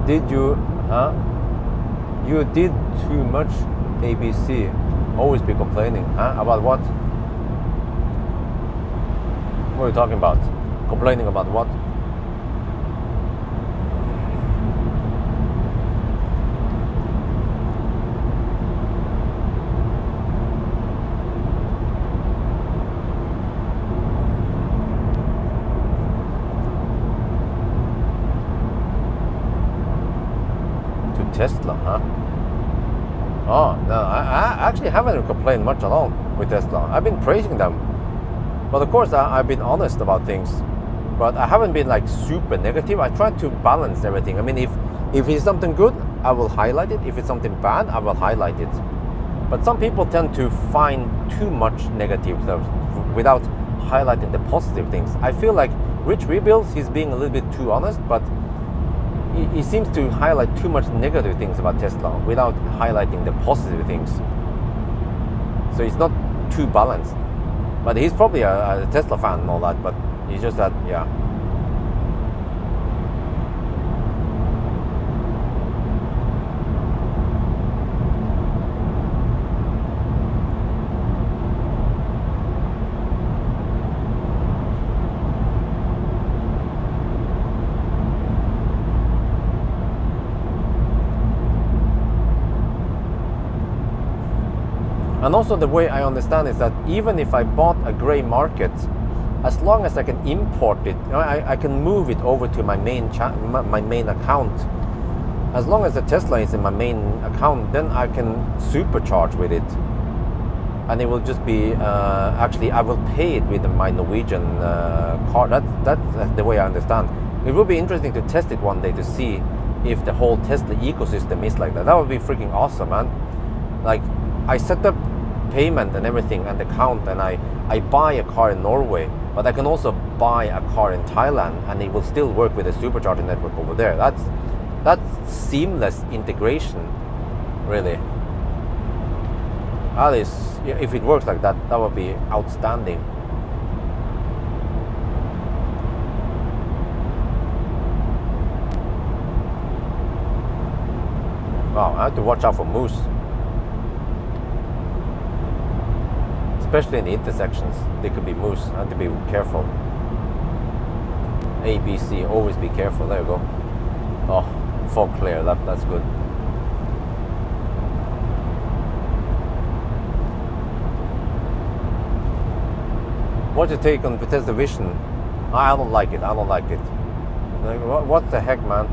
Did you? You did too much ABC. Always be complaining. About what? What are you talking about? Complaining about what? Tesla, Oh, no, I actually haven't complained much at all with Tesla. I've been praising them. But of course, I've been honest about things. But I haven't been like super negative. I try to balance everything. I mean, if it's something good, I will highlight it. If it's something bad, I will highlight it. But some people tend to find too much negative stuff without highlighting the positive things. I feel like Rich Rebuilds, he's being a little bit too honest, but he seems to highlight too much negative things about Tesla without highlighting the positive things. So he's not too balanced. But he's probably a Tesla fan and all that, but he's just that, yeah. And also the way I understand is that even if I bought a gray market, as long as I can import it, I can move it over to my main account. As long as the Tesla is in my main account, then I can supercharge with it. And it will just be, actually I will pay it with my Norwegian card. That's the way I understand. It will be interesting to test it one day to see if the whole Tesla ecosystem is like that. That would be freaking awesome, man. Like, I set up payment and everything and account, and I buy a car in Norway, but I can also buy a car in Thailand and it will still work with a supercharging network over there. That's seamless integration, really. That is, if it works like that, that would be outstanding. Wow, I have to watch out for moose. Especially in the intersections, they could be moose. I have to be careful. A, B, C, always be careful. There you go. Oh, fog clear, that's good. What's your take on Bethesda Vision? I don't like it, Like, what the heck, man?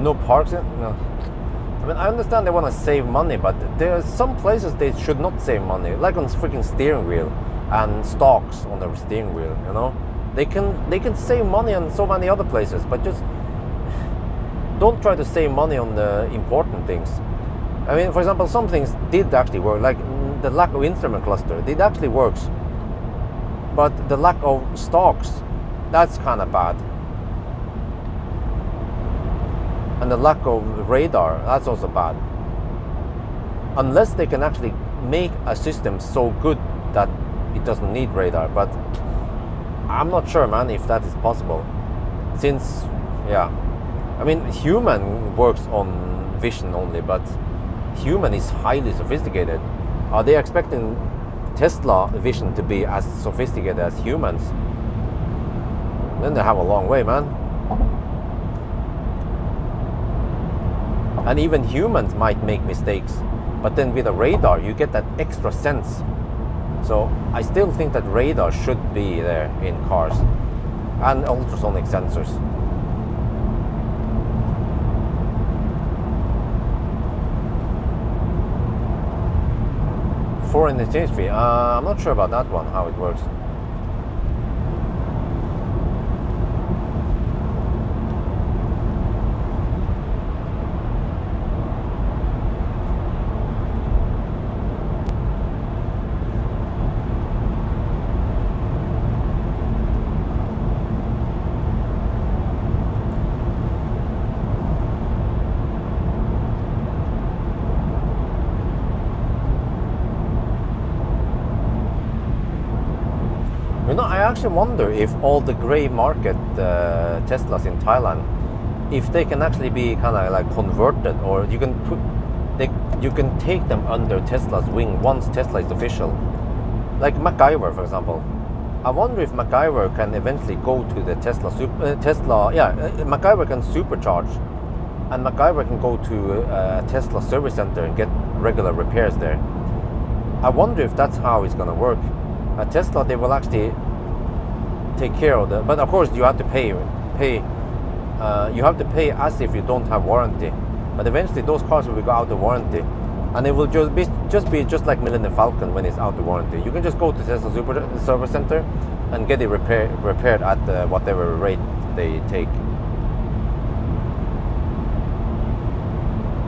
No parks in? No. I mean, I understand they want to save money, but there are some places they should not save money, like on freaking steering wheel and stalks on the steering wheel. You know, they can save money on so many other places, but just don't try to save money on the important things. I mean, for example, some things did actually work, like the lack of instrument cluster. It actually works, but the lack of stalks, that's kind of bad. And the lack of radar, that's also bad. Unless they can actually make a system so good that it doesn't need radar, but I'm not sure, man, if that is possible. Since, yeah, I mean, human works on vision only, but human is highly sophisticated. Are they expecting Tesla vision to be as sophisticated as humans? Then they have a long way, man. And even humans might make mistakes, but then with a radar you get that extra sense. So I still think that radar should be there in cars, and ultrasonic sensors. Foreign exchange fee, I'm not sure about that one, how it works. You know, I actually wonder if all the grey market Teslas in Thailand, if they can actually be kind of like converted, or you can you can take them under Tesla's wing once Tesla is official. Like MacGyver, for example. I wonder if MacGyver can eventually go to the MacGyver can supercharge, and MacGyver can go to a Tesla service center and get regular repairs there. I wonder if that's how it's going to work. At Tesla, they will actually take care of but of course you have to pay. You have to pay as if you don't have warranty. But eventually those cars will go out of warranty, and it will just be like Millennium Falcon when it's out of warranty. You can just go to Tesla Service Center and get it repaired at whatever rate they take.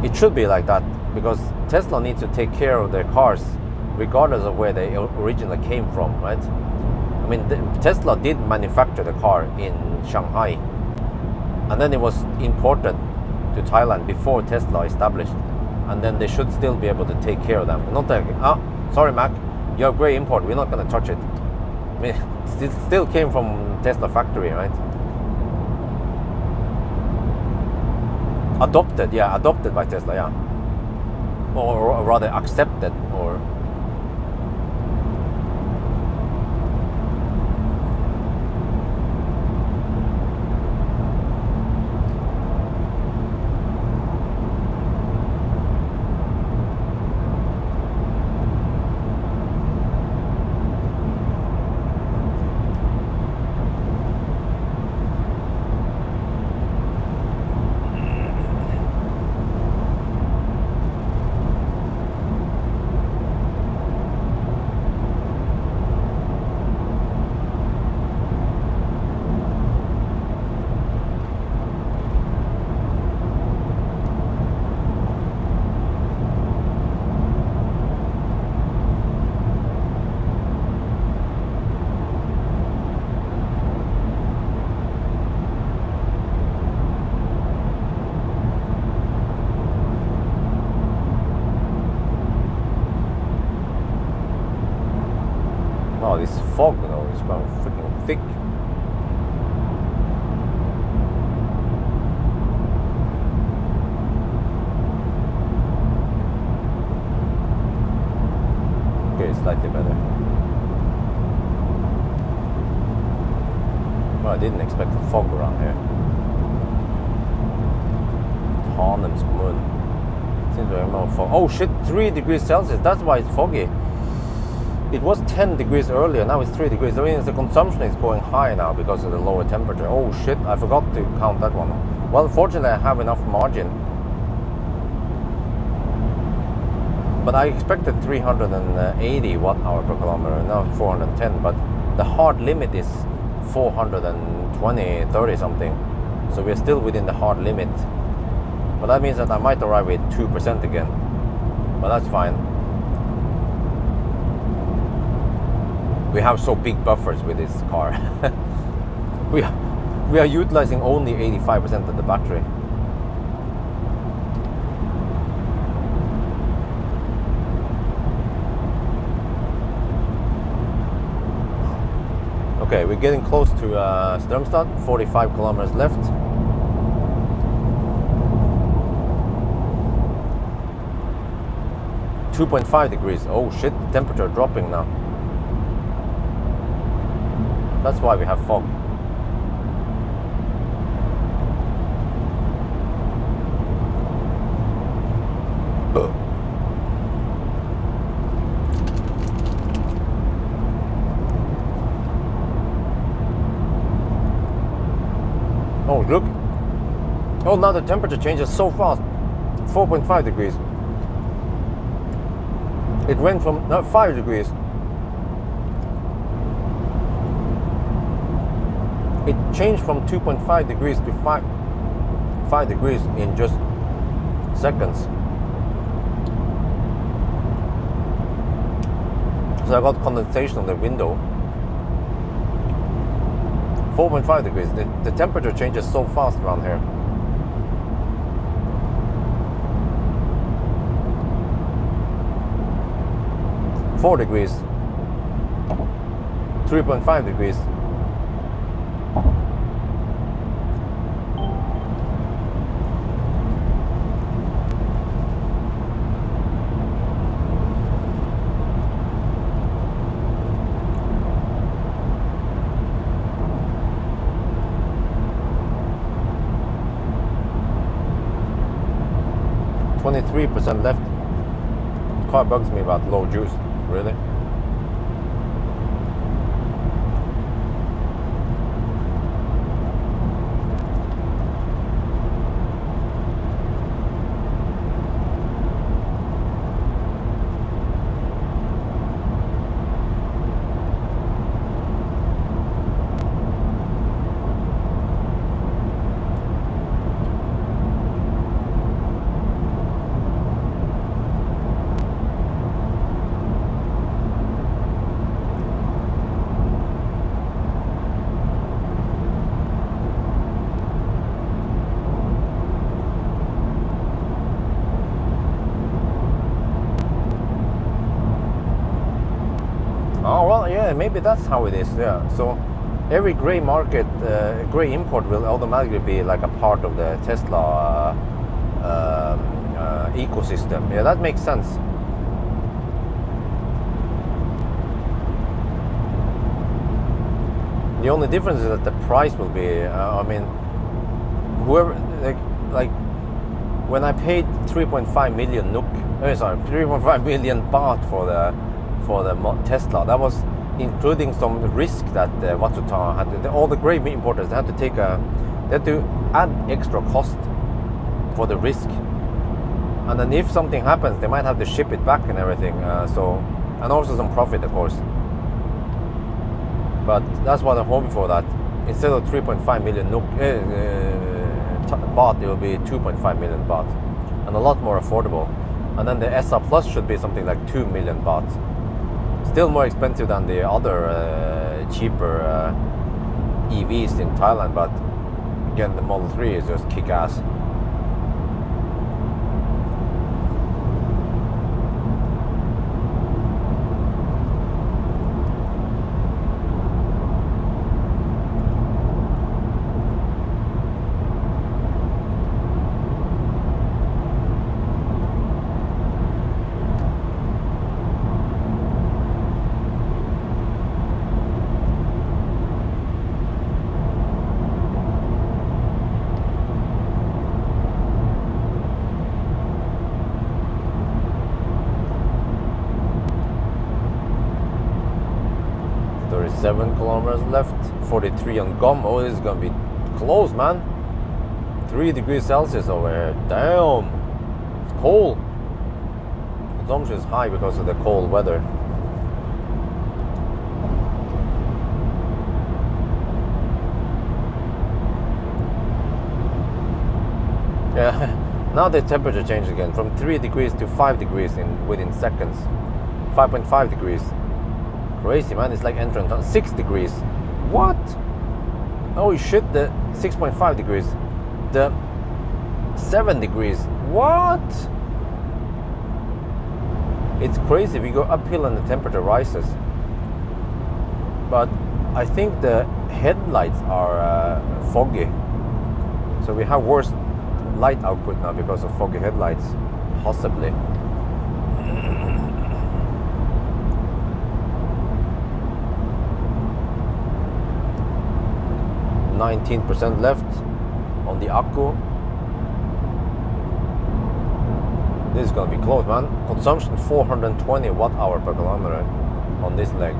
It should be like that, because Tesla needs to take care of their cars regardless of where they originally came from, right? I mean, Tesla did manufacture the car in Shanghai, and then it was imported to Thailand before Tesla established, and then they should still be able to take care of them. Not like, sorry Mac, you have grey import, we're not going to touch it. I mean, it still came from Tesla factory, right? Adopted by Tesla, yeah. Or rather accepted, or... Oh, this fog though is going freaking thick. Okay, slightly better. Well, I didn't expect the fog around here. Harlem's good. Seems to have more fog. Oh shit, 3 degrees Celsius. That's why it's foggy. It was 10 degrees earlier, now it's 3 degrees. That means the consumption is going high now because of the lower temperature. Oh shit, I forgot to count that one. Well, fortunately I have enough margin. But I expected 380 watt-hour per kilometer, now 410. But the hard limit is 420, 30 something. So we're still within the hard limit. But that means that I might arrive with 2% again. but that's fine. We have so big buffers with this car. we are utilizing only 85% of the battery. Okay, we're getting close to Strømstad, 45 kilometers left. .5 degrees. Oh shit, the temperature dropping now. That's why we have fog. Oh, look. Oh, now the temperature changes so fast. 4.5 degrees. It went from 5 degrees. It changed from 2.5 degrees to 5 degrees in just seconds. So I got condensation on the window. 4.5 degrees. The temperature changes so fast around here. .4 degrees. 3.5 degrees. .3% left. The car bugs me about low juice. Really? Oh well, yeah, maybe that's how it is. Yeah, so every gray market, gray import will automatically be like a part of the Tesla ecosystem. Yeah, that makes sense. The only difference is that the price will be. I mean, whoever like when I paid 3.5 million NOK, 3.5 million baht for the Tesla, that was including some risk that Vatsuta had. All the gray importers had to they had to add extra cost for the risk, and then if something happens, they might have to ship it back and everything. And also some profit, of course. But that's what I'm hoping for. That instead of 3.5 million baht, it will be 2.5 million baht, and a lot more affordable. And then the SA Plus should be something like 2 million baht. Still more expensive than the other cheaper EVs in Thailand, but again, the Model 3 is just kick-ass. .7 kilometers left, 43 on Gom. Oh, this is gonna be close, man. 3 degrees Celsius over here. Damn, it's cold. Consumption is high because of the cold weather. Yeah, Now the temperature changed again from 3 degrees to 5 degrees within seconds. 5.5 degrees. Crazy, man. It's like entering 6 degrees. What? Oh shit, the 6.5 degrees. The 7 degrees. What? It's crazy. We go uphill and the temperature rises. But I think the headlights are foggy. So we have worse light output now because of foggy headlights. Possibly. 19% left on the Akku. This is gonna be close, man. Consumption 420 watt-hour per kilometer on this leg.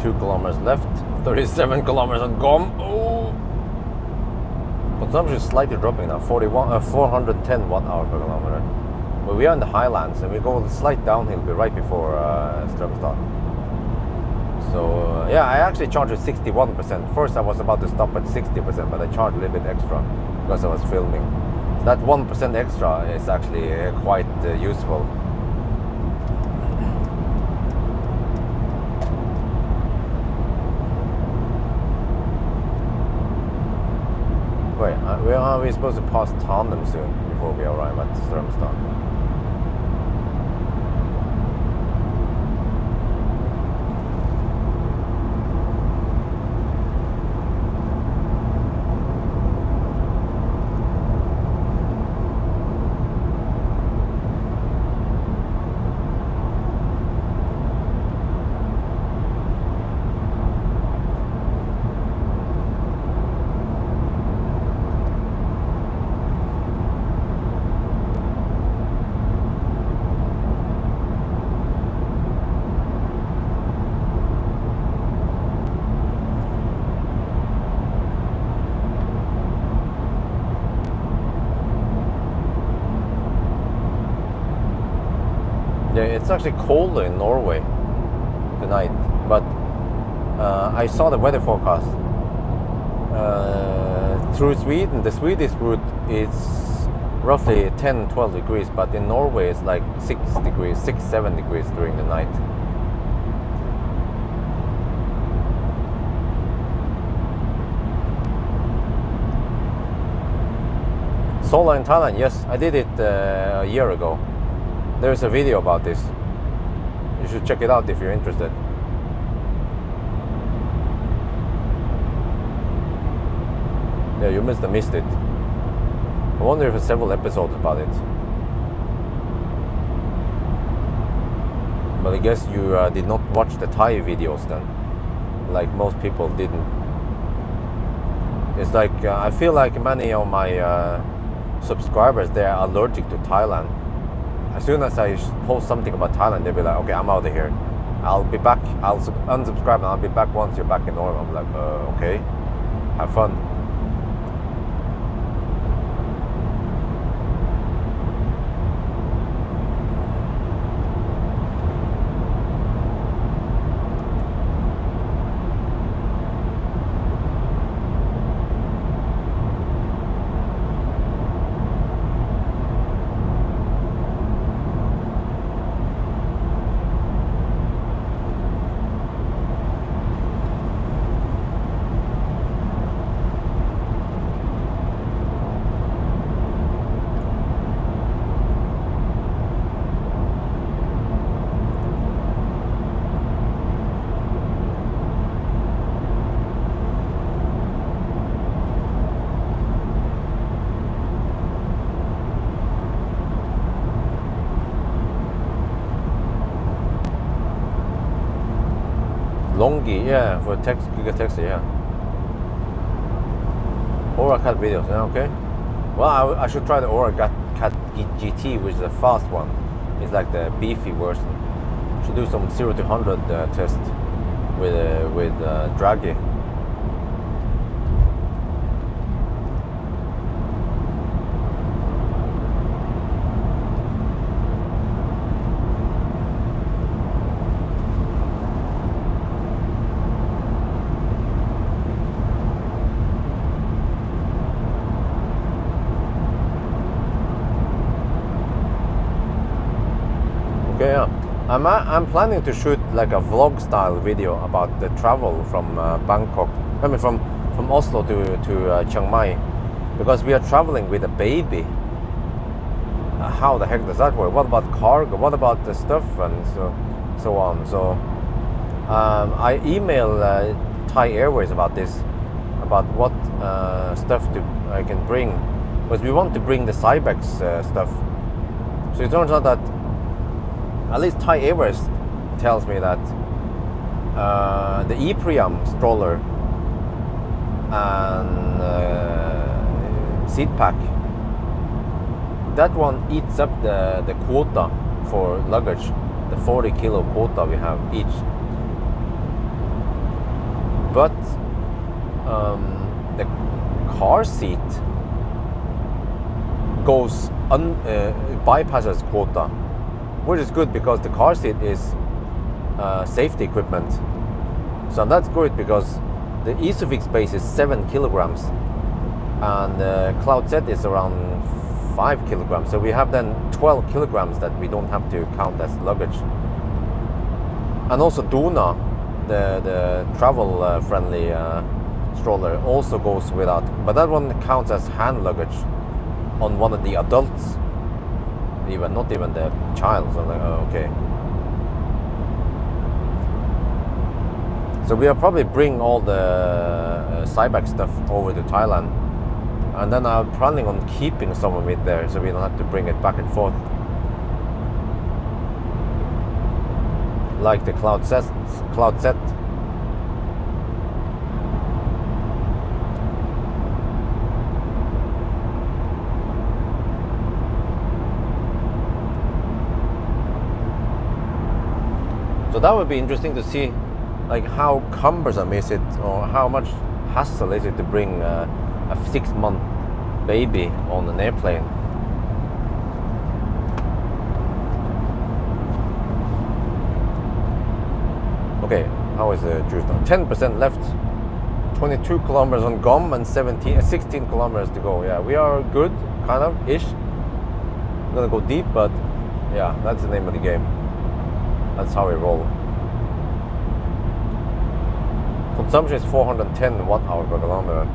Kilometers left, 37 kilometers on gone. Oh, consumption is slightly dropping now, 410 watt-hour per kilometer. But we are in the highlands and we go a slight downhill right before Strømstad. So yeah, I actually charged with 61%. First I was about to stop at 60%, but I charged a little bit extra because I was filming. So that 1% extra is actually quite useful. Wait, where are we supposed to pass Tandem soon before we arrive at Strømstad? Yeah, it's actually colder in Norway tonight, but I saw the weather forecast. Through Sweden, the Swedish route is roughly 10-12 degrees, but in Norway it's like 6-7 degrees during the night. Solar in Thailand, yes, I did it a year ago. There's a video about this. You should check it out if you're interested. Yeah, you must have missed it. I wonder if there's several episodes about it. But I guess you did not watch the Thai videos then, like most people didn't. It's like I feel like many of my subscribers, they are allergic to Thailand. As soon as I post something about Thailand, they'll be like, okay, I'm out of here. I'll be back. I'll unsubscribe and I'll be back once you're back in normal. I'm like, okay, have fun. Longi, yeah, for text, Giga Taxi, yeah. Aura Cat videos, yeah, okay. Well, I should try the Aura Cat GT, which is a fast one. It's like the beefy version. Should do some 0 to 100 test with Draghi. Yeah, I'm planning to shoot like a vlog style video about the travel from Bangkok. I mean from Oslo to Chiang Mai, because we are traveling with a baby. How the heck does that work? What about cargo? What about the stuff and so on? So I email Thai Airways about this, about what stuff I can bring, because we want to bring the Cybex stuff. So it turns out that at least Thai Airways tells me that the Epriam stroller and seat pack, that one eats up the quota for luggage, the 40 kilo quota we have each. But the car seat goes bypasses quota, which is good because the car seat is safety equipment. So that's good because the Isofix base is 7 kilograms and the Cloud Set is around 5 kilograms. So we have then 12 kilograms that we don't have to count as luggage. And also Duna, the travel friendly stroller, also goes without, but that one counts as hand luggage on one of the adults. Even not even the child. So I'm like, oh, okay. So we'll probably bring all the Cybex stuff over to Thailand, and then I'm planning on keeping some of it there, so we don't have to bring it back and forth. Like the Cloud Set. So that would be interesting to see, like how cumbersome is it, or how much hassle is it to bring a 6-month baby on an airplane. Okay, how is the juice now? 10% left, 22 kilometers on GOM and 16 kilometers to go. Yeah, we are good, kind of, ish. I'm gonna go deep, but yeah, that's the name of the game. That's how we roll. Consumption is 410 watt-hour per kilometer,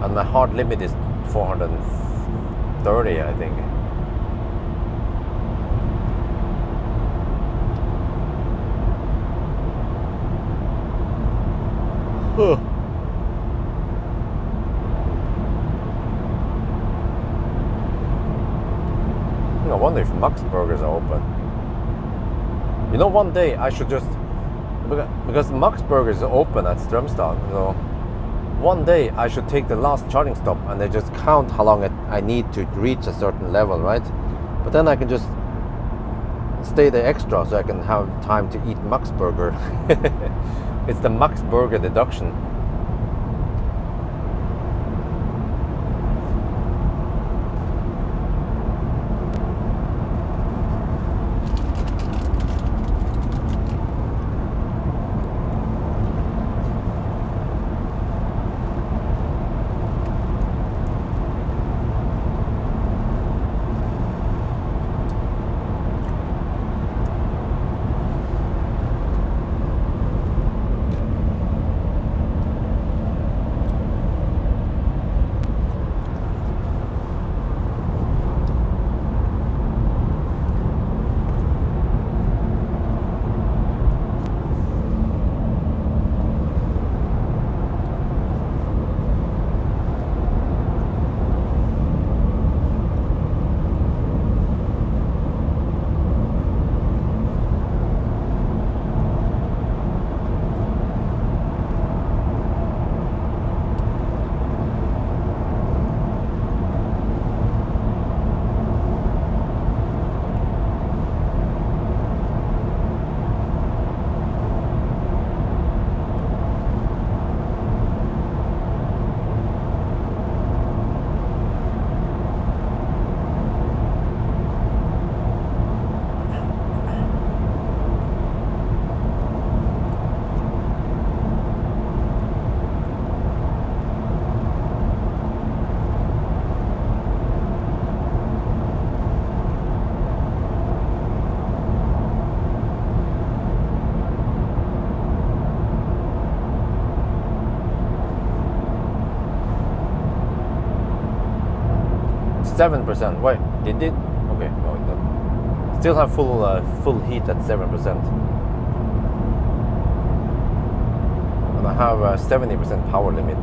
and my hard limit is 430, I think. I wonder if Max Burgers are open. You know, one day I should just, because Max Burgers are open at Strömstad, so one day I should take the last charging stop and they just count how long I need to reach a certain level, right? But then I can just stay there extra so I can have time to eat Max Burger. It's the Max Burger deduction. 7%. Wait, did it? Okay, no, it doesn't. Still have full heat at 7%. And I have a 70% power limit.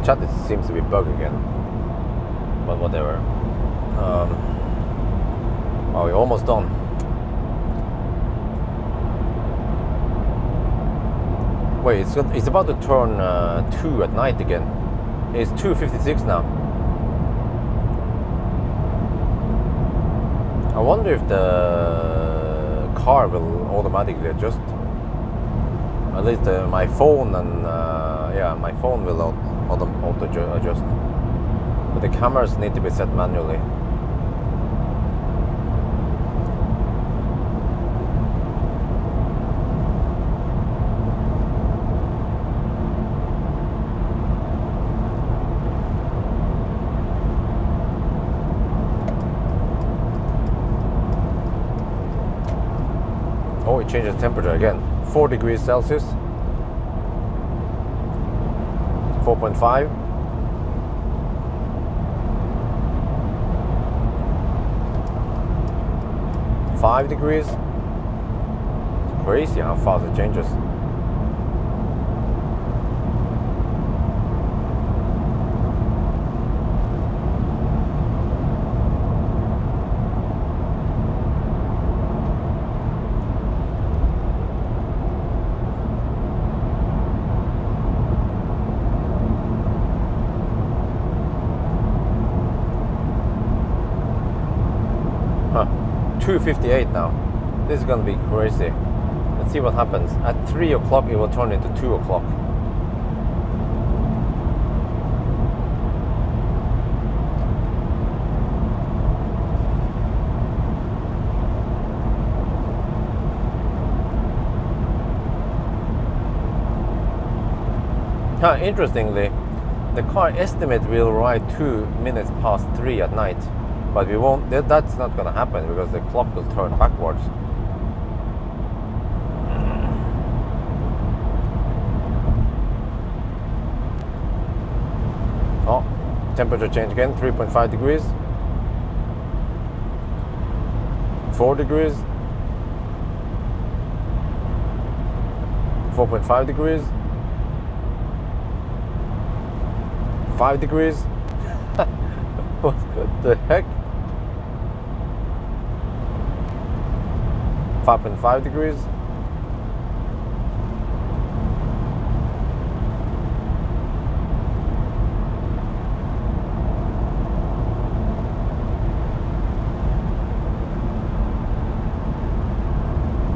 Chat, it seems to be bug again, but whatever. Oh, we're almost done. Wait, it's about to turn 2 at night again. It's 2:56 now. I wonder if the car will automatically adjust. At least my phone and yeah, my phone will auto adjust. But the cameras need to be set manually. Oh, it changes temperature again. 4 degrees Celsius. 4.5. 5 degrees. It's crazy how fast it changes. Huh. 2:58 now. This is gonna be crazy. Let's see what happens. At 3 o'clock it will turn into 2 o'clock. Interestingly, the car estimate will ride 2 minutes past 3 at night, but we won't. That's not going to happen because the clock will turn backwards. Oh, temperature change again. 3.5 degrees. 4 degrees. 4.5 degrees. 5 degrees. What the heck? 5.5 degrees.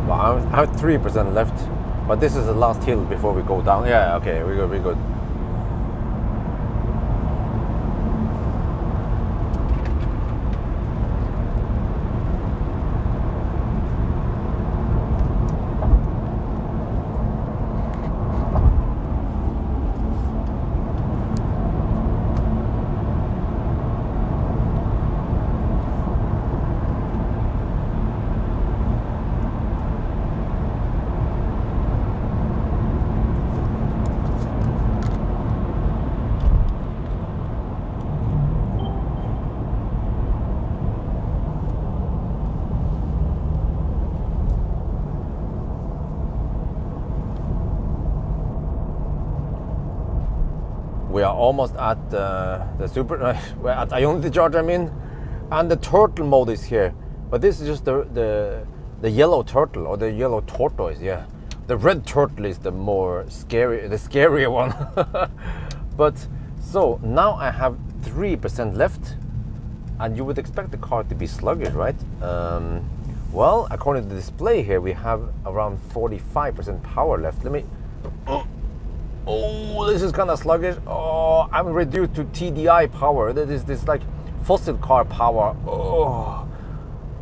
Well, I have 3% left, but this is the last hill before we go down. Yeah, okay, we're good, we're good. We are almost at the super. We're at Ionity charge, I mean, and the turtle mode is here. But this is just the yellow turtle or the yellow tortoise. Yeah, the red turtle is the more scary, the scarier one. But so now I have 3% left, and you would expect the car to be sluggish, right? Well, according to the display here, we have around 45% power left. Let me... Oh, this is kind of sluggish. Oh, I'm reduced to TDI power. That is this like fossil car power. Oh,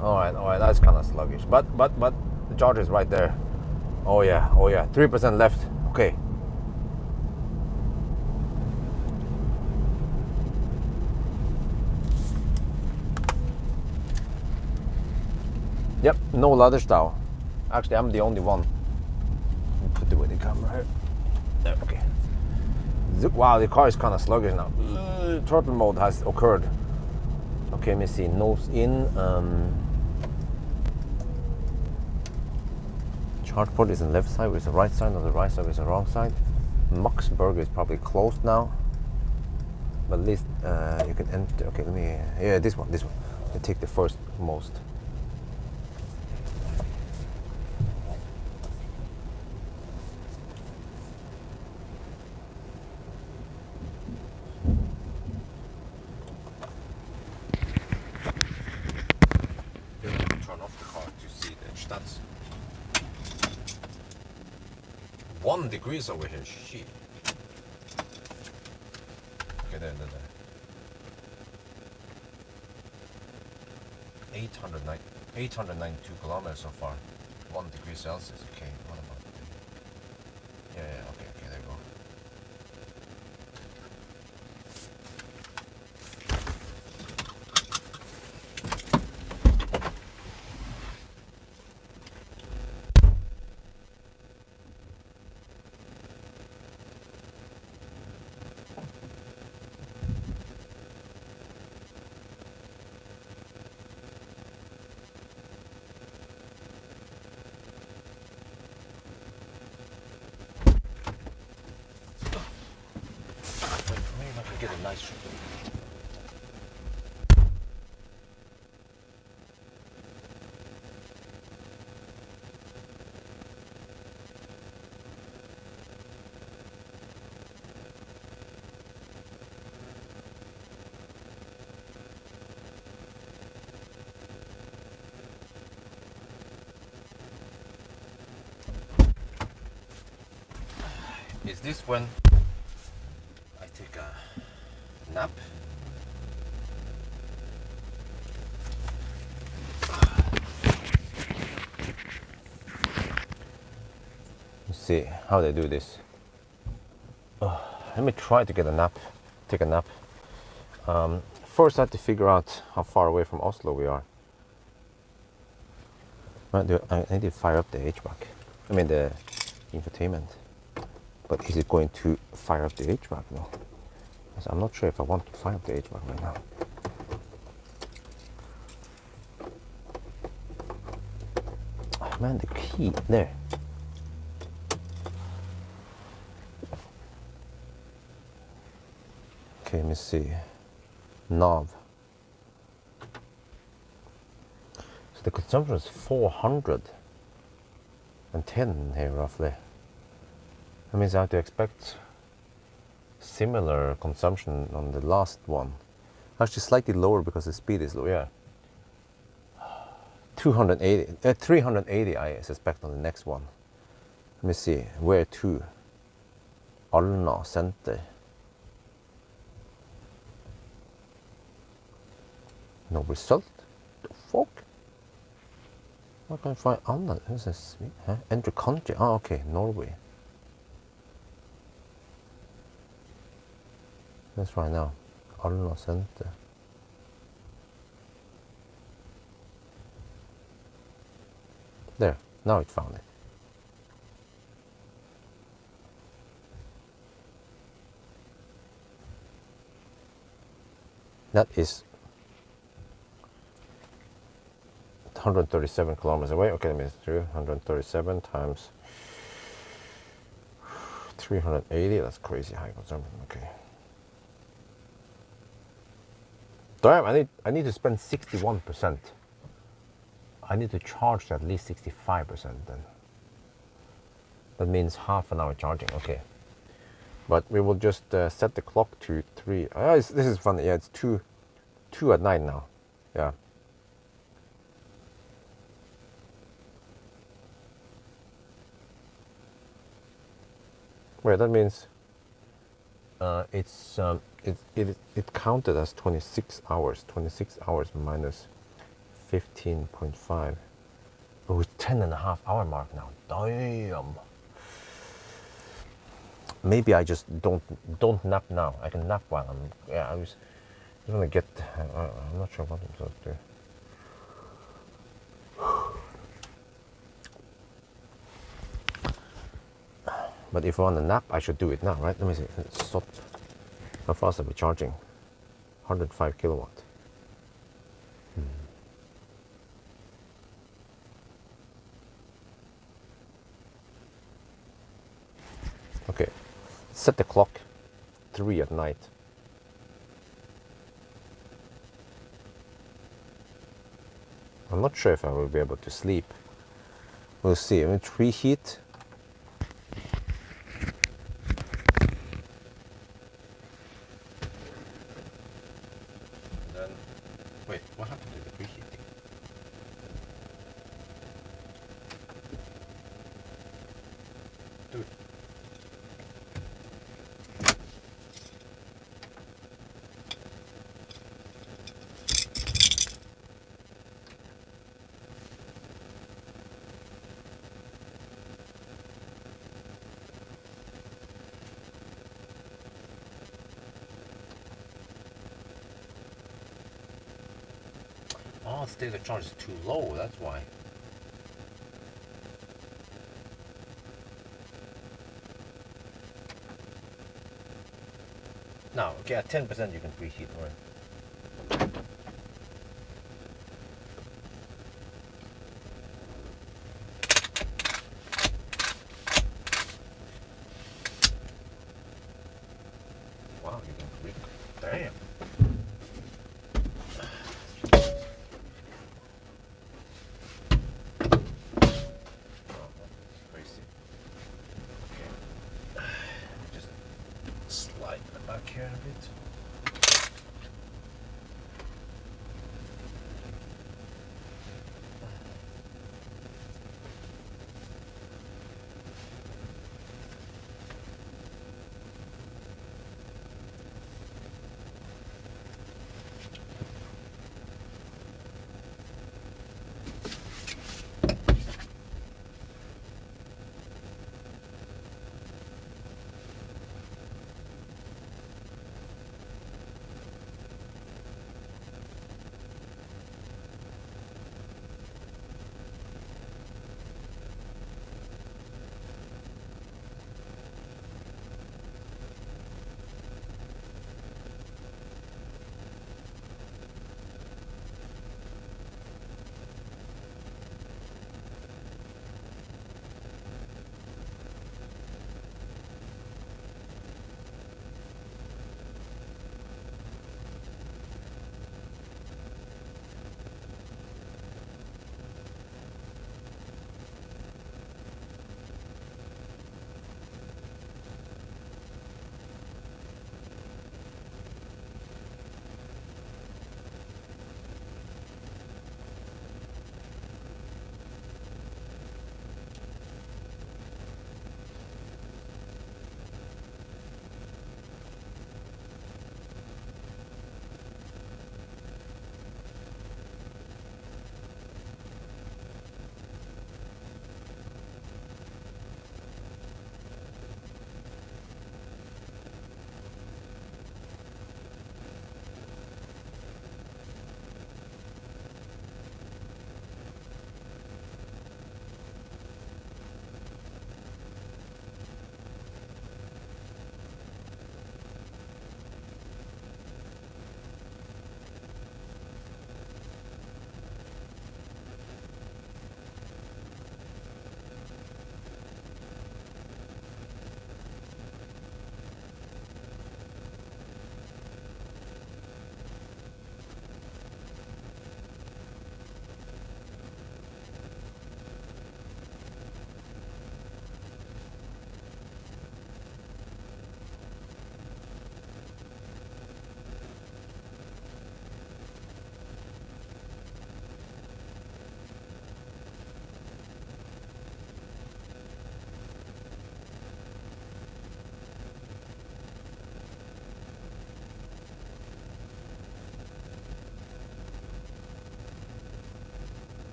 all right, that's kind of sluggish. But the charger is right there. Oh yeah, 3% left. Okay. Yep, no ladder style. Actually, I'm the only one. Put the video camera here. There, okay. Wow, the car is kind of sluggish now. Throttle mode has occurred. Okay, let me see. Nose in. Charge port is on the left side, with the right side, on the right side with the wrong side. Max burger is probably closed now. But at least you can enter. Okay, let me. Yeah, this one. Let me take the first most. Turn off the car to see the stats. 1 degrees over here. Shit. Okay, there. 892 kilometers so far. 1 degree Celsius. Okay, what about? Yeah. Okay, there you go. Get a nice shot. Is this when I take a nap? Let's see how they do this. Let me try to get a nap, take a nap. First I have to figure out how far away from Oslo we are. I need to fire up the HVAC. I mean the infotainment. But is it going to fire up the HVAC now? I'm not sure if I want to fire up the HVAC right now. Oh, man, the key there. Okay, let me see. Nav. So the consumption is 410 here roughly. That means I have to expect similar consumption on the last one. Actually slightly lower because the speed is low, yeah. 380 I suspect on the next one. Let me see, where to? Alna Center. No result? The fuck? Where can I find Alna? This is, huh? Enter country, okay, Norway. That's right now. Alna Center. There, now it found it. That is 137 kilometers away. Okay, let me do 137 times 380. That's crazy high consumption. Okay. Damn, I need to spend 61%. I need to charge at least 65% then. That means half an hour charging. Okay. But we will just set the clock to 3. This is funny. Yeah, it's 2 at night now. Yeah. Wait, that means it counted as 26 hours. 26 hours minus 15.5. Oh, it's 10.5 hour mark now. Damn. Maybe I just don't nap now. I can nap while I'm. Yeah, I was gonna get. I'm not sure what I'm supposed to do. But if I want to nap, I should do it now, right? Let me see. Stop. How fast are we charging? 105 kilowatt. Okay. Set the clock 3 at night. I'm not sure if I will be able to sleep. We'll see. I'm going to preheat. Then, wait, what happened to the preheating? Do it. Oh, state of charge is too low, that's why. Now, okay, at 10% you can preheat, right? Wow, you can preheat. Damn. Here a bit.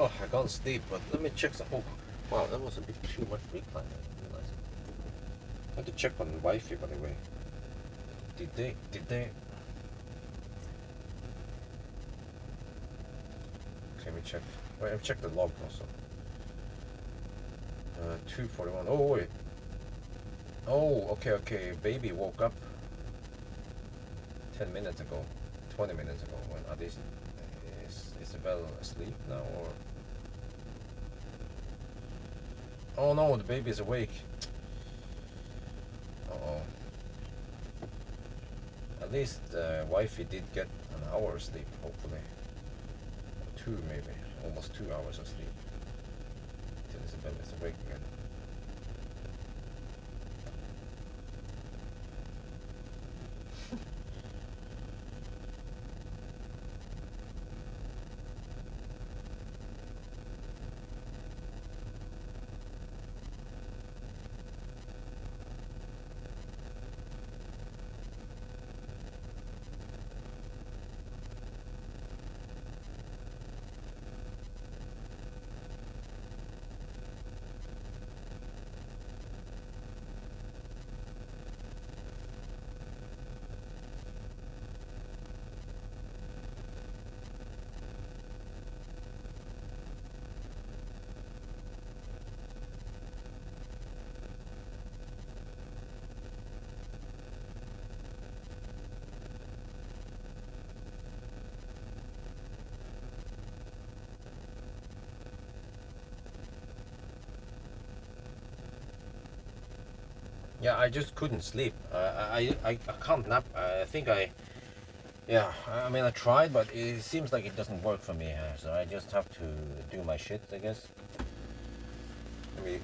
Oh, I can't sleep, but let me check some. Oh, wow, that was a bit too much recline. I didn't realize it. I had to check on Wi-Fi, by the way. Did they? Let me check. Wait, I've checked the log also. 2:41. Oh wait. Oh, okay. Baby woke up 10 minutes ago, 20 minutes ago. When are these? Is Isabel asleep now or? Oh no, the baby is awake. Uh-oh. At least wifey did get an hour of sleep, hopefully. 2 maybe, almost 2 hours of sleep. Till Isabel is awake again. Yeah, I just couldn't sleep. I can't nap. I think yeah, I mean I tried, but it seems like it doesn't work for me. So I just have to do my shit, I guess. Let me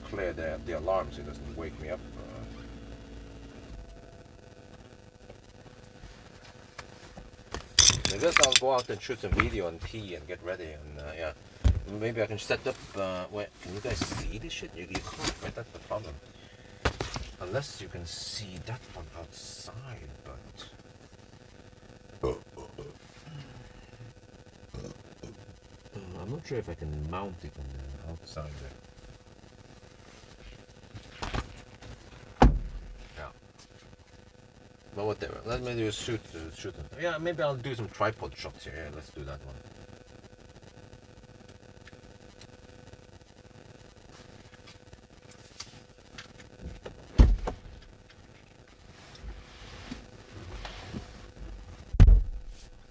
clear the alarm so it doesn't wake me up. I guess I'll go out and shoot some video and pee and get ready, and yeah, maybe I can set up. Wait, can you guys see this shit? You can't, right? That's the problem. Unless you can see that from outside, but I'm not sure if I can mount it on the outside there. Yeah. But whatever. Let me do shoot. Yeah, maybe I'll do some tripod shots here. Yeah, let's do that one.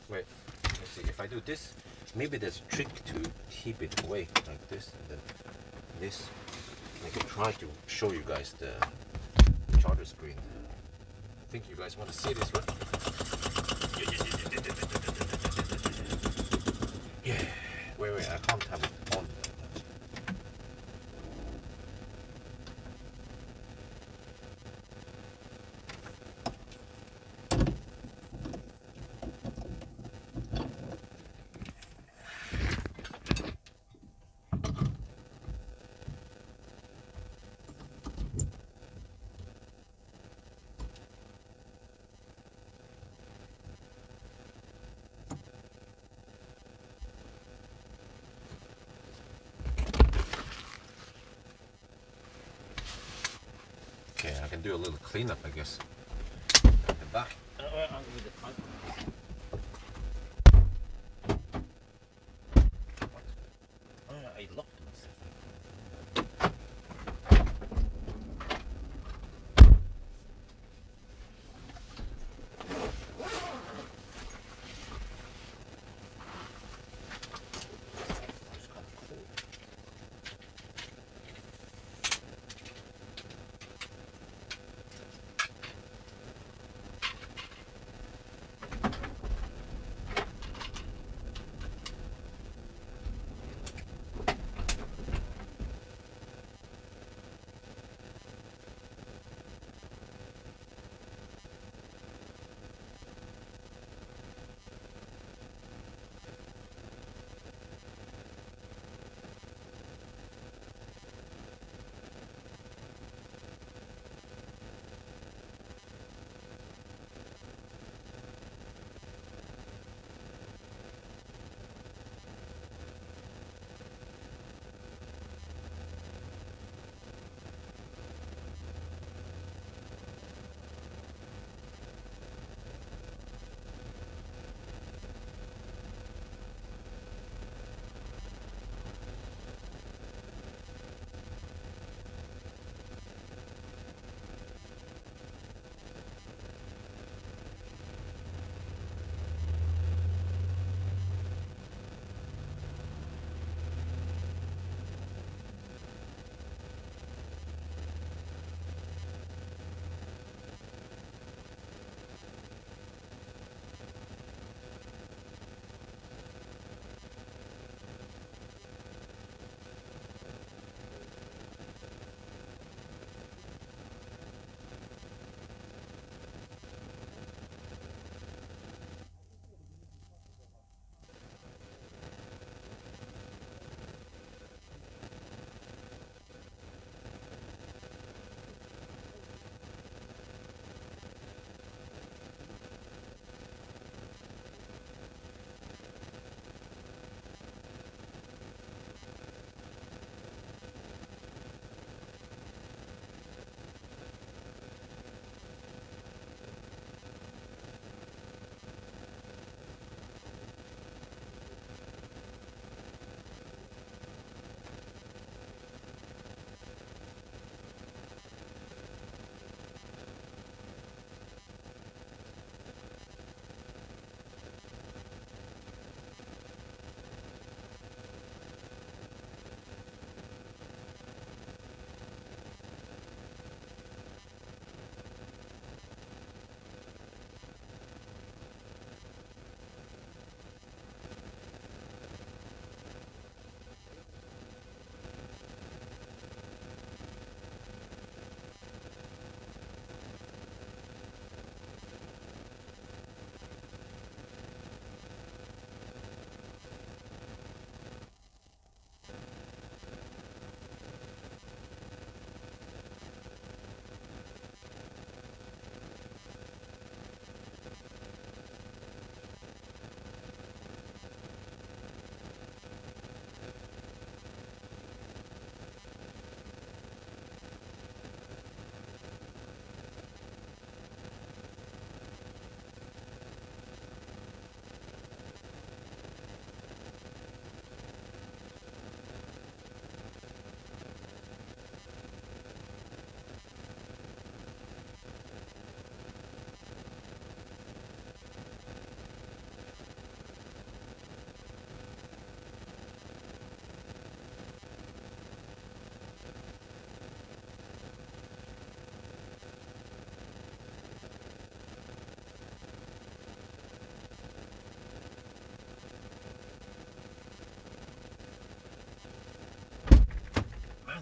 Wait, let's see. If I do this, maybe there's a trick to keep it awake like this, and then this. I can try to show you guys the charger screen. I think you guys want to see this, right? Yeah. Wait, I can't have it on. Okay, I can do a little cleanup, I guess. At the back. I'll give it a time. What? I locked myself. It's kind of cool.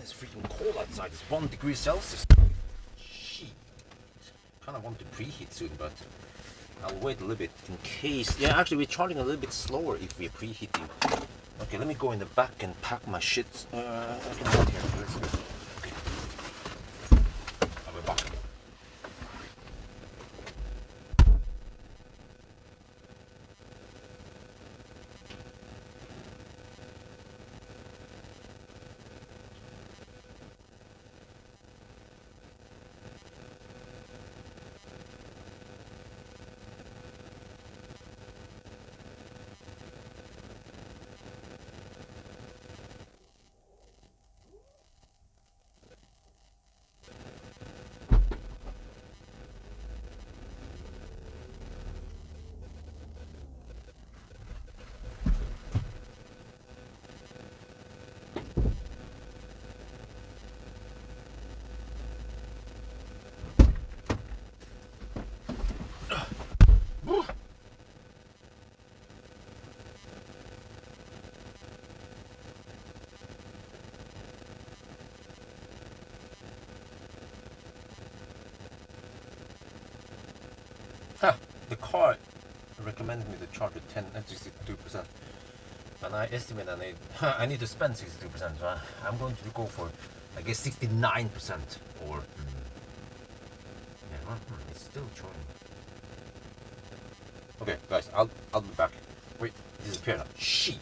it's freaking cold outside. It's 1 degree Celsius. Shit. Kind of want to preheat soon, but I'll wait a little bit in case. Yeah, actually, we're charging a little bit slower if we're preheating. Okay, let me go in the back and pack my shit. I can wait here. Let's go. Okay. I'll be back. The car recommended me to charge with 62%, and I estimate I need to spend 62%, so I'm going to go for, I guess, 69%, or yeah, it's still charging. Okay, guys, I'll be back. Wait, disappeared. Shit.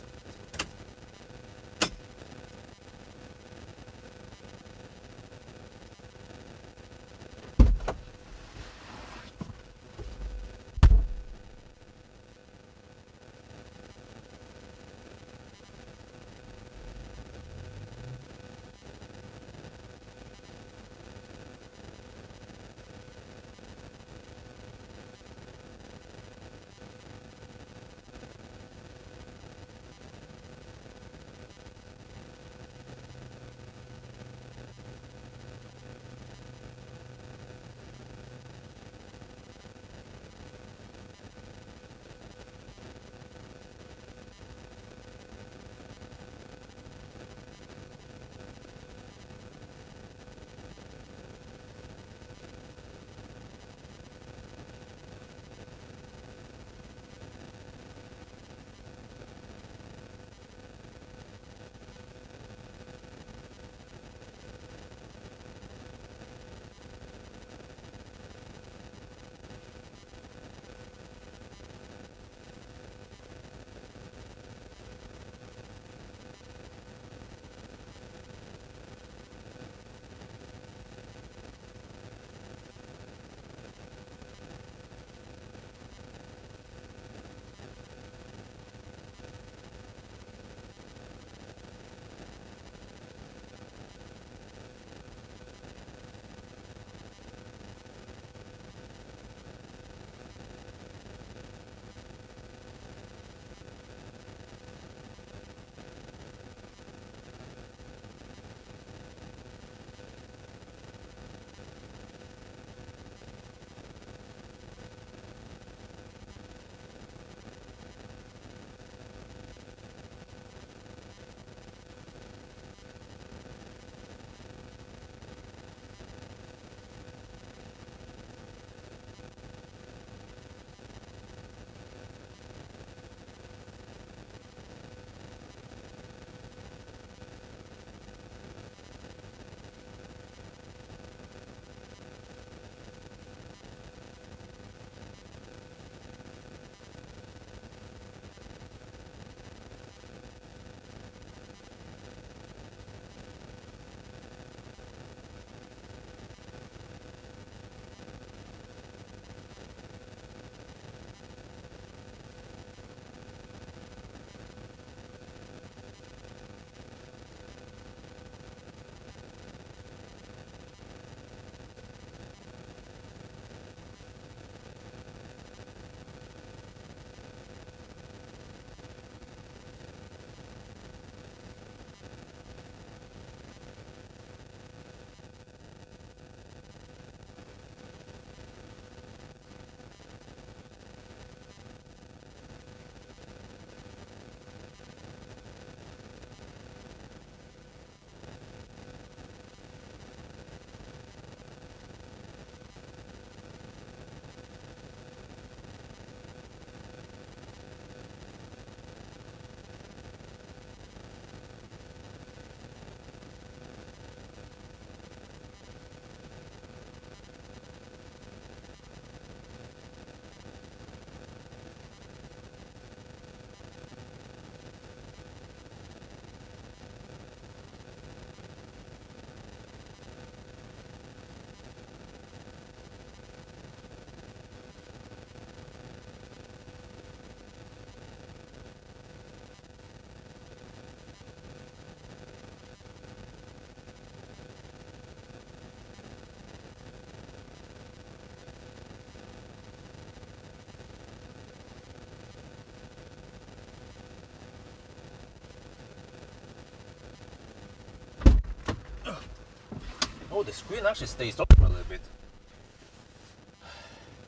Oh, the screen actually stays up a little bit.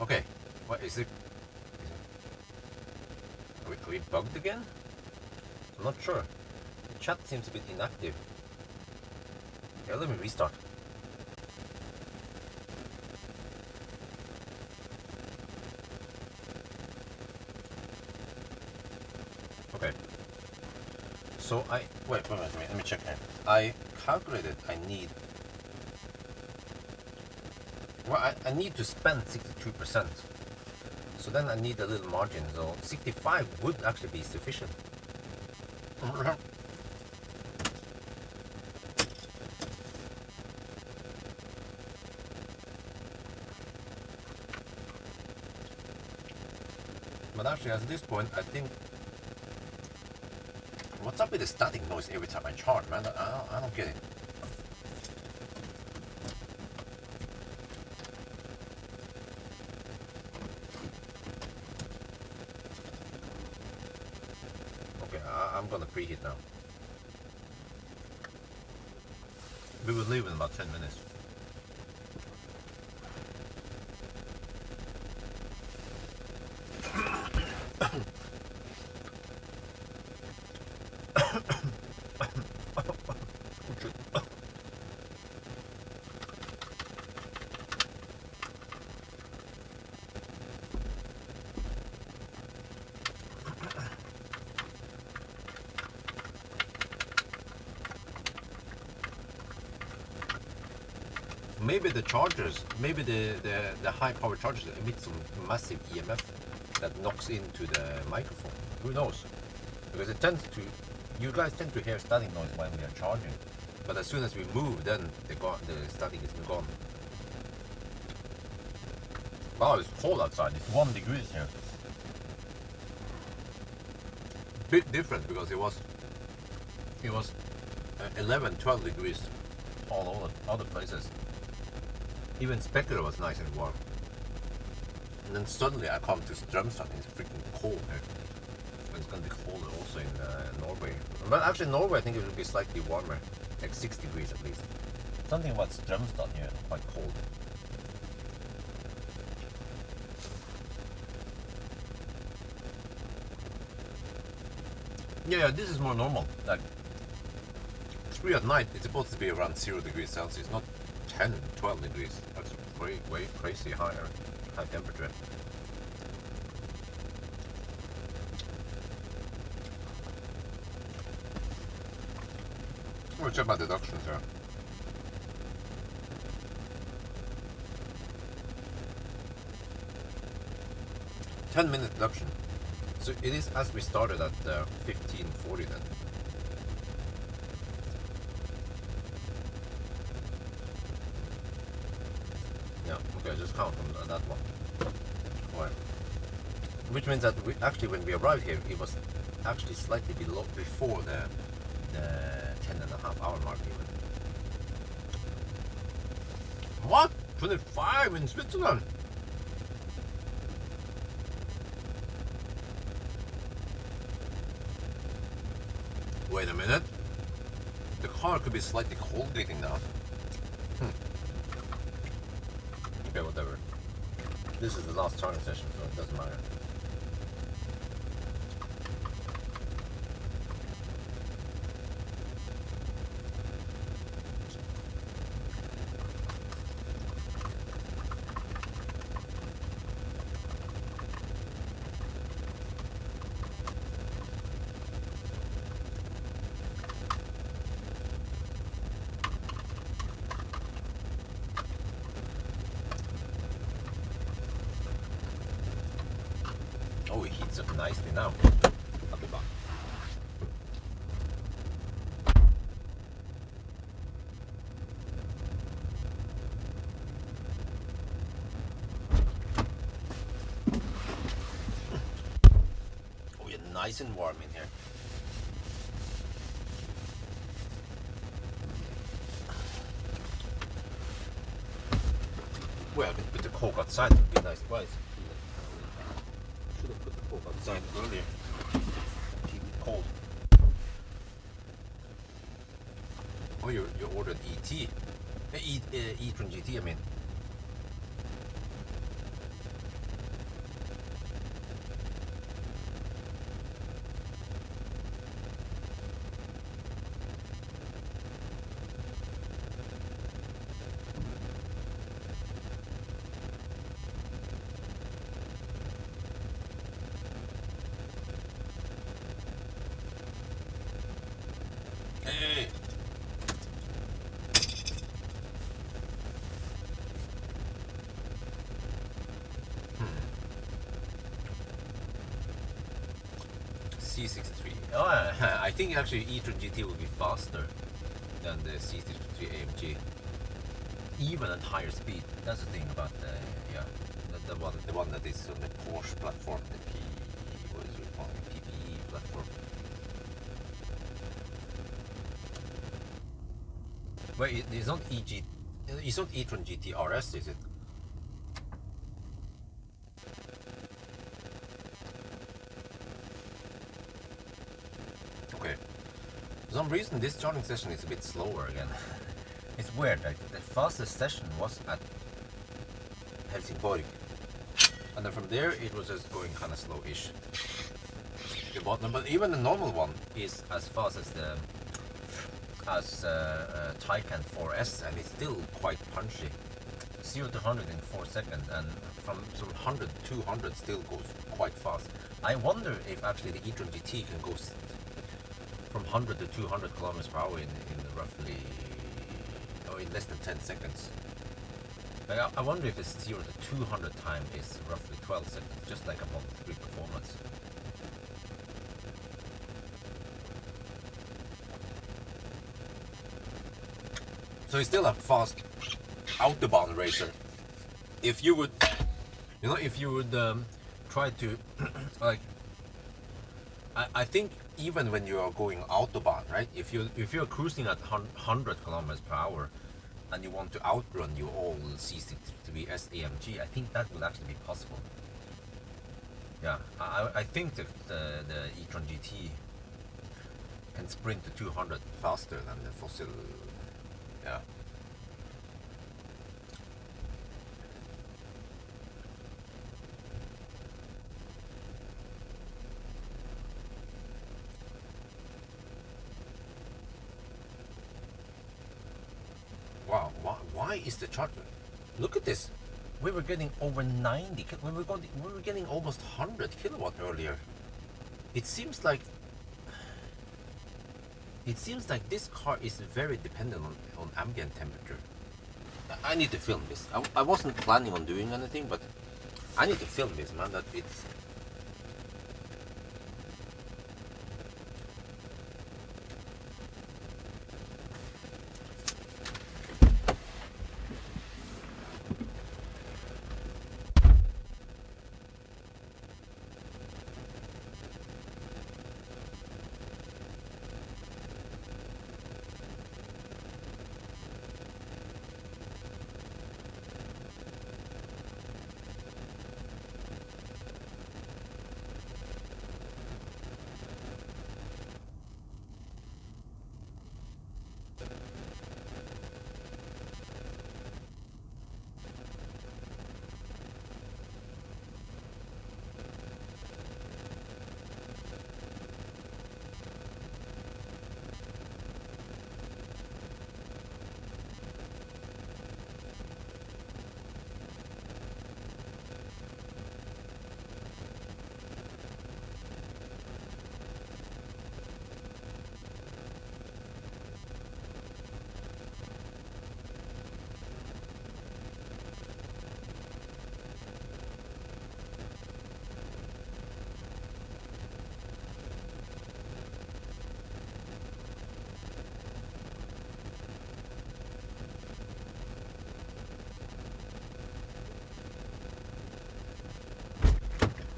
Okay, what is it? Are we bugged again? I'm not sure. The chat seems a bit inactive. Yeah, let me restart. Okay. So wait, let me check here. I calculated I need. Well, I need to spend 62%. So then I need a little margin. So 65 would actually be sufficient. But actually, at this point, I think. What's up with the static noise every time I charge, man? I don't get it. Okay, I'm gonna preheat now. We will leave in about 10 minutes. Maybe the chargers, maybe the high power chargers emit some massive EMF that knocks into the microphone. Who knows? Because it tends to, you guys tend to hear static noise when we are charging. But as soon as we move, then the static is gone. Wow, it's cold outside. It's 1 degree here. Bit different because it was 11, 12 degrees all over other places. Even Specular was nice and warm. And then suddenly I come to Strømstad and it's freaking cold here. And it's going to be colder also in Norway. But actually Norway I think it will be slightly warmer. Like 6 degrees at least. Something about Strømstad here, quite cold. Yeah, this is more normal. Like 3 at night, it's supposed to be around 0 degrees Celsius, not 10, 12 degrees. That's way crazy high temperature. We'll check my deductions here. $10-minute deduction. So it is as we started at 15:40 then. Yeah, okay, just count on that one. Alright. Which means that when we arrived here, it was actually slightly before the 10.5 hour mark even. What? 25 in Switzerland? Wait a minute. The car could be slightly cold getting now. Okay, whatever. This is the last charging session, so it doesn't matter. Oh, it heats up nicely now. I'll be back. Oh, you're nice and warm in here. Well, I can put the Coke outside, it would be nice. Why? Should have put the Coke outside earlier. Keep it cold. Oh, you ordered ET. e-tron GT, I mean. Hey. C63. Oh, I think actually e-tron GT will be faster than the C63 AMG, even at higher speed. That's the thing about the the one that is on the Porsche platform, the what is it called, PPE platform. Wait, it's not it's not e-tron GT RS, is it? Okay. For some reason this charging session is a bit slower again. It's weird, like the fastest session was at Helsingborg. And then from there it was just going kind of slow-ish. But even the normal one is as fast as the Taycan 4S, and it's still quite punchy. 0 to 100 in 4 seconds, and from 100 to 200 still goes quite fast. I wonder if actually the e-tron GT can go from 100 to 200 kilometers per hour in roughly, in less than 10 seconds. I wonder if this 0 to 200 time is roughly 12 seconds, just like a Model 3 performance. So he's still a fast autobahn racer. If you would, try to, like, I think even when you are going autobahn, right? If you're cruising at 100 kilometers per hour, and you want to outrun your old C63S AMG, I think that would actually be possible. Yeah, I think that the e-tron GT can sprint to 200 faster than the fossil. Yeah. Wow, why is the charger? Look at this. We were getting over 90. We were getting almost 100 kilowatt earlier. It seems like this car is very dependent on ambient temperature. I need to film this. I wasn't planning on doing anything, but I need to film this, man. That it's.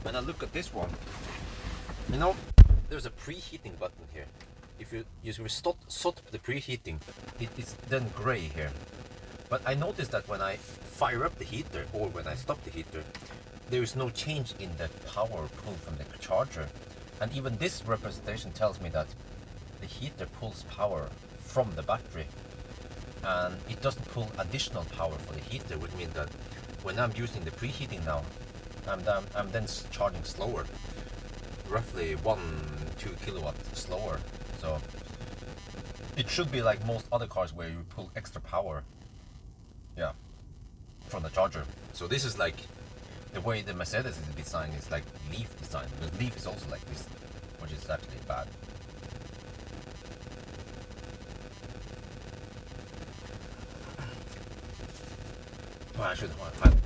When I look at this one, there's a preheating button here. If you stop the preheating, it's then gray here. But I noticed that when I fire up the heater or when I stop the heater, there is no change in the power pull from the charger. And even this representation tells me that the heater pulls power from the battery. and it doesn't pull additional power for the heater, which means that when I'm using the preheating now, I'm then charging slower, roughly 1-2 kilowatt slower. So it should be like most other cars where you pull extra power, yeah, from the charger. So this is like the way the Mercedes is designed, is like Leaf design, because Leaf is also like this, which is actually bad. Well, I shouldn't want to.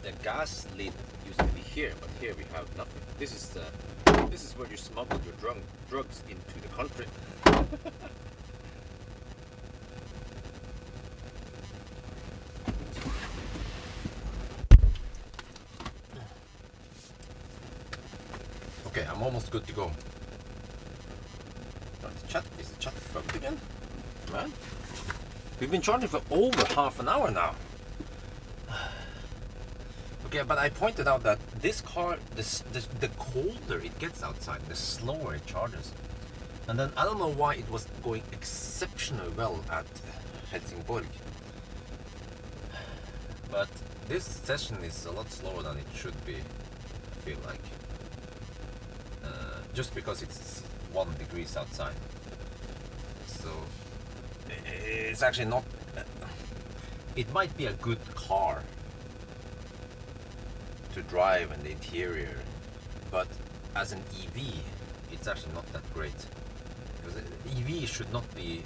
The gas lid used to be here, but here we have nothing. This is where you smuggle your drugs into the country. Okay, I'm almost good to go. Is the chat fucked again? Man, we've been charging for over half an hour now. Okay, but I pointed out that this car, the colder it gets outside, the slower it charges. And then I don't know why it was going exceptionally well at Helsingborg. But this session is a lot slower than it should be, I feel like. Just because it's 1 degree outside. So it's actually not, it might be a good car to drive in the interior, but as an EV it's actually not that great, because EV should not be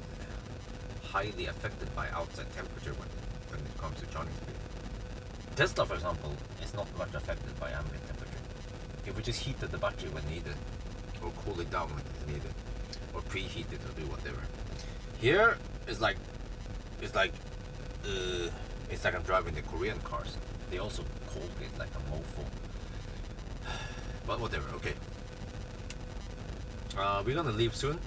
highly affected by outside temperature when it comes to charging speed. Tesla, for example, is not much affected by ambient temperature. If we just heated the battery when needed, or cool it down when it's needed, or preheat it, or do whatever. Here it's like I'm driving the Korean cars. They also cold it like a mofo. But whatever, okay. We're gonna leave soon.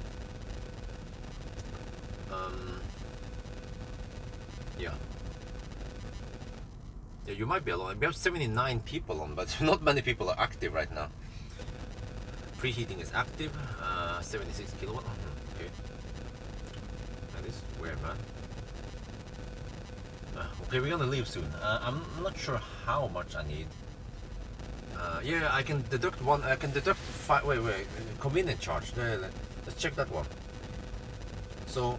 Yeah. Yeah, you might be alone. We have 79 people on, but not many people are active right now. Preheating is active, 76 kilowatt. Okay. That is weird, man. Okay, we're gonna leave soon. I'm not sure how much I need. Yeah, I can deduct one. I can deduct five. Wait. Convenient charge. Let's check that one. So,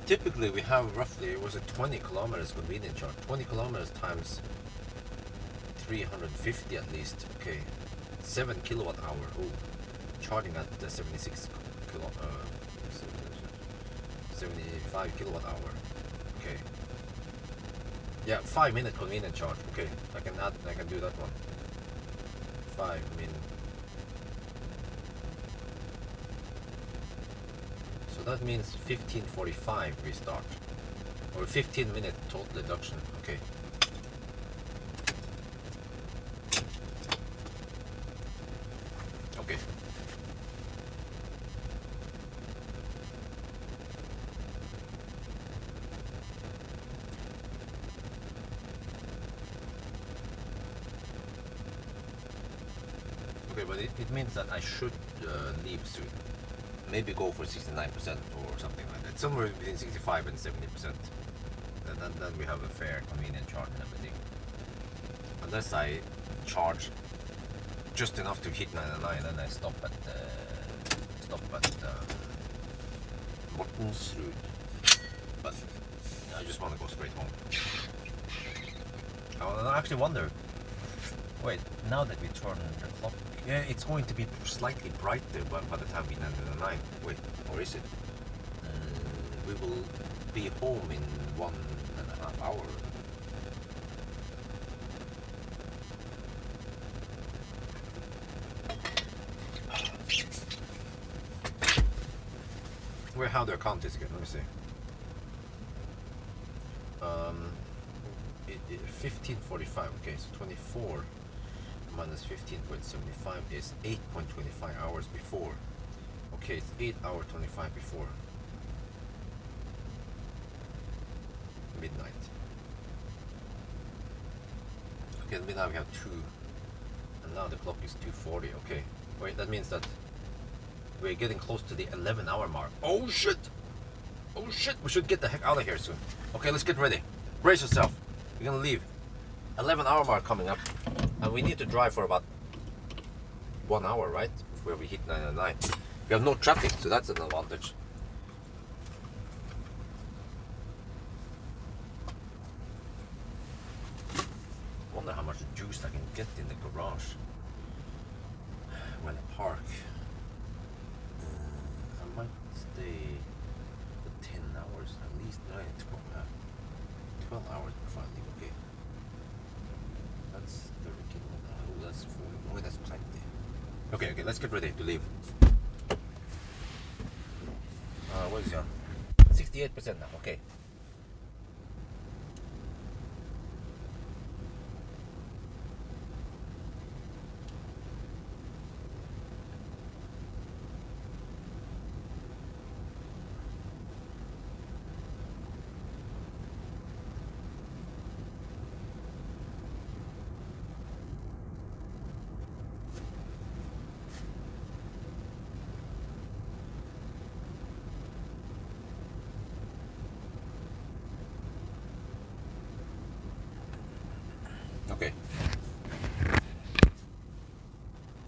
typically we have roughly, was it 20 kilometers convenient charge? 20 kilometers times 350 at least. Okay, 7 kilowatt hour. Oh, charging at 76 kilowatt. 75 kilowatt hour. Okay. Yeah, 5-minute convenient charge. Okay, I can do that one. 5 minutes. So that means 15:45 restart, or 15-minute total deduction. Okay. Okay. Okay, but it means that I should leave soon. Maybe go for 69% or something like that. Somewhere between 65 and 70%. Then we have a fair, convenient charge and everything. Unless I charge just enough to hit 99, then I stop at Mortensrud. But I just want to go straight home. I actually wonder. Wait, now that we turn the clock, yeah, it's going to be slightly brighter by the time we end the night. Wait, or is it? We will be home in 1.5 hours. How do I count this again? Let me see. 15:45. Okay, so 24 minus 15.75 is 8.25 hours before. Okay, it's 8 hours 25 before midnight. Okay, now we have 2, and now the clock is 2:40. Okay, wait, that means that we're getting close to the 11-hour mark. Oh shit! Oh shit! We should get the heck out of here soon. Okay, let's get ready. Brace yourself. We're gonna leave. 11-hour mark coming up, and we need to drive for about 1 hour, right? Before we hit 999. We have no traffic, so that's an advantage. Wonder how much juice I can get in the garage when I park. I might stay for 10 hours at least. 12 hours before I leave. Okay. That's 30 kilometers. Oh, that's 40. Oh, that's plenty. Okay, let's get ready to leave. What is it? 68% now. Okay. Okay.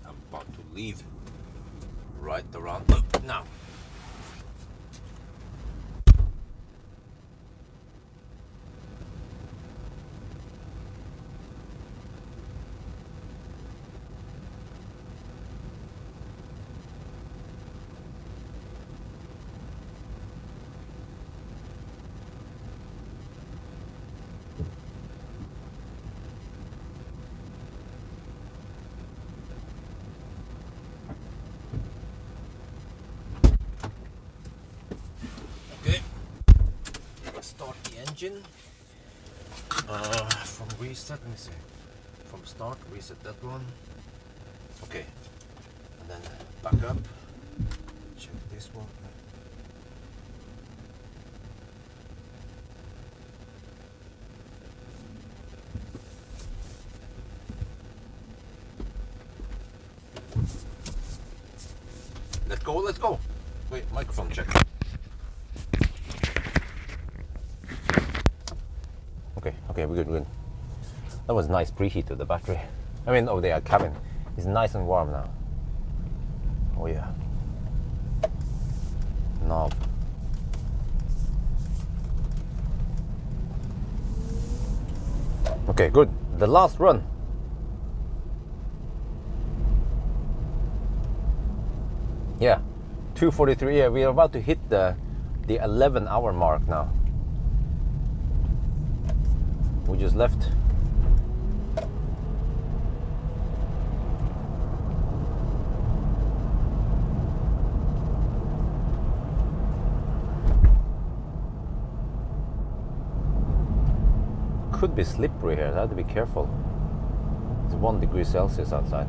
I'm about to leave right around now. Start the engine from reset. Let me see. From start, reset that one. Okay, and then back up. Check this one. Let's go. Wait, microphone check. Okay, we're good. That was nice preheat of the battery. I mean, of the cabin. It's nice and warm now. Oh yeah. Knob. Okay, good. The last run. Yeah, 2:43. Yeah, we are about to hit the 11-hour mark now. We just left. Could be slippery here. I have to be careful. It's 1 degree Celsius outside.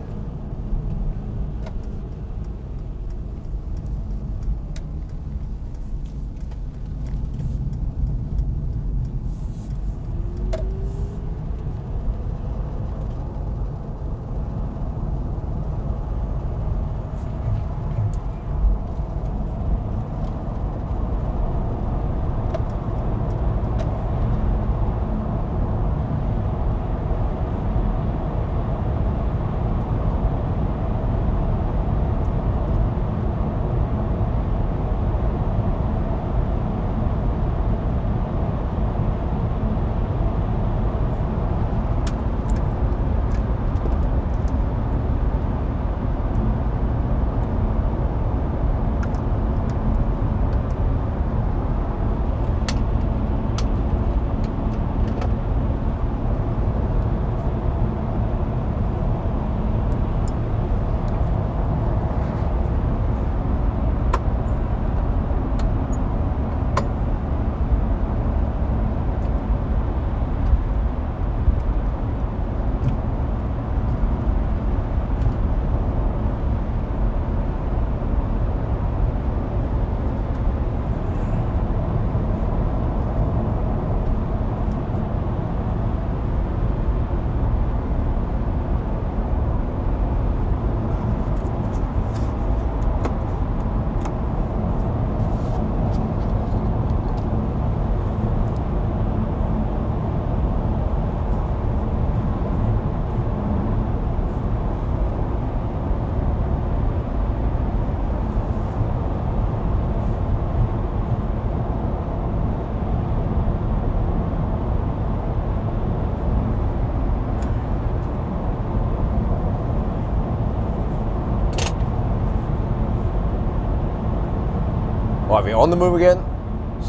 Alright, we're on the move again.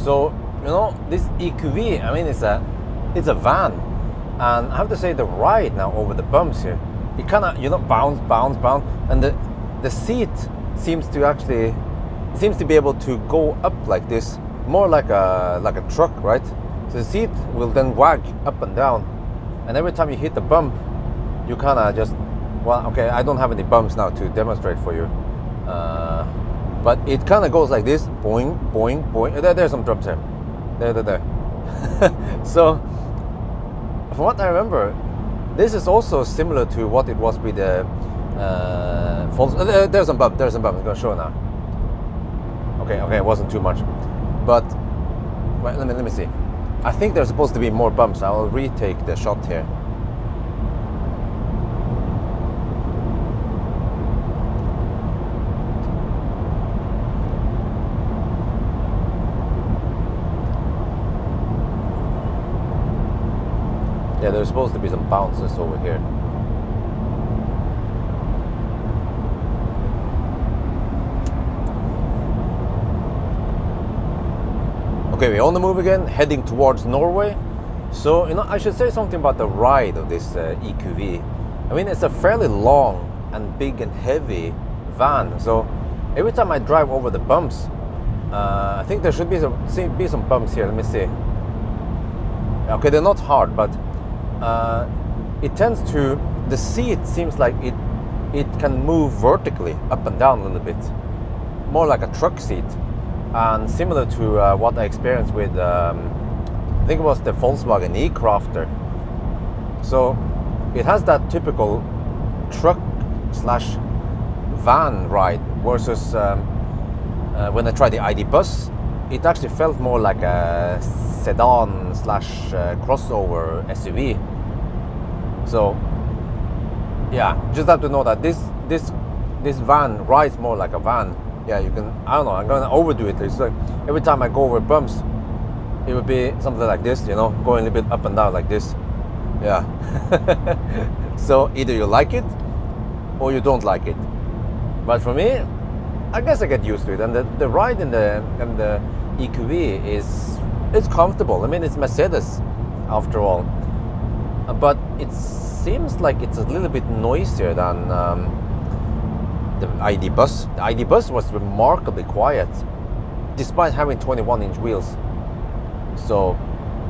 So, you know, this EQV, I mean, it's a van. And I have to say the ride now over the bumps here, it kind of, you know, bounce. And the seat seems to be able to go up like this, more like a truck, right? So the seat will then wag up and down. And every time you hit the bump, you kind of just, well, okay, I don't have any bumps now to demonstrate for you. But it kind of goes like this, boing, boing, boing. There's some drums here. There. So, from what I remember, this is also similar to what it was with the there's some bump. I'm going to show now. Okay, it wasn't too much. But, well, let me see. I think there's supposed to be more bumps. I will retake the shot here. Yeah, there's supposed to be some bounces over here. Okay, we're on the move again, heading towards Norway. So, you know, I should say something about the ride of this EQV. I mean, it's a fairly long and big and heavy van. So, every time I drive over the bumps, I think there should be some bumps here. Let me see. Okay, they're not hard, but it tends to, the seat seems like it can move vertically up and down a little bit, more like a truck seat, and similar to what I experienced with I think it was the Volkswagen e-Crafter. So it has that typical truck slash van ride versus when I tried the ID Bus, it actually felt more like a sedan slash crossover SUV. So yeah, just have to know that this van rides more like a van. Yeah, you can, I don't know, I'm gonna overdo it. It's like every time I go over bumps, it would be something like this, you know, going a little bit up and down like this. Yeah. So either you like it or you don't like it. But for me, I guess I get used to it. And the ride in the EQV it's comfortable. I mean, it's Mercedes after all. But it seems like it's a little bit noisier than the ID Bus. The ID Bus was remarkably quiet, despite having 21-inch wheels. So,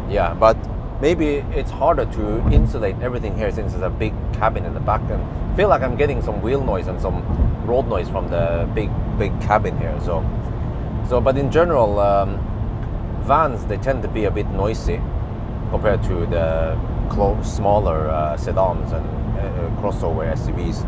yeah, but maybe it's harder to insulate everything here since it's a big cabin in the back, and I feel like I'm getting some wheel noise and some road noise from the big cabin here. So, but in general, vans, they tend to be a bit noisy compared to the smaller sedans and crossover SUVs.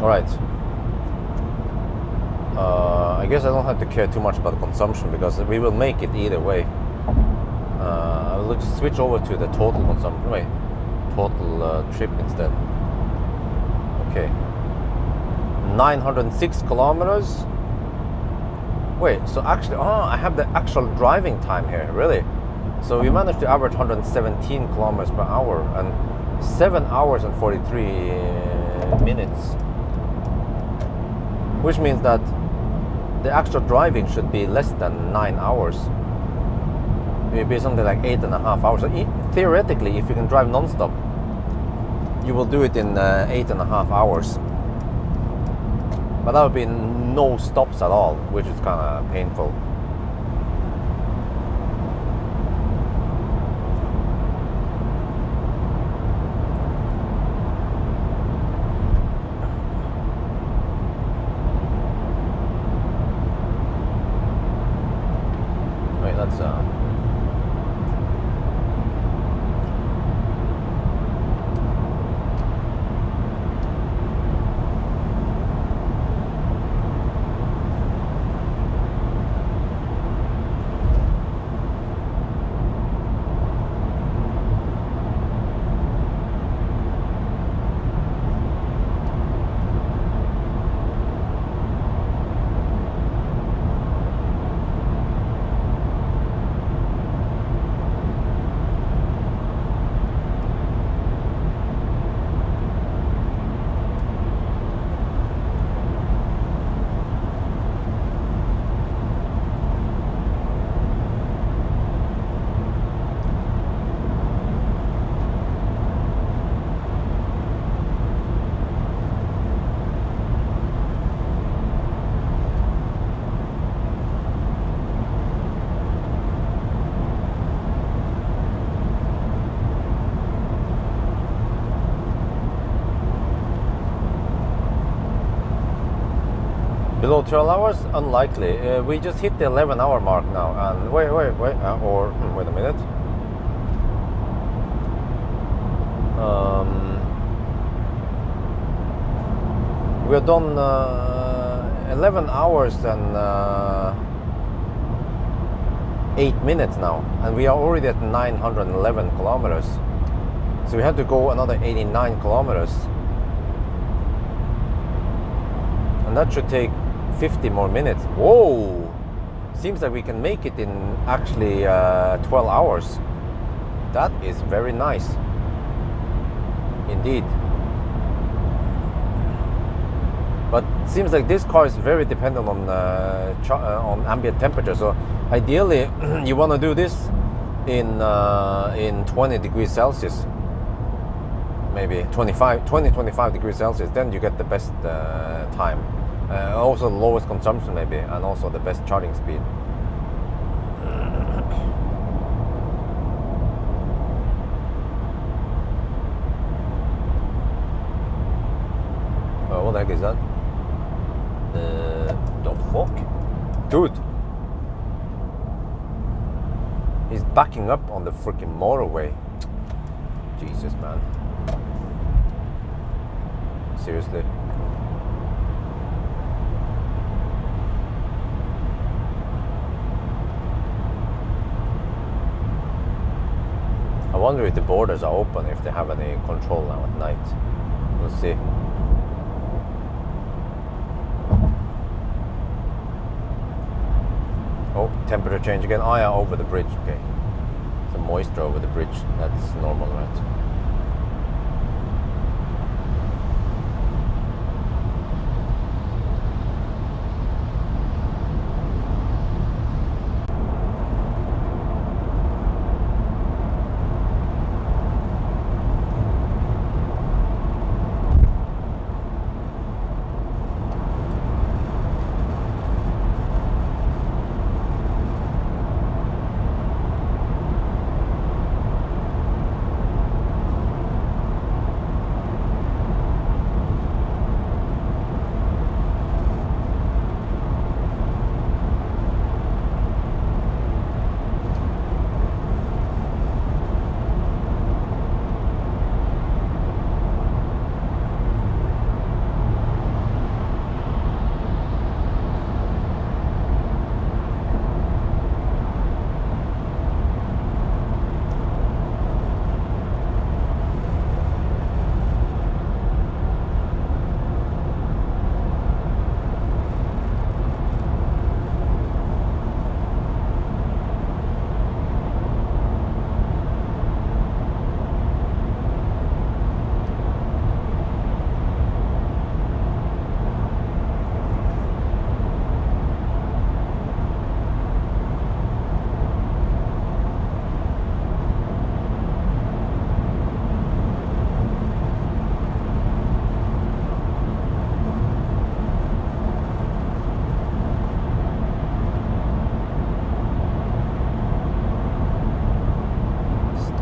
Alright, I guess I don't have to care too much about consumption because we will make it either way. I'll just switch over to the total consumption, wait, total trip instead. Okay, 906 kilometers. Wait, so actually, I have the actual driving time here, really? So we managed to average 117 kilometers per hour and 7 hours and 43 minutes. Which means that the actual driving should be less than 9 hours. Maybe something like 8.5 hours. So theoretically, if you can drive non-stop, you will do it in 8.5 hours. But that would be no stops at all, which is kind of painful. Below 12 hours? Unlikely. We just hit the 11-hour mark now. And wait. Wait a minute. We have done 11 hours and 8 minutes now, and we are already at 911 kilometers. So we have to go another 89 kilometers, and that should take 50 more minutes. Whoa! Seems like we can make it in actually 12 hours. That is very nice indeed. But seems like this car is very dependent on ambient temperature. So ideally, you want to do this in 20 degrees Celsius, maybe 25 degrees Celsius. Then you get the best time, also the lowest consumption maybe, and also the best charging speed. What the heck is that? The fuck? Dude! He's backing up on the freaking motorway. Jesus, man. Seriously. I wonder if the borders are open, if they have any control now at night. We'll see. Oh, temperature change again. Oh yeah, over the bridge. Okay. Some moisture over the bridge. That's normal, right?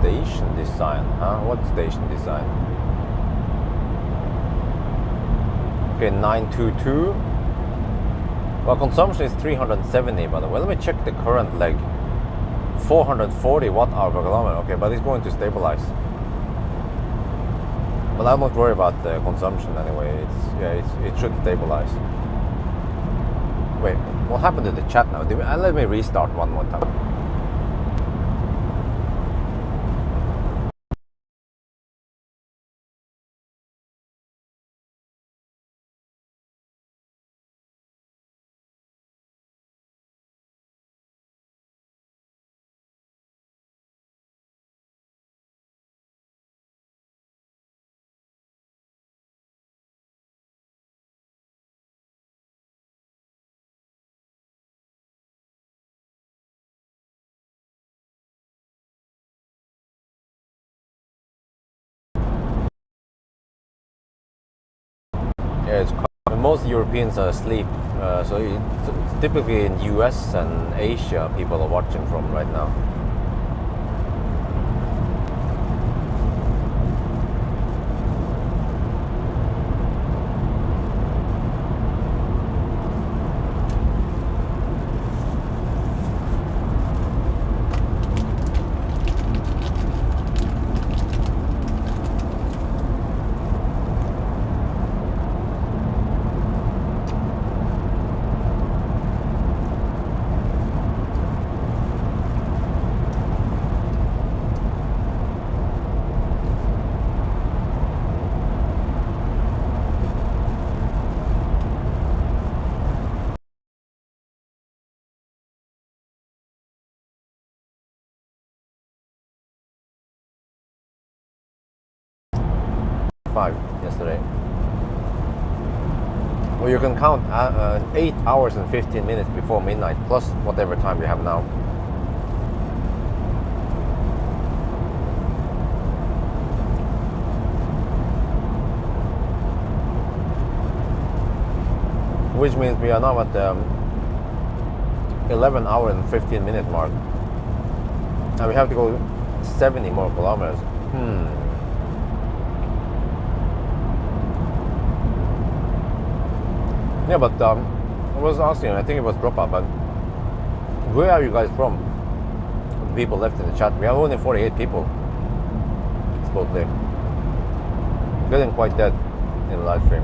Station design, huh? What station design? Okay, 922. Well, consumption is 370, by the way. Let me check the current leg. 440 watt-hour per kilometer. Okay, but it's going to stabilize. But I'm not worried about the consumption anyway. It should stabilize. Wait, what happened to the chat now? Let me restart one more time. Yeah, most Europeans are asleep, so it's typically in US and Asia people are watching from right now. 5 yesterday. Well, you can count 8 hours and 15 minutes before midnight, plus whatever time we have now. Which means we are now at the 11 hour and 15 minute mark. And we have to go 70 more kilometers. Yeah, but I was asking, I think it was Dropa, but where are you guys from? The people left in the chat. We have only 48 people, supposedly. Getting quite dead in the live stream.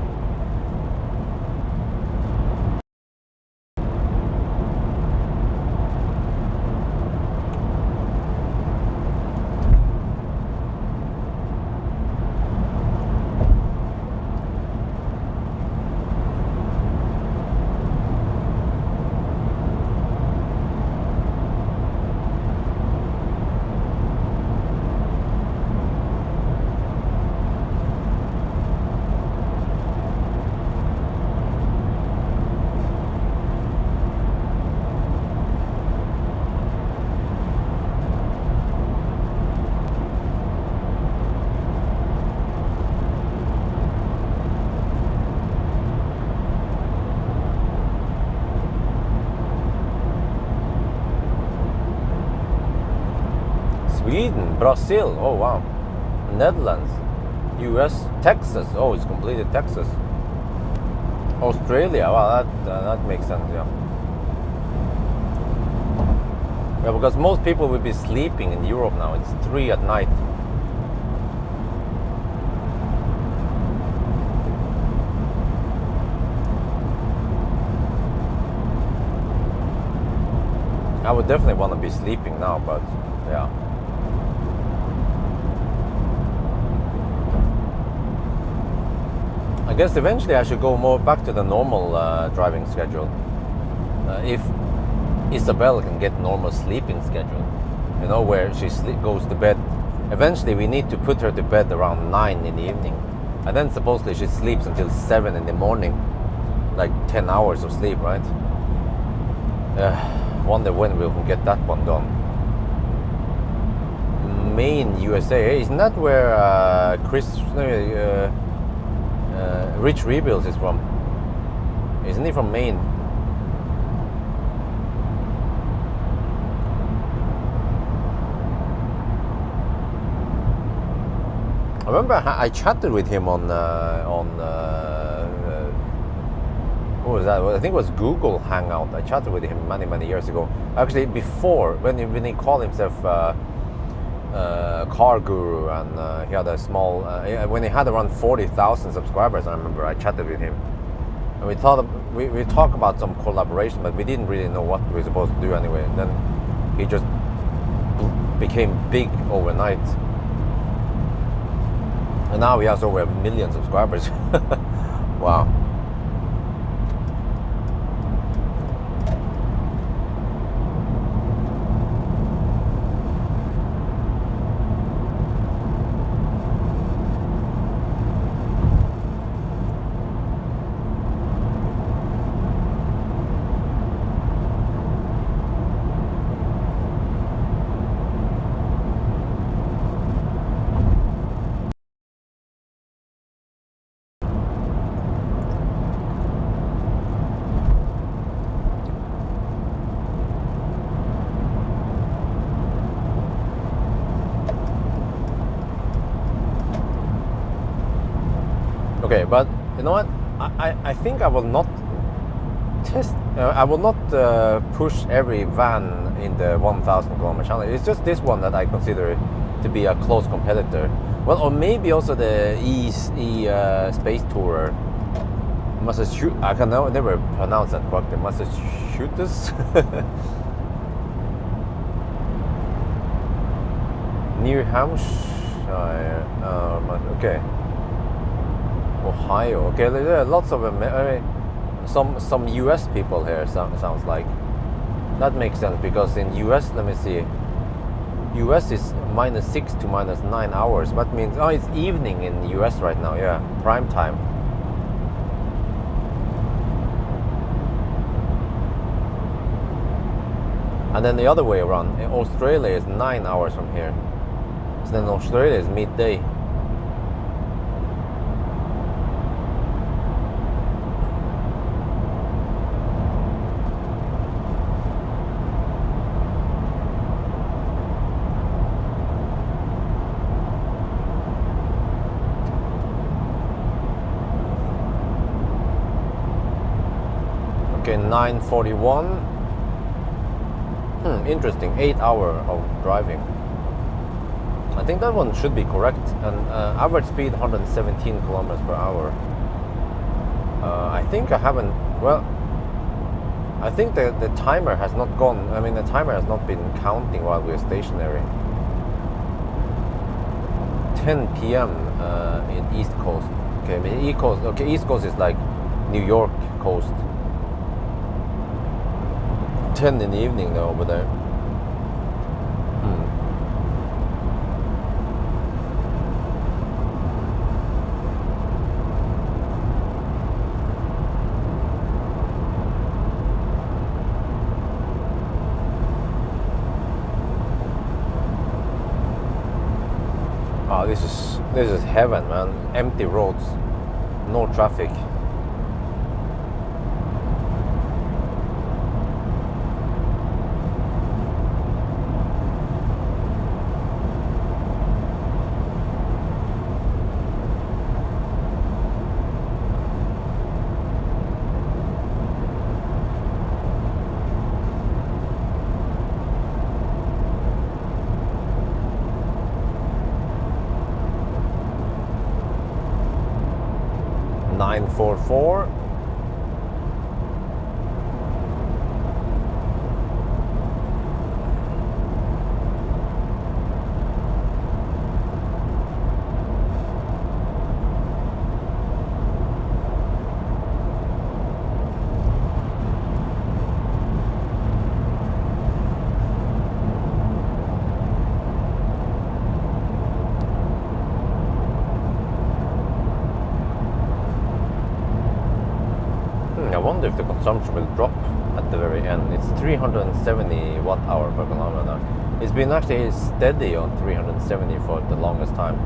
Sweden, Brazil, oh wow, Netherlands, US, Texas, oh it's completely Texas, Australia, wow that makes sense, yeah. Yeah, because most people will be sleeping in Europe now, it's 3 at night. I would definitely want to be sleeping now, but yeah. I guess eventually I should go more back to the normal driving schedule. If Isabel can get normal sleeping schedule, you know, where she goes to bed. Eventually we need to put her to bed around 9 in the evening. And then supposedly she sleeps until 7 in the morning. Like 10 hours of sleep, right? Wonder when we can get that one done. Maine, USA. Isn't that where Rich Rebuilds is from? Isn't he from Maine? I remember I chatted with him on what was that? I think it was Google Hangout. I chatted with him many years ago. Actually, before when he called himself car guru, and he had a small when he had around 40,000 subscribers. I remember I chatted with him, and we talked about some collaboration, but we didn't really know what we were supposed to do anyway. And then he just became big overnight, and now he has over 1 million subscribers. Wow. Okay, but you know what? I think I will not test. I will not push every van in the 1,000 kilometer challenge. It's just this one that I consider to be a close competitor. Well, or maybe also the Space Tourer. Massachusetts. I can never pronounce that correctly. Massachusetts. New Hampshire. Okay. Ohio. Okay, there are lots of some US people here. Sounds like that makes sense, because in US, let me see, US is -6 to -9 hours. That means, oh, it's evening in the US right now, yeah, prime time. And then the other way around, Australia is 9 hours from here. So then Australia is midday. Okay, 9:41. Interesting. 8 hours of driving. I think that one should be correct. And average speed 117 kilometers per hour. I think I haven't. Well, I think the timer has not gone. I mean, the timer has not been counting while we're stationary. 10 p.m. In East Coast. Okay, East Coast. Okay, East Coast is like New York coast. 10 in the evening though over there. Oh, this is heaven, man. Empty roads, no traffic. .944. I wonder if the consumption will drop at the very end. It's 370 watt hour per kilometer now. It's been actually steady on 370 for the longest time.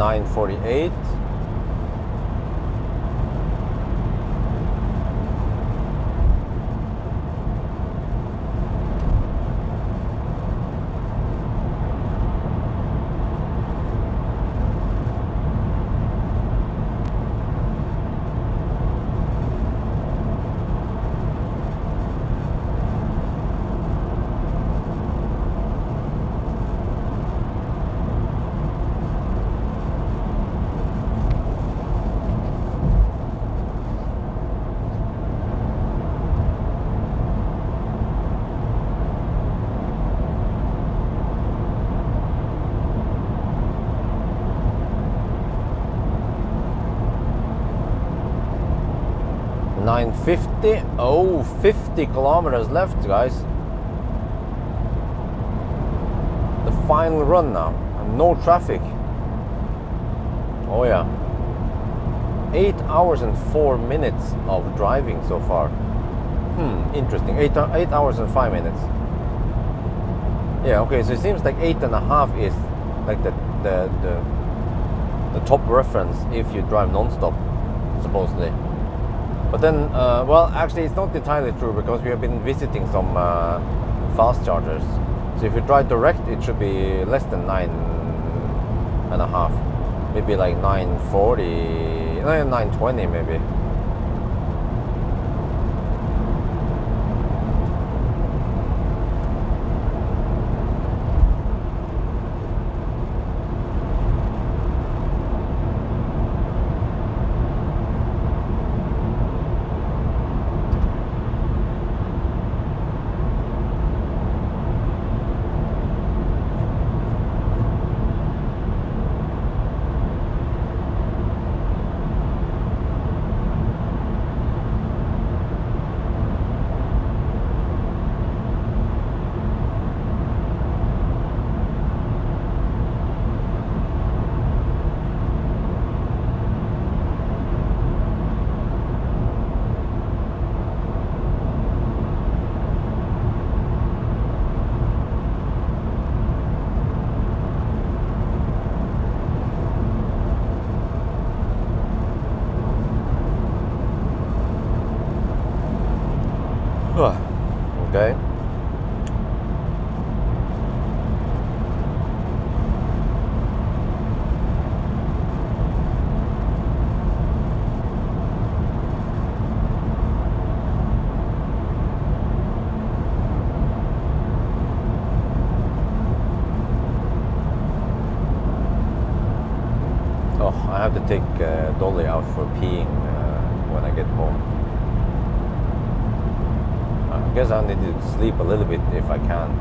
.948. .950. Oh, 50 kilometers left, guys. The final run now, and no traffic. Oh yeah. 8 hours and 4 minutes of driving so far. Interesting. 8 hours and 5 minutes. Yeah, okay, so it seems like 8.5 is like the top reference if you drive non-stop, supposedly. But then, well, actually it's not entirely true, because we have been visiting some fast chargers. So if you drive direct, it should be less than 9.5. Maybe like 9:40, 9:20 maybe. Okay. Oh, I have to take Dolly out for peeing when I get home. I guess I need to sleep a little bit if I can.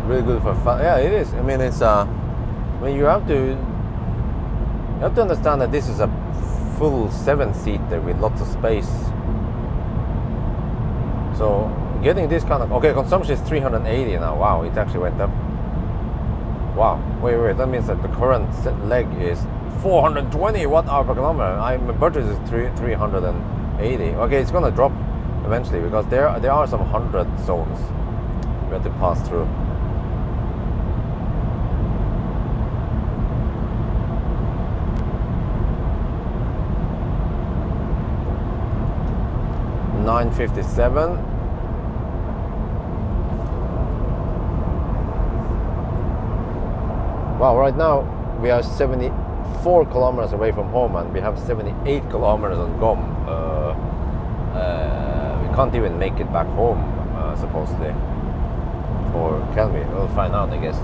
Really good for fun. Yeah, it is. I mean, it's when you have to understand that this is a full 7-seater with lots of space. So getting this kind of, okay, consumption is 380 now. Wow, it actually went up. Wow, wait, that means that the current leg is 420 watt-hour per kilometer. My budget is 380. Okay, it's gonna drop eventually, because there are some 100 zones we have to pass through. $9.57. Wow, right now we are 74 kilometers away from home, and we have 78 kilometers on GOM. We can't even make it back home, supposedly. Or can we? We'll find out, I guess.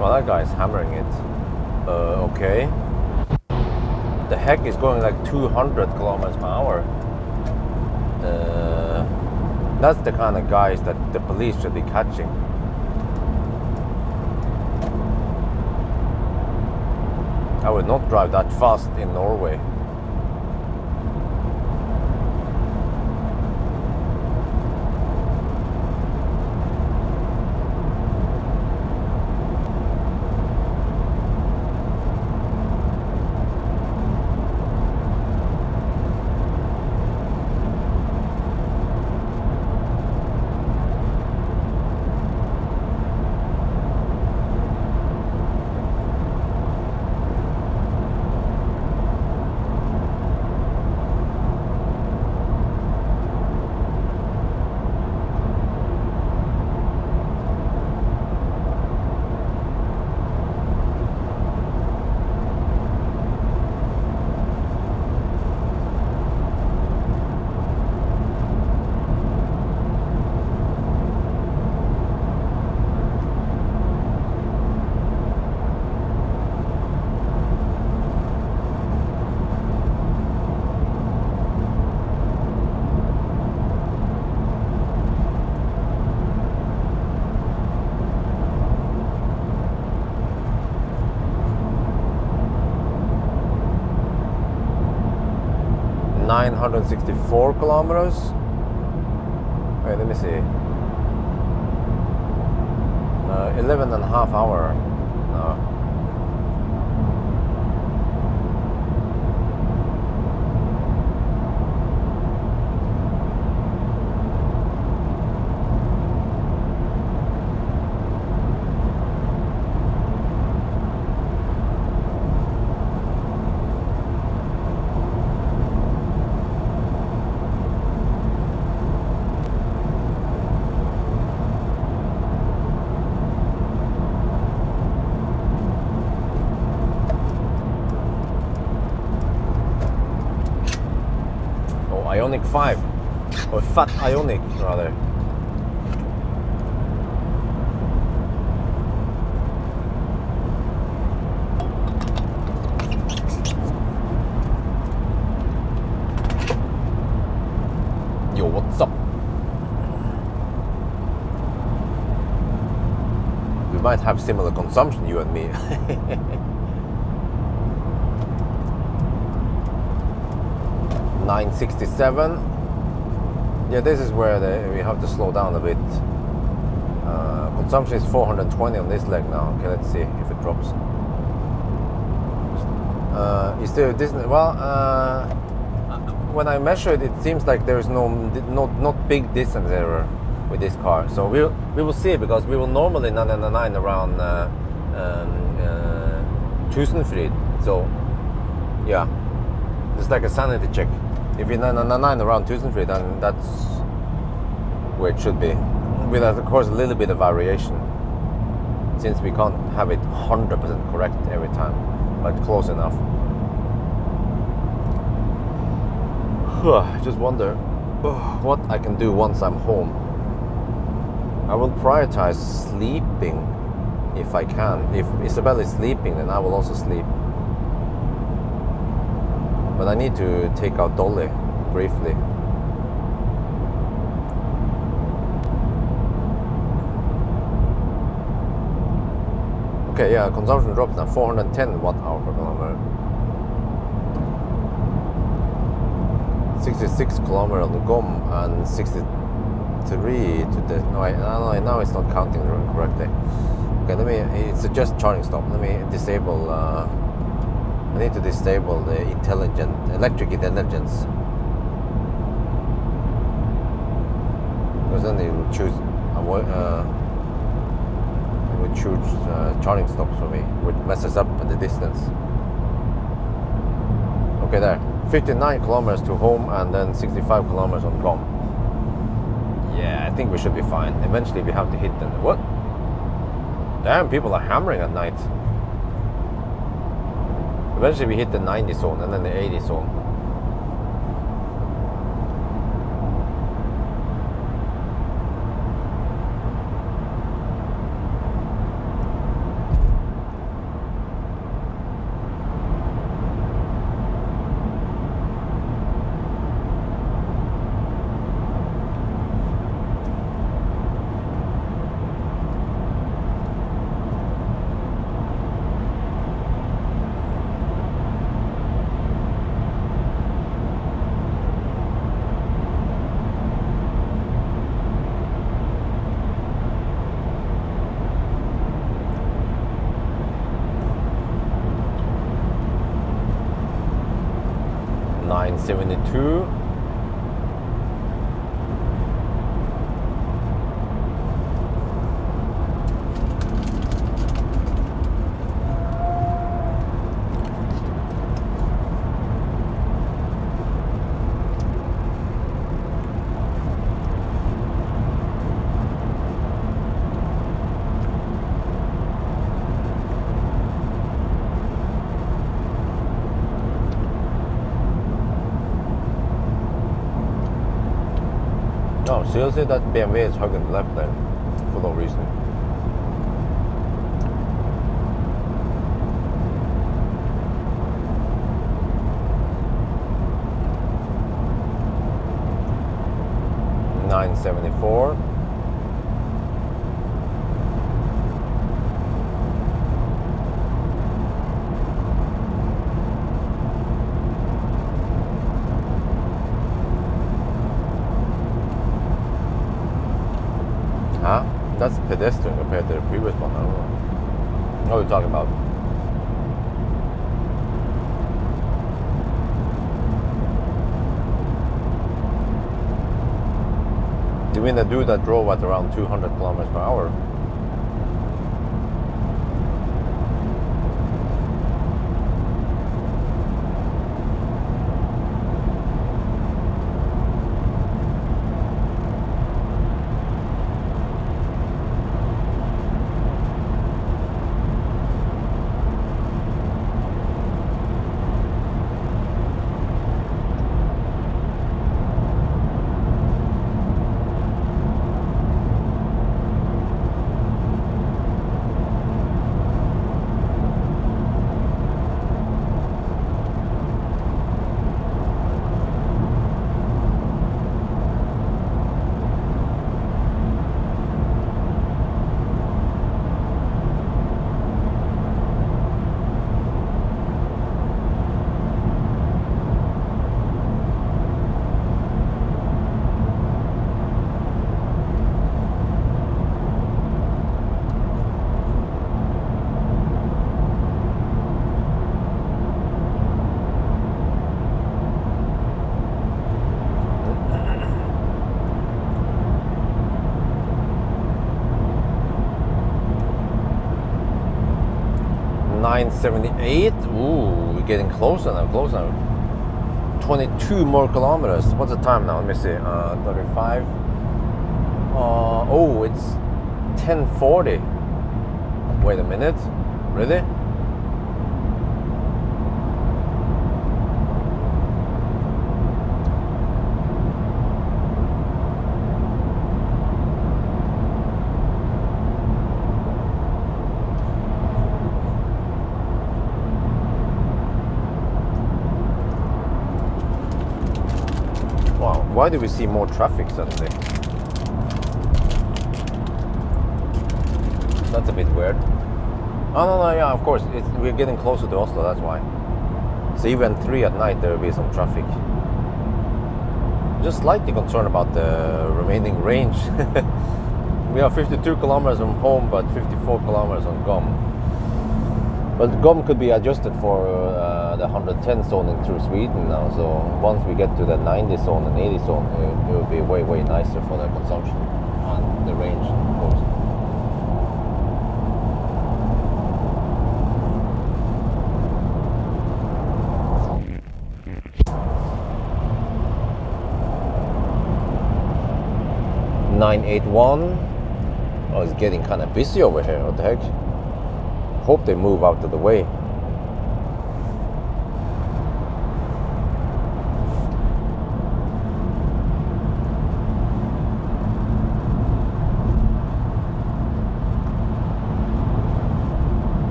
Well, that guy's hammering it, Okay. The heck is going like 200 kilometers per hour. That's the kind of guys that the police should be catching. I would not drive that fast in Norway. $964 kilometers. Wait, let me see. 11 and a half hour. No. Ionic 5, or Fat Ionic rather. Yo, what's up? We might have similar consumption, you and me. 967. Yeah, this is where we have to slow down a bit. Consumption is 420 on this leg now. Okay, let's see if it drops. Is there this? Well, when I measured, it seems like there is not big distance error with this car. So we will see, because we will normally 999 around Tusenfryd. So yeah, it's like a sanity check. If you're 999 around Tusenfryd, then that's where it should be. With, of course, a little bit of variation, since we can't have it 100% correct every time, but close enough. I just wonder what I can do once I'm home. I will prioritize sleeping if I can. If Isabel is sleeping, then I will also sleep. But I need to take out Dolly briefly. Okay, yeah, consumption drops now, 410 watt-hour per kilometer. 66 kilometer on the GOM and 63 to the... No, now it's not counting correctly. Okay, it's a just charging stop. Let me disable... I need to disable the electric intelligence, because then it will choose charging stops for me, which messes up the distance. Okay, there, 59 kilometers to home and then 65 kilometers on GOM. Yeah, I think we should be fine. Eventually we have to hit them. What? Damn, people are hammering at night. Eventually we hit the 90 zone and then the 80 zone. 972. No, seriously, that BMW is hugging the left there for no reason. $974. Huh? That's pedestrian compared to the previous one. I don't know. What are you talking about? You mean the dude that drove at around 200 kilometers per hour? $978. Ooh, we're getting closer now, closer. 22 more kilometers. What's the time now? Let me see. 35. Oh, it's 10:40. Wait a minute. Really? Why do we see more traffic suddenly? That's a bit weird. Oh no, yeah, of course, we're getting closer to Oslo, that's why. So even 3 at night there will be some traffic. Just slightly concerned about the remaining range. We are 52 kilometers from home, but 54 kilometers on GOM. But GOM could be adjusted for the 110 zoning through Sweden now. So once we get to the 90 zone and 80 zone, it will be way, way nicer for the consumption and the range, of course. $981. Oh, it's getting kind of busy over here. What the heck? Hope they move out of the way.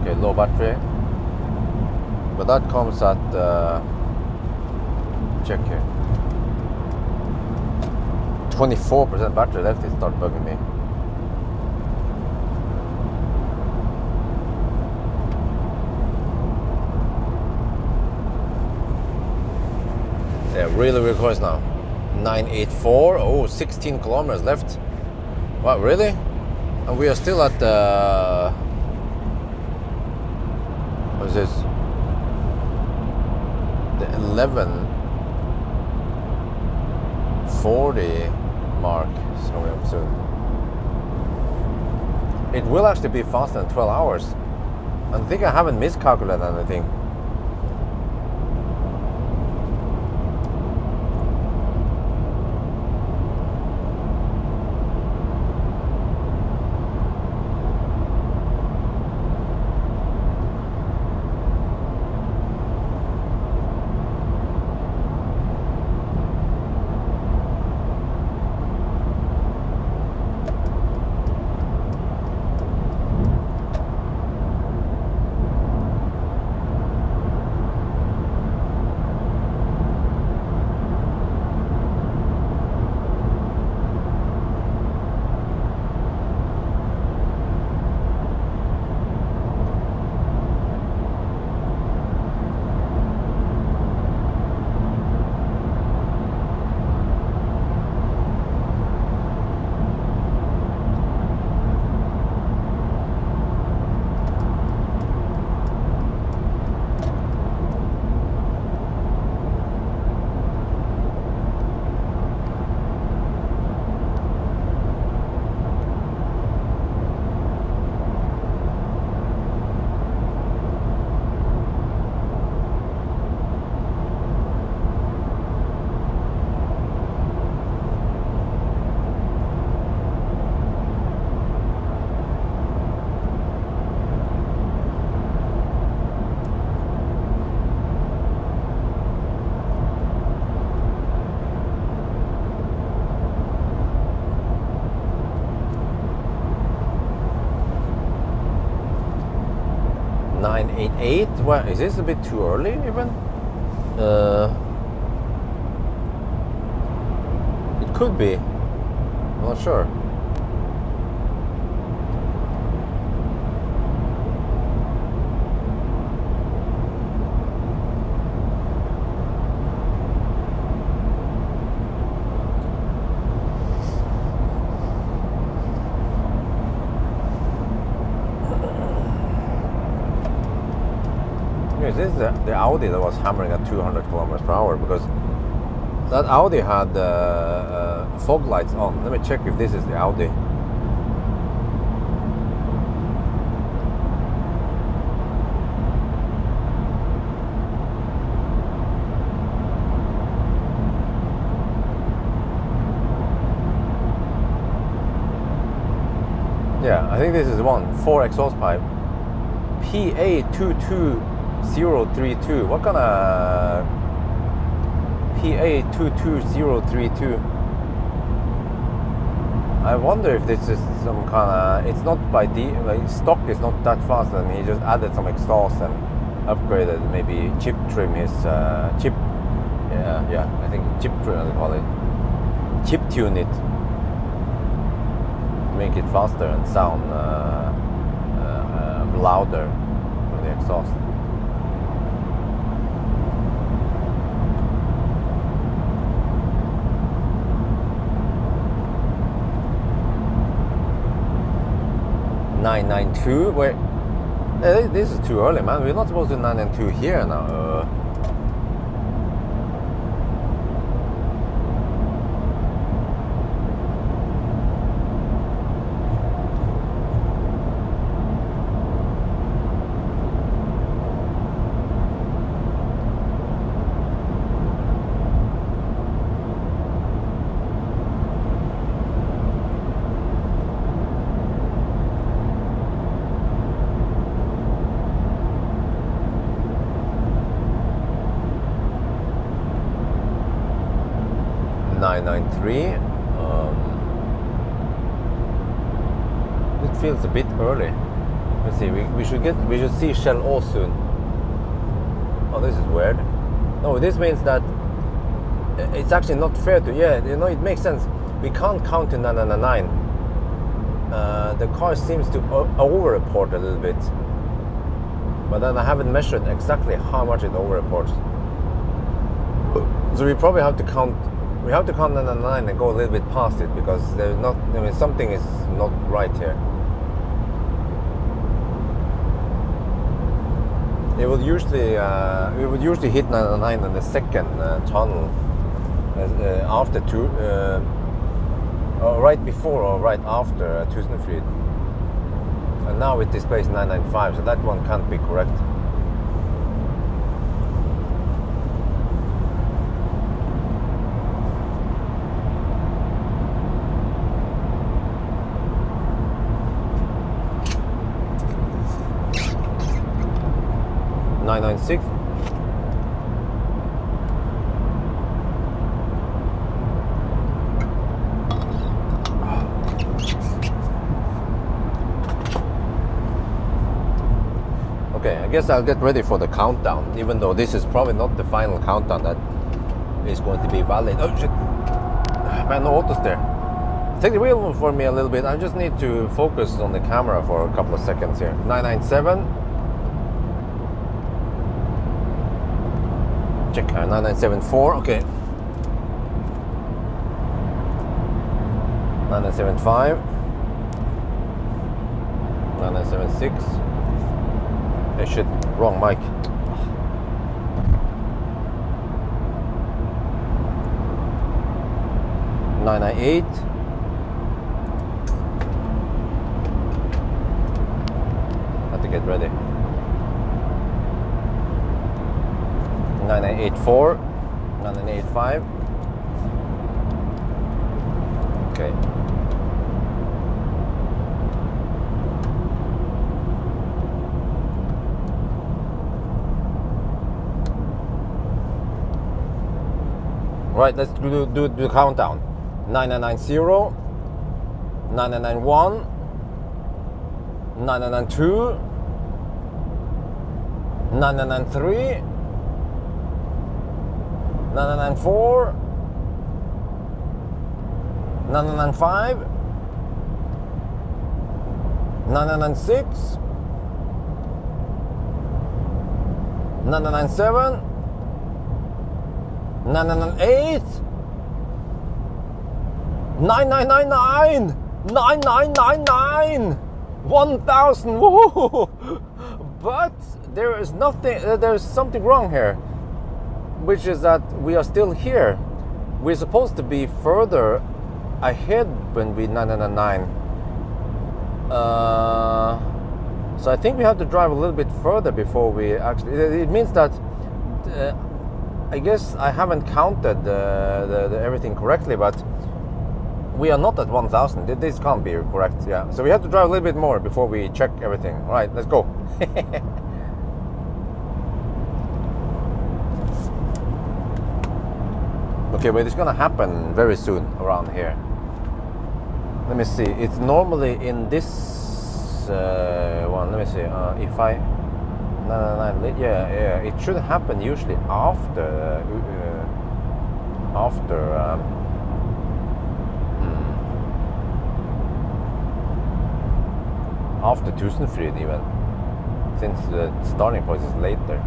Okay, low battery, but that comes at check here. 24% battery left. It start bugging me. Yeah, really close now. 984. Oh, 16 kilometers left. What, really? And we are still at the... What is this? The 11:40 mark. So coming up soon. It will actually be faster than 12 hours. I think I haven't miscalculated anything. .988. Well, is this a bit too early even? It could be. I'm not sure. This is the Audi that was hammering at 200 kilometers per hour, because that Audi had fog lights on. Let me check if this is the Audi. Yeah, I think this is the one. 4 exhaust pipe. PA22032. What kind of PA22032? I wonder if this is some kind of... It's not by like stock is not that fast, and he just added some exhaust and upgraded, maybe chip trim his chip. Yeah, I think chip trim they call it. Chip tune it. Make it faster and sound louder with the exhaust. .992. Wait, this is too early, man. We're not supposed to do 992 here now. 993. It feels a bit early. Let's see. We should see Shell O soon. Oh, this is weird. No, this means that it's actually not fair to, yeah, you know, it makes sense. We can't count to 999. The car seems to over-report a little bit, but then I haven't measured exactly how much it over-reports. So we probably have to count. We have to count 999 and go a little bit past it, because there's not. I mean, something is not right here. It will usually we would usually hit 999 in the second tunnel after two. Right before or right after Tusenfryd. And now it displays 995, so that one can't be correct. $996. Okay, I guess I'll get ready for the countdown, even though this is probably not the final countdown that is going to be valid. Oh shit! Man, no autos there. Take the wheel for me a little bit. I just need to focus on the camera for a couple of seconds here. 997. Check 9974. Okay. 9975. 9976. Hey, shit, wrong mic. 998. Have to get ready. 9984. 9985. Okay. Right, let's do the countdown. 9990, 9991, 9992, 9993, 9994, 995, 996, 997, 998, 9999, 9999, 1000. Whoa! But there is nothing. There's something wrong here, which is that we are still here. We're supposed to be further ahead when we 999. So I think we have to drive a little bit further before we actually. It means that. I guess I haven't counted the everything correctly, but we are not at 1000. This can't be correct. Yeah, so we have to drive a little bit more before we check everything. All right, let's go. Okay, but it's gonna happen very soon around here. Let me see. It's normally in this one. Let me see. If I 999, yeah, it should happen usually after after Tusenfryd, even, since the starting point is later.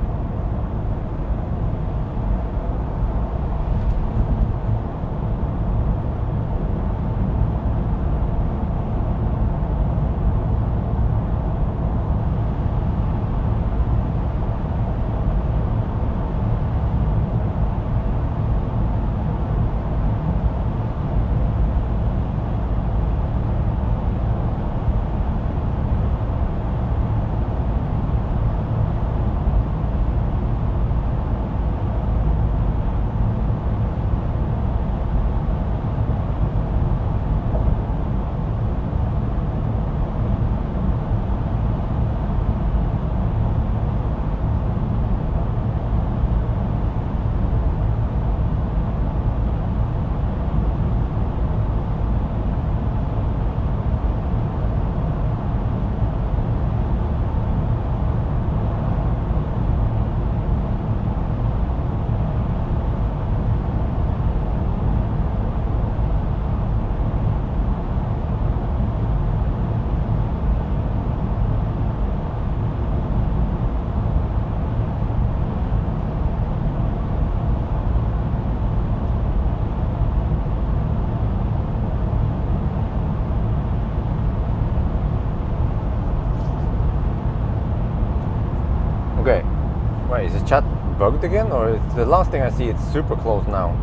bugged again, or it's the last thing I see, it's super close now.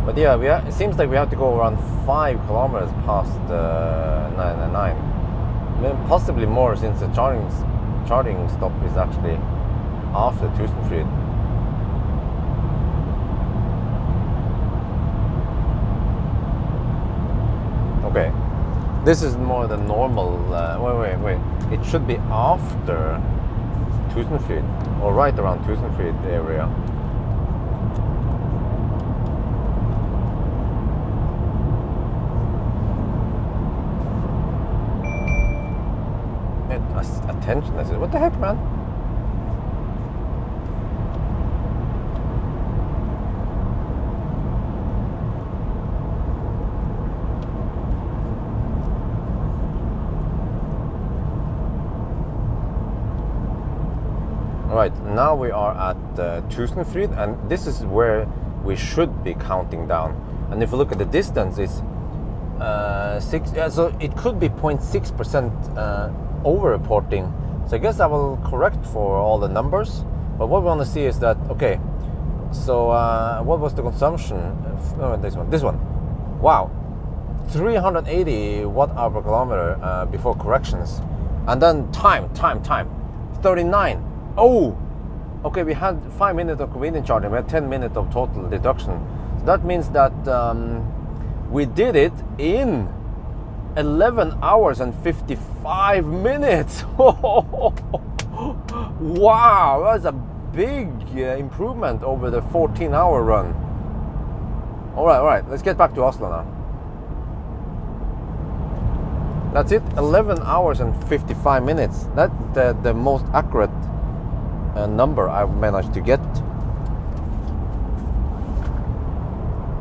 But yeah, it seems like we have to go around 5 kilometers past 999. Possibly more, since the charging stop is actually after Tusenfryd. Okay, this is more the normal. Wait. It should be after Tusenfryd, or right around Tusenfryd area. Attention, I said, what the heck, man? Right, now we are at Tusenfryd, and this is where we should be counting down. And if you look at the distance, it's 6. So it could be 0.6% over-reporting. So I guess I will correct for all the numbers. But what we want to see is that, okay, so what was the consumption? This one. Wow, 380 watt-hour per kilometer before corrections. And then time, 39. Oh, okay, we had 5 minutes of convenient charging. We had 10 minutes of total deduction. So that means that we did it in 11 hours and 55 minutes. Wow, that's a big improvement over the 14-hour run. All right, let's get back to Oslo now. That's it, 11 hours and 55 minutes. That's the most accurate number I've managed to get.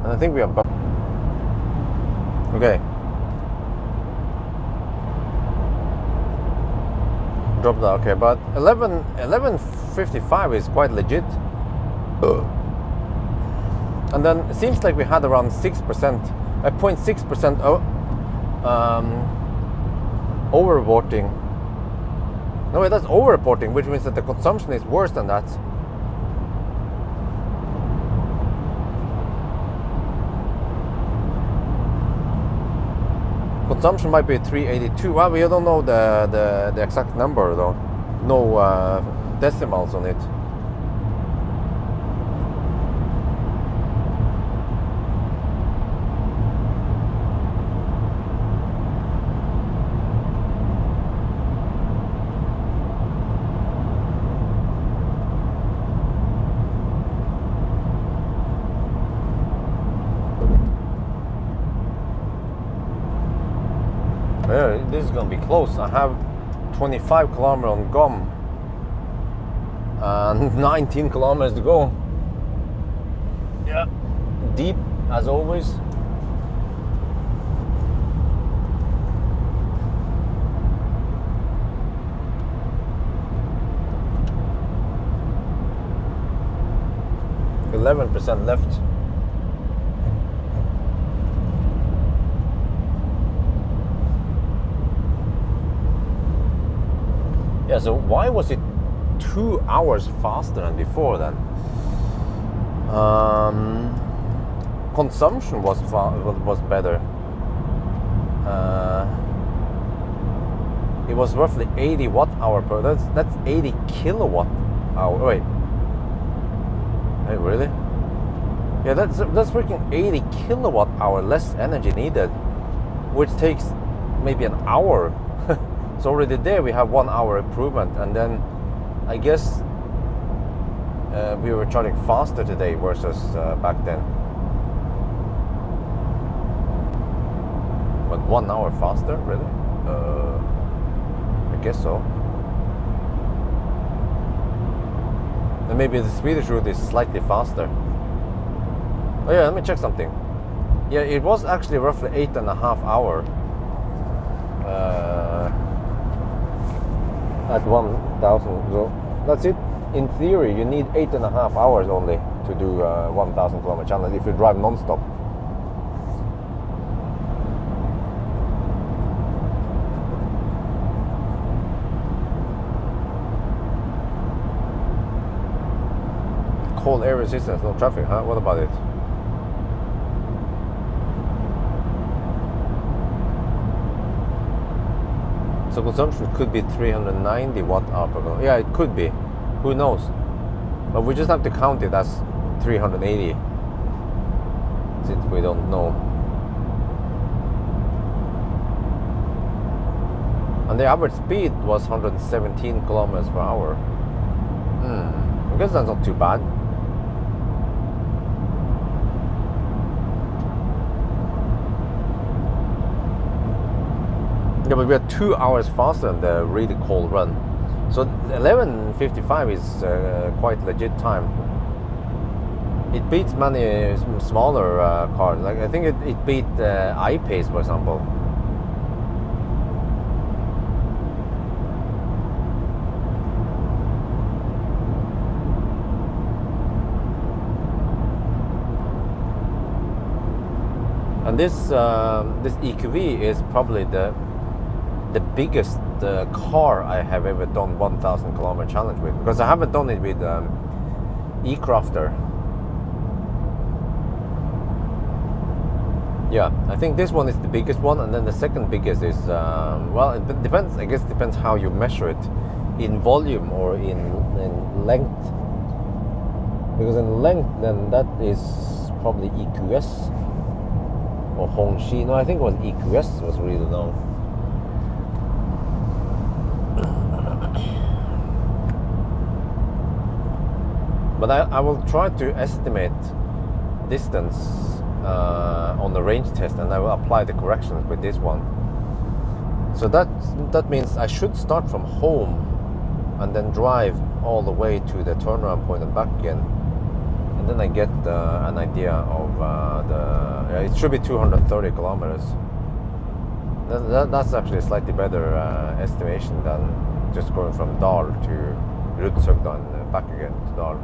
And I think we are okay. Drop that, okay, but 11:55 is quite legit. And then it seems like we had around 6%, 0.6% over-reporting. No, wait, that's over-reporting, which means that the consumption is worse than that. Consumption might be 382. Well, we don't know the exact number though. No decimals on it. Yeah, this is gonna be close. I have 25 kilometers on gum and 19 kilometers to go. Yeah, deep as always. %11 left. Yeah, so why was it 2 hours faster than before then? Consumption was better. It was roughly 80 watt-hour per. That's 80 kilowatt-hour. Wait, really? Yeah, that's freaking 80 kilowatt-hour less energy needed, which takes maybe an hour. So already there we have 1 hour improvement, and then I guess we were charging faster today versus back then. But 1 hour faster, really? I guess so. And maybe the Swedish route is slightly faster. Oh yeah, let me check something. Yeah, it was actually roughly 8.5 hours. At 1,000, so that's it. In theory, you need 8.5 hours only to do 1,000 kilometer challenge if you drive non-stop. default air resistance, no traffic, huh? What about it? So consumption could be 390 watt-hour per kilometer. Yeah, it could be. Who knows? But we just have to count it as 380, since we don't know. And the average speed was 117 kilometers per hour. I guess that's not too bad. Yeah, but we are 2 hours faster than the really cold run. So 11:55 is quite legit time. It beats many smaller cars. Like I think it beat I-Pace, for example. And this EQV is probably the biggest car I have ever done 1,000 kilometer challenge with, because I haven't done it with E-Crafter. Yeah, I think this one is the biggest one, and then the second biggest is well, it depends. I guess it depends how you measure it, in volume or in length. Because in length, then that is probably EQS or Hongxi. No, I think it was EQS was really long. But I will try to estimate distance on the range test, and I will apply the corrections with this one. So that means I should start from home and then drive all the way to the turnaround point and back again, and then I get an idea of it should be 230 kilometers. That's actually a slightly better estimation than just going from Dal to Rudshøgda and back again to Dal.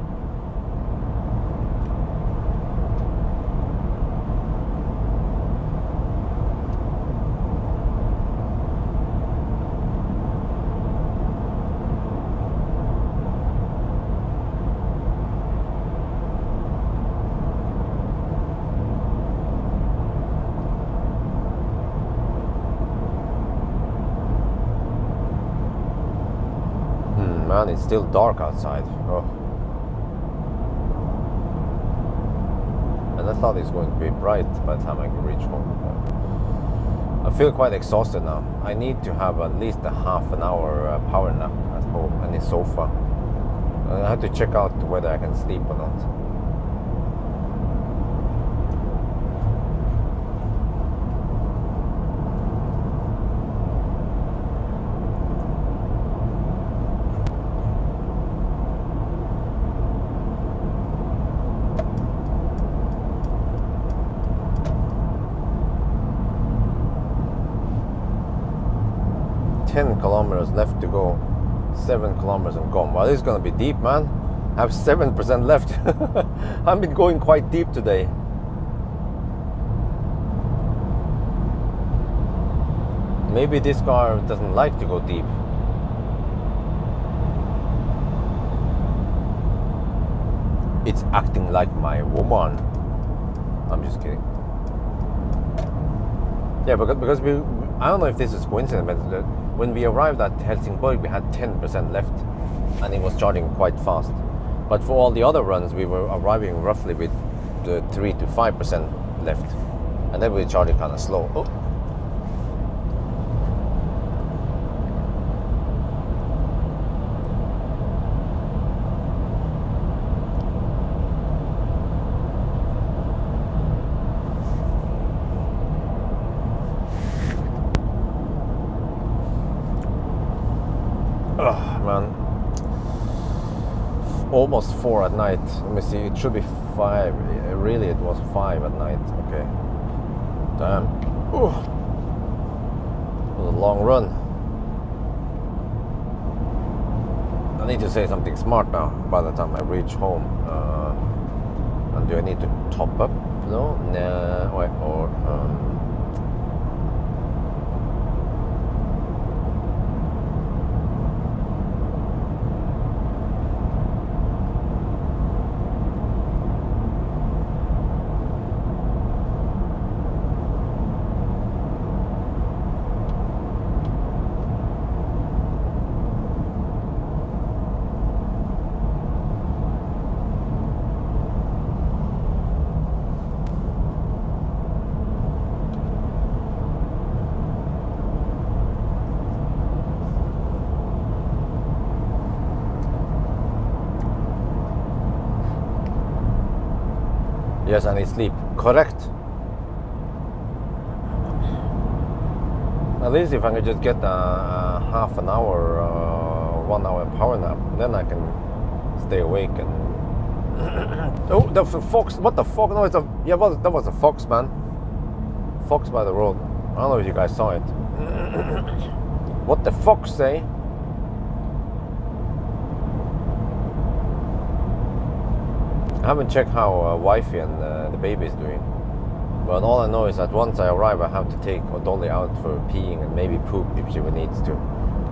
Man, it's still dark outside. Oh. And I thought it's going to be bright by the time I can reach home. I feel quite exhausted now. I need to have at least a half an hour power nap at home and a sofa. I have to check out whether I can sleep or not. Kilometers left to go, 7 kilometers and gone. Well, this is going to be deep, man. I have 7% left. I've been going quite deep today. Maybe this car doesn't like to go deep. It's acting like my woman. I'm just kidding. Yeah, because I don't know if this is coincidence, but when we arrived at Helsingborg, we had 10% left, and it was charging quite fast. But for all the other runs, we were arriving roughly with 3 to 5% left, and then we were charging kind of slow. Oh. Man, almost 4 at night. Let me see, it should be 5. Really, it was 5 at night. Okay, damn. Ooh. It was a long run. I need to say something smart now by the time I reach home. And do I need to top up? No, or Yes, I need sleep. Correct. At least if I can just get a half an hour, 1 hour power nap, then I can stay awake and. Oh, the fox! What the fuck? No, that was a fox, man. Fox by the road. I don't know if you guys saw it. What the fox say? I haven't checked how wifey and the baby is doing. But all I know is that once I arrive, I have to take Dolly out for peeing and maybe poop if she needs to.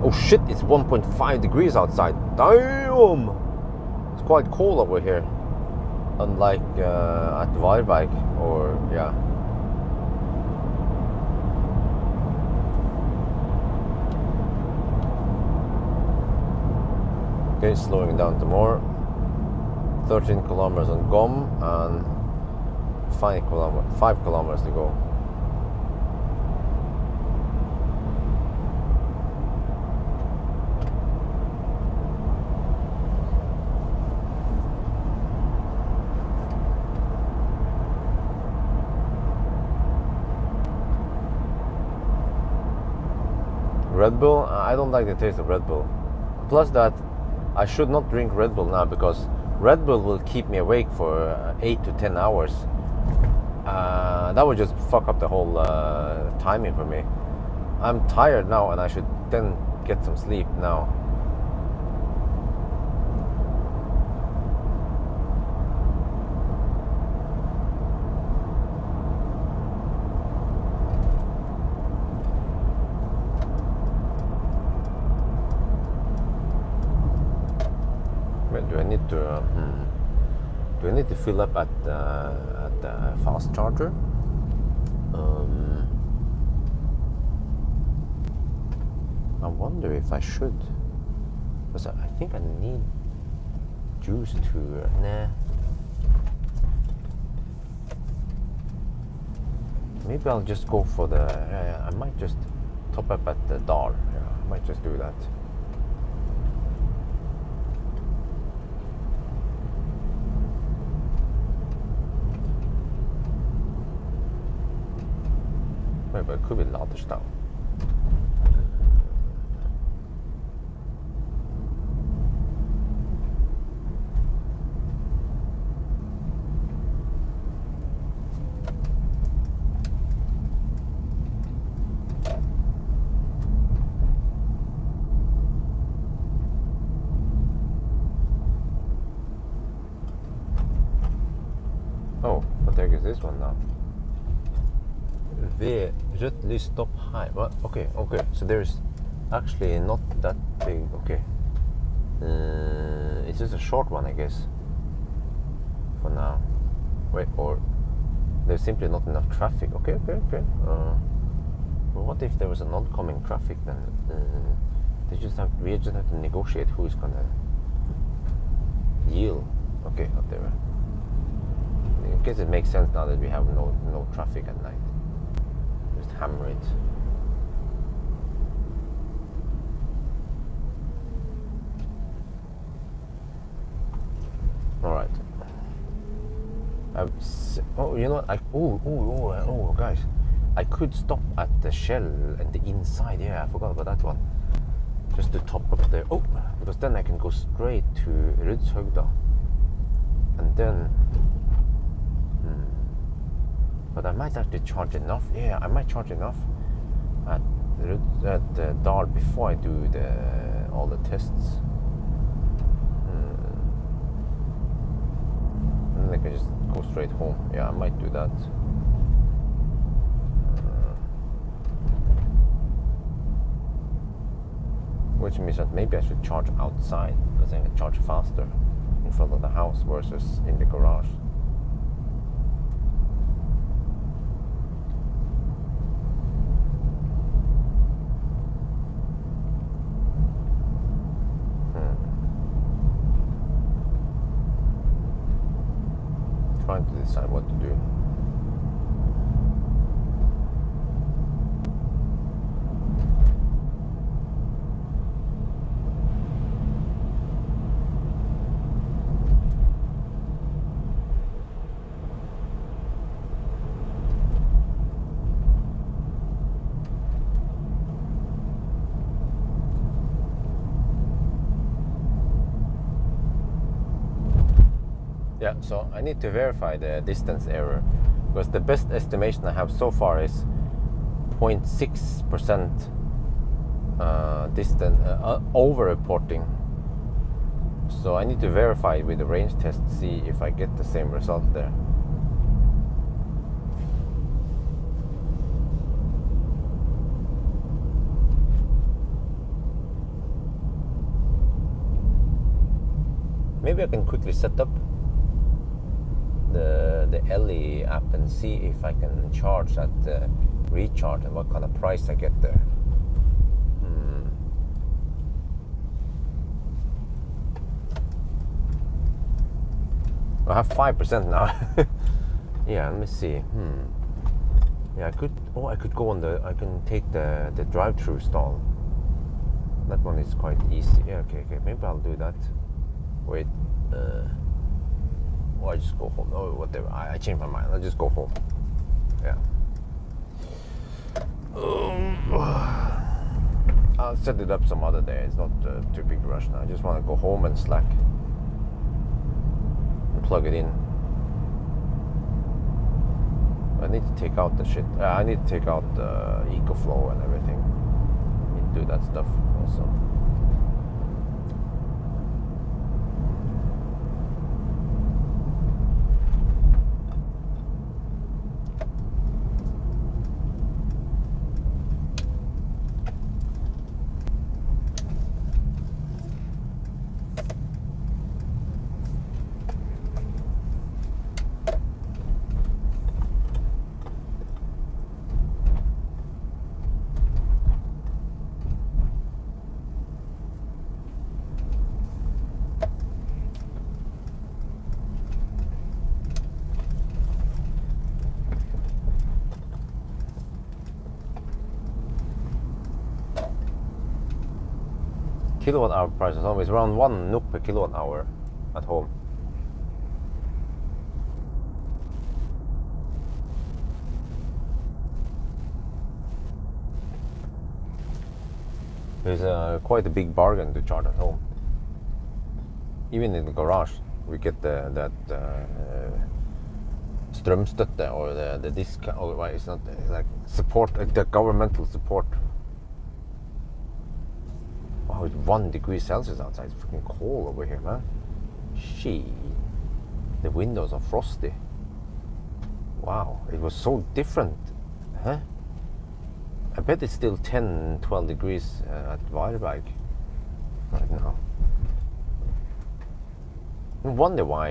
Oh shit, it's 1.5 degrees outside. Damn! It's quite cold over here. Unlike at Varberg or, yeah. Okay, slowing down to more. 13 kilometers on Gom and 5 kilometers to go. Red Bull, I don't like the taste of Red Bull. Plus that I should not drink Red Bull now because Red Bull will keep me awake for 8 to 10 hours. That would just fuck up the whole timing for me. I'm tired now and I should then get some sleep now. Do I need to fill up at the fast charger? I wonder if I should, because I think I need juice to. Nah. Maybe I'll just go for the. I might just top up at the Dal. Yeah, I might just do that. Maybe it could be Laderstad. Oh, what the heck is this one now? V, rødt lys, stop high. What? Okay, so there's actually not that big. Okay, it's just a short one, I guess, for now. Wait, or there's simply not enough traffic. Okay. Well, what if there was an oncoming traffic then? We just have to negotiate who's gonna yield. Okay, up there. I guess it makes sense now that we have no traffic at night. Just hammer it. All right. Oh, you know what? Guys, I could stop at the Shell and the inside. Yeah, I forgot about that one. Just to top up there. Oh, because then I can go straight to Rudshøgda, and then. But I might actually charge enough. Yeah, I might charge enough at the Dal before I do all the tests. And then I can just go straight home. Yeah, I might do that. Which means that maybe I should charge outside, because I can charge faster in front of the house versus in the garage. Trying to decide what to do. Yeah, so I need to verify the distance error, because the best estimation I have so far is 0.6% distance over-reporting. So I need to verify with the range test, see if I get the same result there. Maybe I can quickly set up the LE app and see if I can charge at recharge and what kind of price I get there. I have 5% now. Yeah, let me see. Yeah, I could. Oh, I could go on the. I can take the drive-through stall. That one is quite easy. Yeah, okay. Maybe I'll do that. Wait. Or I just go home. Oh, whatever. I changed my mind. I'll just go home. Yeah. I'll set it up some other day. It's not too big rush now. I just want to go home and slack. And plug it in. I need to take out the shit. I need to take out the EcoFlow and everything. I need to do that stuff also. Kilowatt hour price is always around 1 NOK per kilowatt hour at home. It's quite a big bargain to charge at home. Even in the garage, we get that strømstøtte or the discount. Or it's not like support, like the governmental support. Wow, it's 1 degree Celsius outside. It's freaking cold over here, man. The windows are frosty. Wow, it was so different, huh? I bet it's still 10, 12 degrees at Varberg right now. I wonder why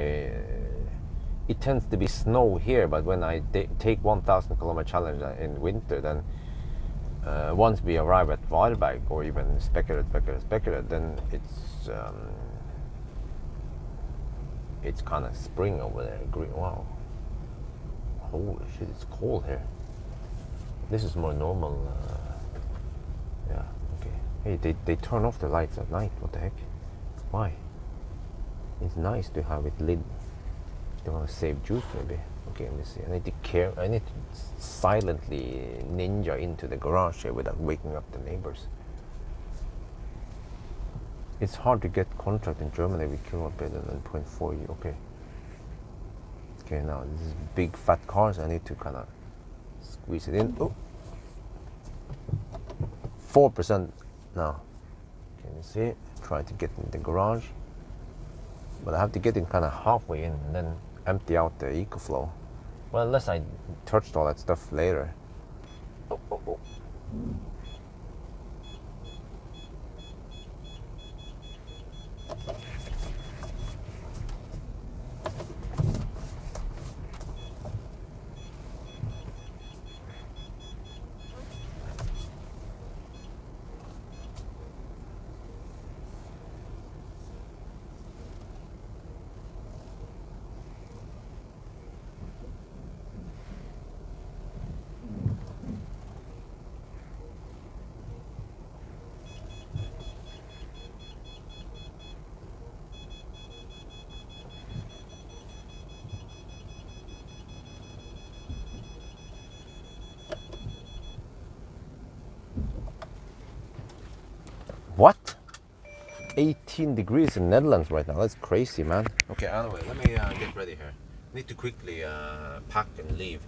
it tends to be snow here, but when I take 1,000 kilometer challenge in winter, then once we arrive at Varberg or even Spekkeret, then it's kind of spring over there. Green. Wow. Holy shit, it's cold here. This is more normal. Yeah, okay. Hey, they turn off the lights at night. What the heck? Why? It's nice to have it lit. They want to save juice, maybe. Okay, let me see. I need to silently ninja into the garage here without waking up the neighbors. It's hard to get contract in Germany with kilowatt better than 0.4. Okay. Okay, now this is big fat cars. I need to kind of squeeze it in. Oh, 4% now. Can you see? Try to get in the garage, but I have to get in kind of halfway in and then empty out the EcoFlow. Well, unless I touched all that stuff later. Oh. 18 degrees in Netherlands right now. That's crazy, man. Okay, anyway, let me get ready here. Need to quickly pack and leave.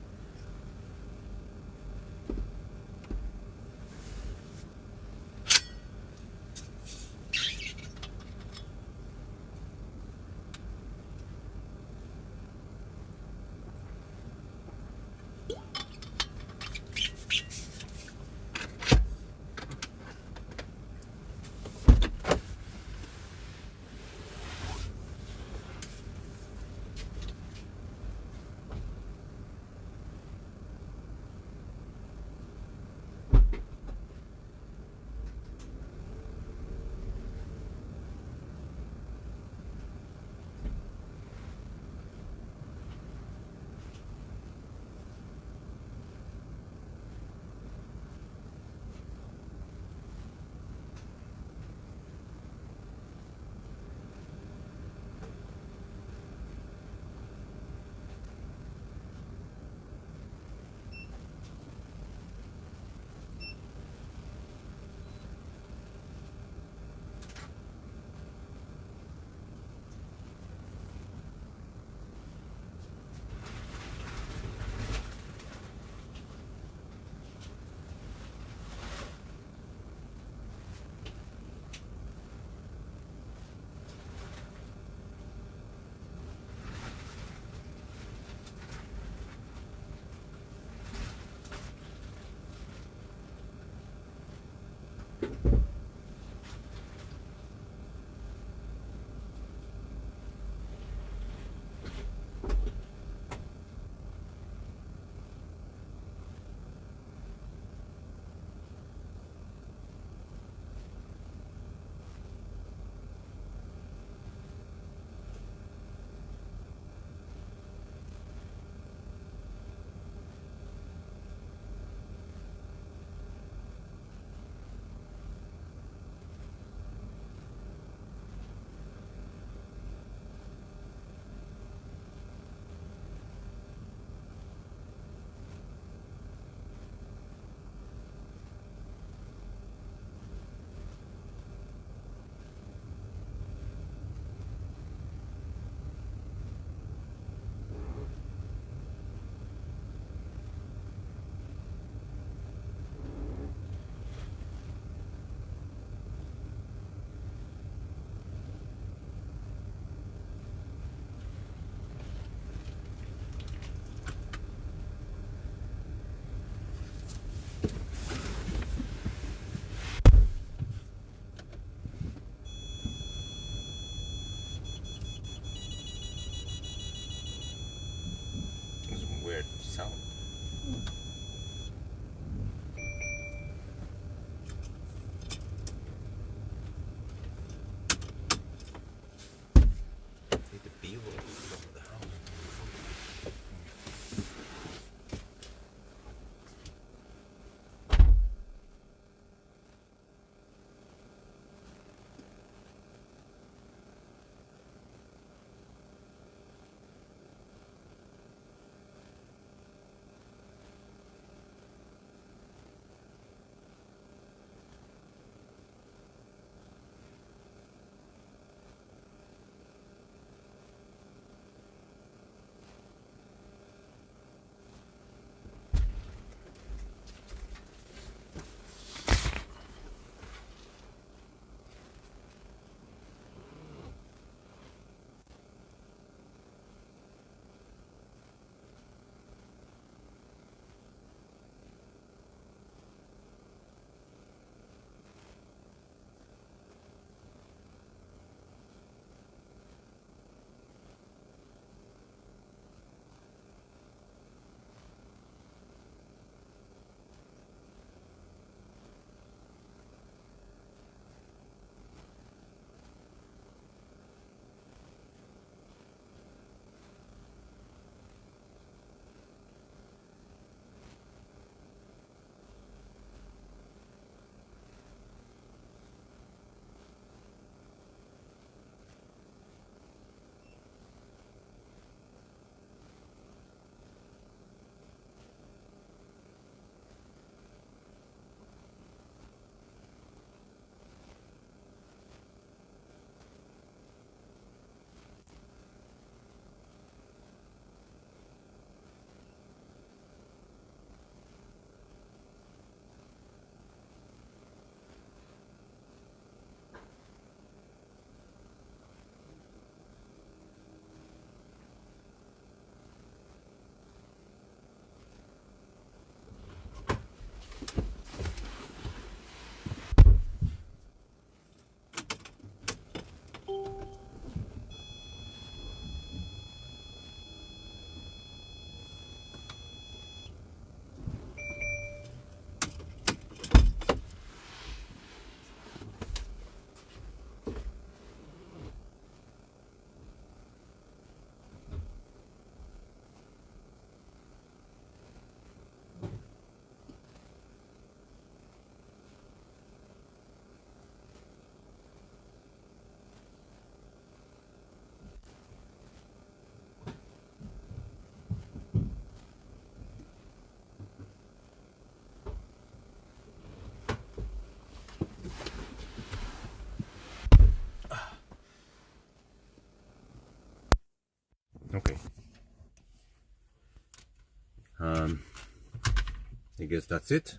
I guess that's it.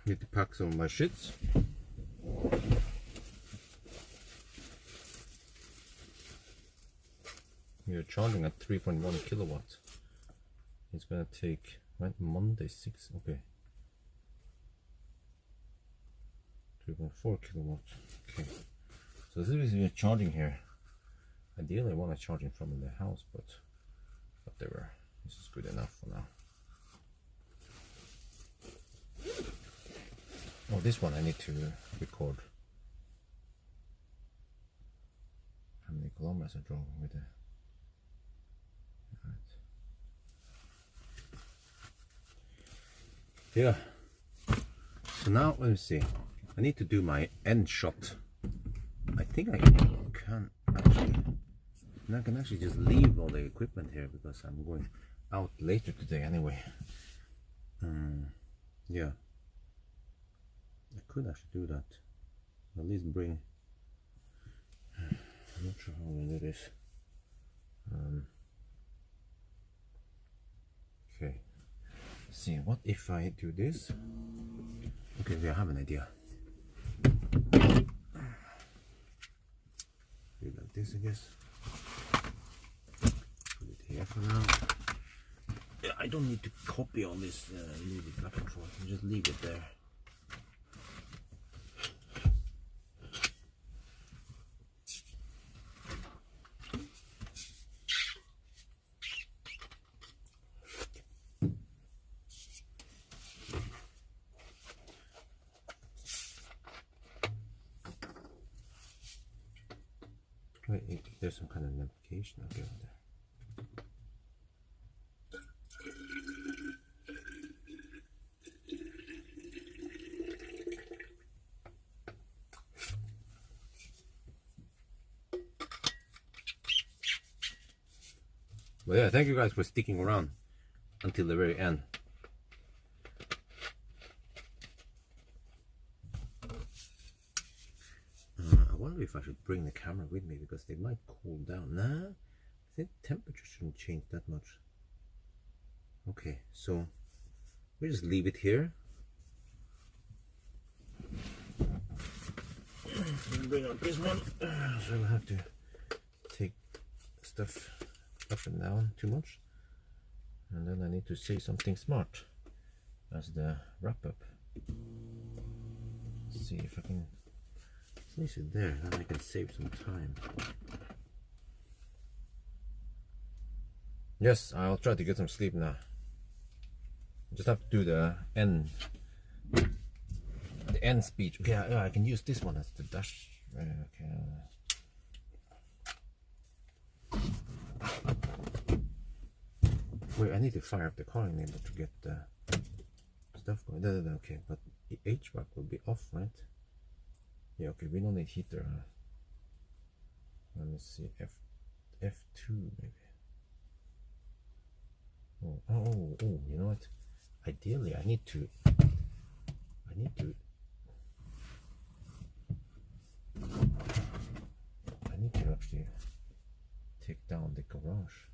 Need to pack some of my shits. We are charging at 3.1 kilowatts. It's gonna take, right, Monday 6, okay. 3.4 kilowatts, okay. So this is we're charging here. Ideally I want to charge in front of the house, but whatever. This is good enough for now. Oh, this one I need to record. How many kilometers I drove with it. Yeah. So now let me see. I need to do my end shot. I think I can actually. And I can actually just leave all the equipment here because I'm going out later today anyway. Yeah. I could actually do that. At least bring. I'm not sure how I'm gonna do this. Okay. Let's see. What if I do this? Okay, I have an idea. Do like this, I guess. Put it here for now. Yeah, I don't need to copy all this, leave it back and forth. And just leave it there. Wait, there's some kind of navigation over there. Well, yeah, thank you guys for sticking around until the very end. I wonder if I should bring the camera with me because they might cool down. Nah, I think temperature shouldn't change that much. Okay, so we just leave it here. Bring out this one, so we'll have to take stuff up and down too much, and then I need to say something smart as the wrap up. Let's see if I can place it there, then I can save some time. Yes, I'll try to get some sleep now. Just have to do the end speech. Okay, I can use this one as the dash. Okay. Wait, I need to fire up the car in order to get the stuff going. Okay, but the HVAC will be off, right? Yeah, okay, we don't need heater. Huh? Let me see, F2 maybe. Oh, you know what? Ideally, I need to actually take down the garage.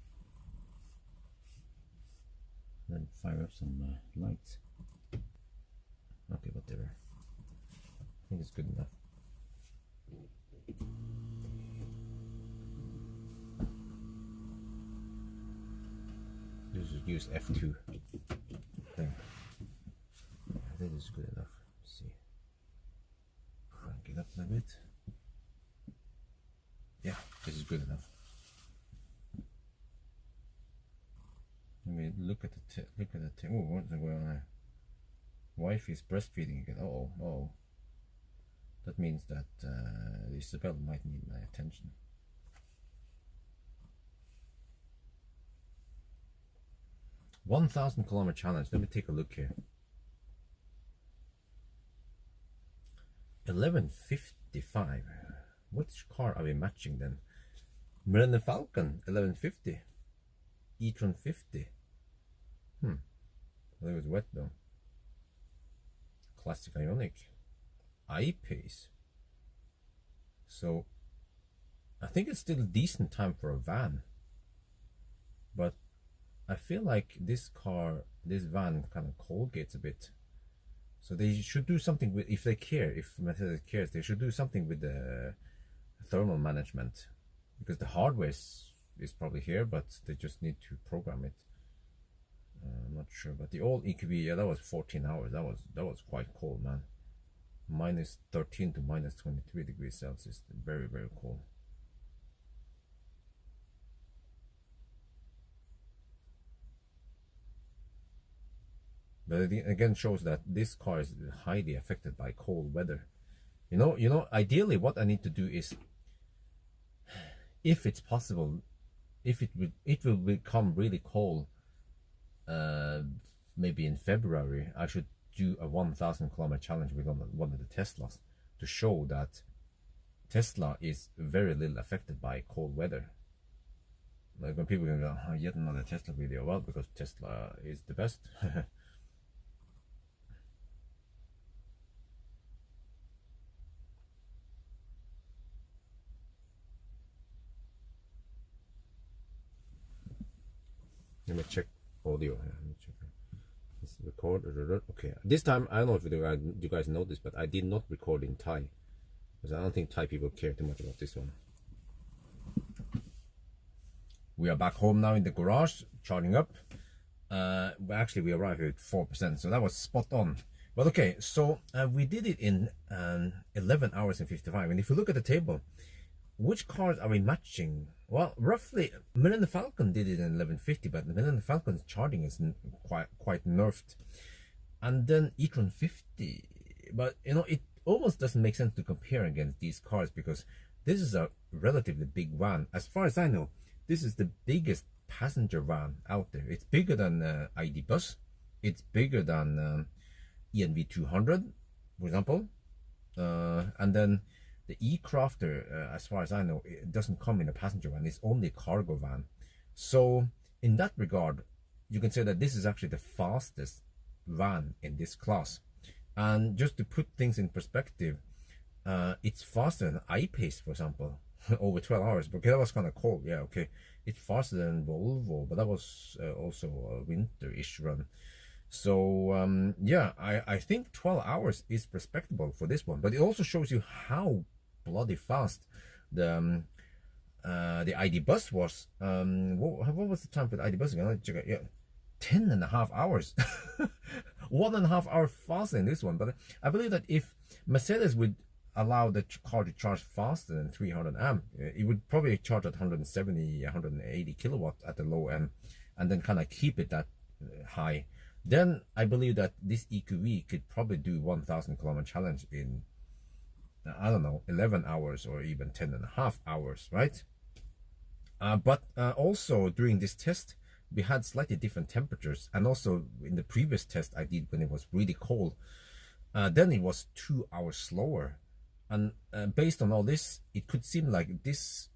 Then fire up some lights. Okay, whatever. I think it's good enough. Just use F2 there. I think it's good enough. Let's see. Crank it up a bit. Yeah, this is good enough. Let me look at the oh, what's going on there? Wife is breastfeeding again. Oh. That means that Isabel might need my attention. $1,000 kilometer challenge. Let me take a look here. 1155. Which car are we matching then? Millennium Falcon 1150. e-tron 50. Well, it was wet though. Classic Ionic. I-Pace. So I think it's still a decent time for a van, but I feel like this van kind of colgates a bit. So they should do something with, if they care, if Mercedes cares, they should do something with the thermal management, because the hardware is probably here, but they just need to program it. I'm not sure, but the old EQV, yeah, that was 14 hours. That was quite cold, man. -13 to -23 degrees Celsius. Very, very cold. But it again shows that this car is highly affected by cold weather. You know, ideally what I need to do is, if it's possible, if it will become really cold, maybe in February, I should do a 1,000 kilometer challenge with one of the Teslas to show that Tesla is very little affected by cold weather. Like when people go, oh, yet another Tesla video, well, because Tesla is the best. Let me check audio here. Let me check. Let's record. Okay, this time I don't know if you guys know this, but I did not record in Thai, because I don't think Thai people care too much about this one. We are back home now in the garage, charging up. Actually, we arrived at 4%, so that was spot on. But okay, so we did it in 11 hours and 55. And if you look at the table, which cars are we matching? Well, roughly, Millennium Falcon did it in 1150, but the Millennium Falcon's charging is quite nerfed. And then e-tron 50, but you know, it almost doesn't make sense to compare against these cars, because this is a relatively big van. As far as I know, this is the biggest passenger van out there. It's bigger than ID Bus. It's bigger than ENV 200, for example. And then the E-Crafter, as far as I know, it doesn't come in a passenger van. It's only a cargo van. So in that regard, you can say that this is actually the fastest van in this class. And just to put things in perspective, it's faster than I-Pace, for example, over 12 hours. Because that was kind of cold. Yeah, okay. It's faster than Volvo, but that was also a winter-ish run. So yeah, I think 12 hours is respectable for this one. But it also shows you how bloody fast the ID Bus was. What was the time for the ID Bus again? Let's check it. Yeah, 10.5 hours. 1.5 hour faster than this one. But I believe that if Mercedes would allow the car to charge faster than 300 amp, it would probably charge at 170, 180 kilowatt at the low end, and then kind of keep it that high. Then I believe that this EQV could probably do 1,000 kilometer challenge in, I don't know, 11 hours or even 10.5 hours, right? But also during this test, we had slightly different temperatures. And also in the previous test I did when it was really cold, then it was 2 hours slower. And based on all this, it could seem like this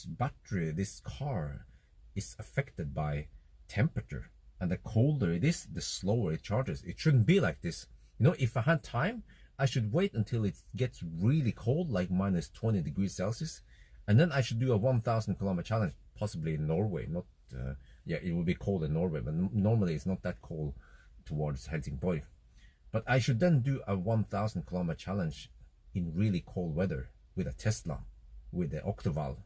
battery, this car is affected by temperature. And the colder it is, the slower it charges. It shouldn't be like this. You know, if I had time, I should wait until it gets really cold, like -20 degrees Celsius. And then I should do a 1,000 kilometer challenge, possibly in Norway. Not, yeah, it will be cold in Norway, but normally it's not that cold towards Helsingborg. But I should then do a 1,000 kilometer challenge in really cold weather with a Tesla, with the Octoval.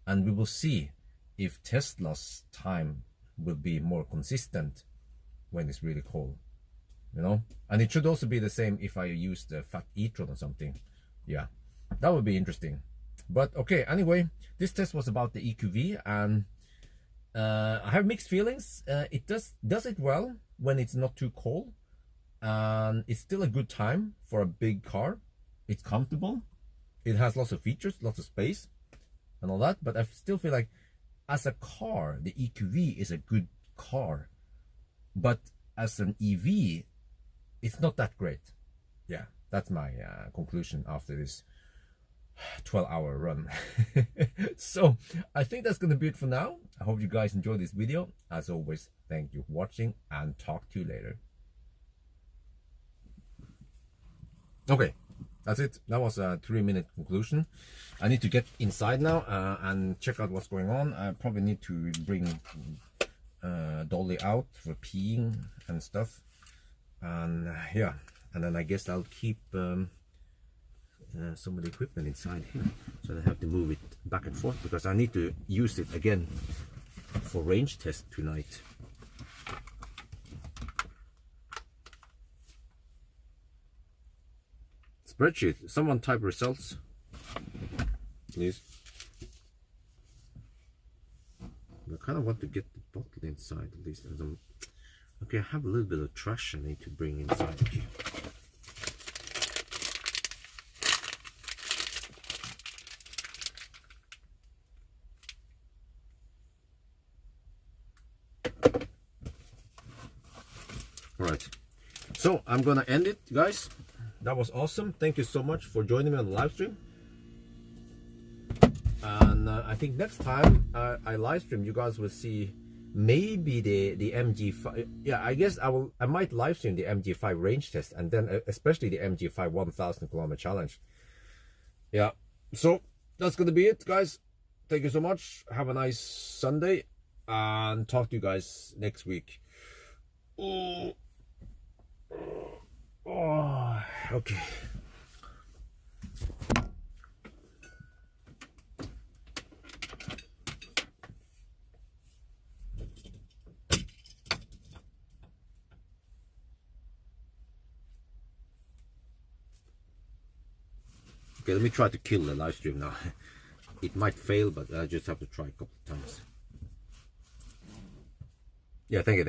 And we will see if Tesla's time will be more consistent when it's really cold, you know. And it should also be the same if I use the fat e-tron or something. Yeah, that would be interesting. But okay, anyway, this test was about the EQV, and I have mixed feelings. It does it well when it's not too cold, and it's still a good time for a big car. It's comfortable, it has lots of features, lots of space and all that, but I still feel like as a car, the EQV is a good car, but as an EV, it's not that great. Yeah, that's my conclusion after this 12-hour run. So I think that's gonna be it for now. I hope you guys enjoyed this video. As always, thank you for watching, and talk to you later. Okay, that's it. That was a 3-minute conclusion. I need to get inside now and check out what's going on. I probably need to bring dolly out for peeing and stuff, and yeah, and then I guess I'll keep some of the equipment inside here, so I have to move it back and forth because I need to use it again for range test tonight. Spreadsheet, someone type results, please. I kind of want to get the bottle inside at least. Okay, I have a little bit of trash I need to bring inside here. Alright, so I'm gonna end it, guys. That was awesome. Thank you so much for joining me on the live stream. And I think next time I live stream, you guys will see maybe the MG5. Yeah, I guess I might live stream the MG5 range test, and then especially the MG5 1000 kilometer challenge. Yeah, so that's gonna be it, guys. Thank you so much. Have a nice Sunday, and talk to you guys next week. Oh, okay. Okay, let me try to kill the live stream now. It might fail, but I just have to try a couple of times. Yeah, thank you.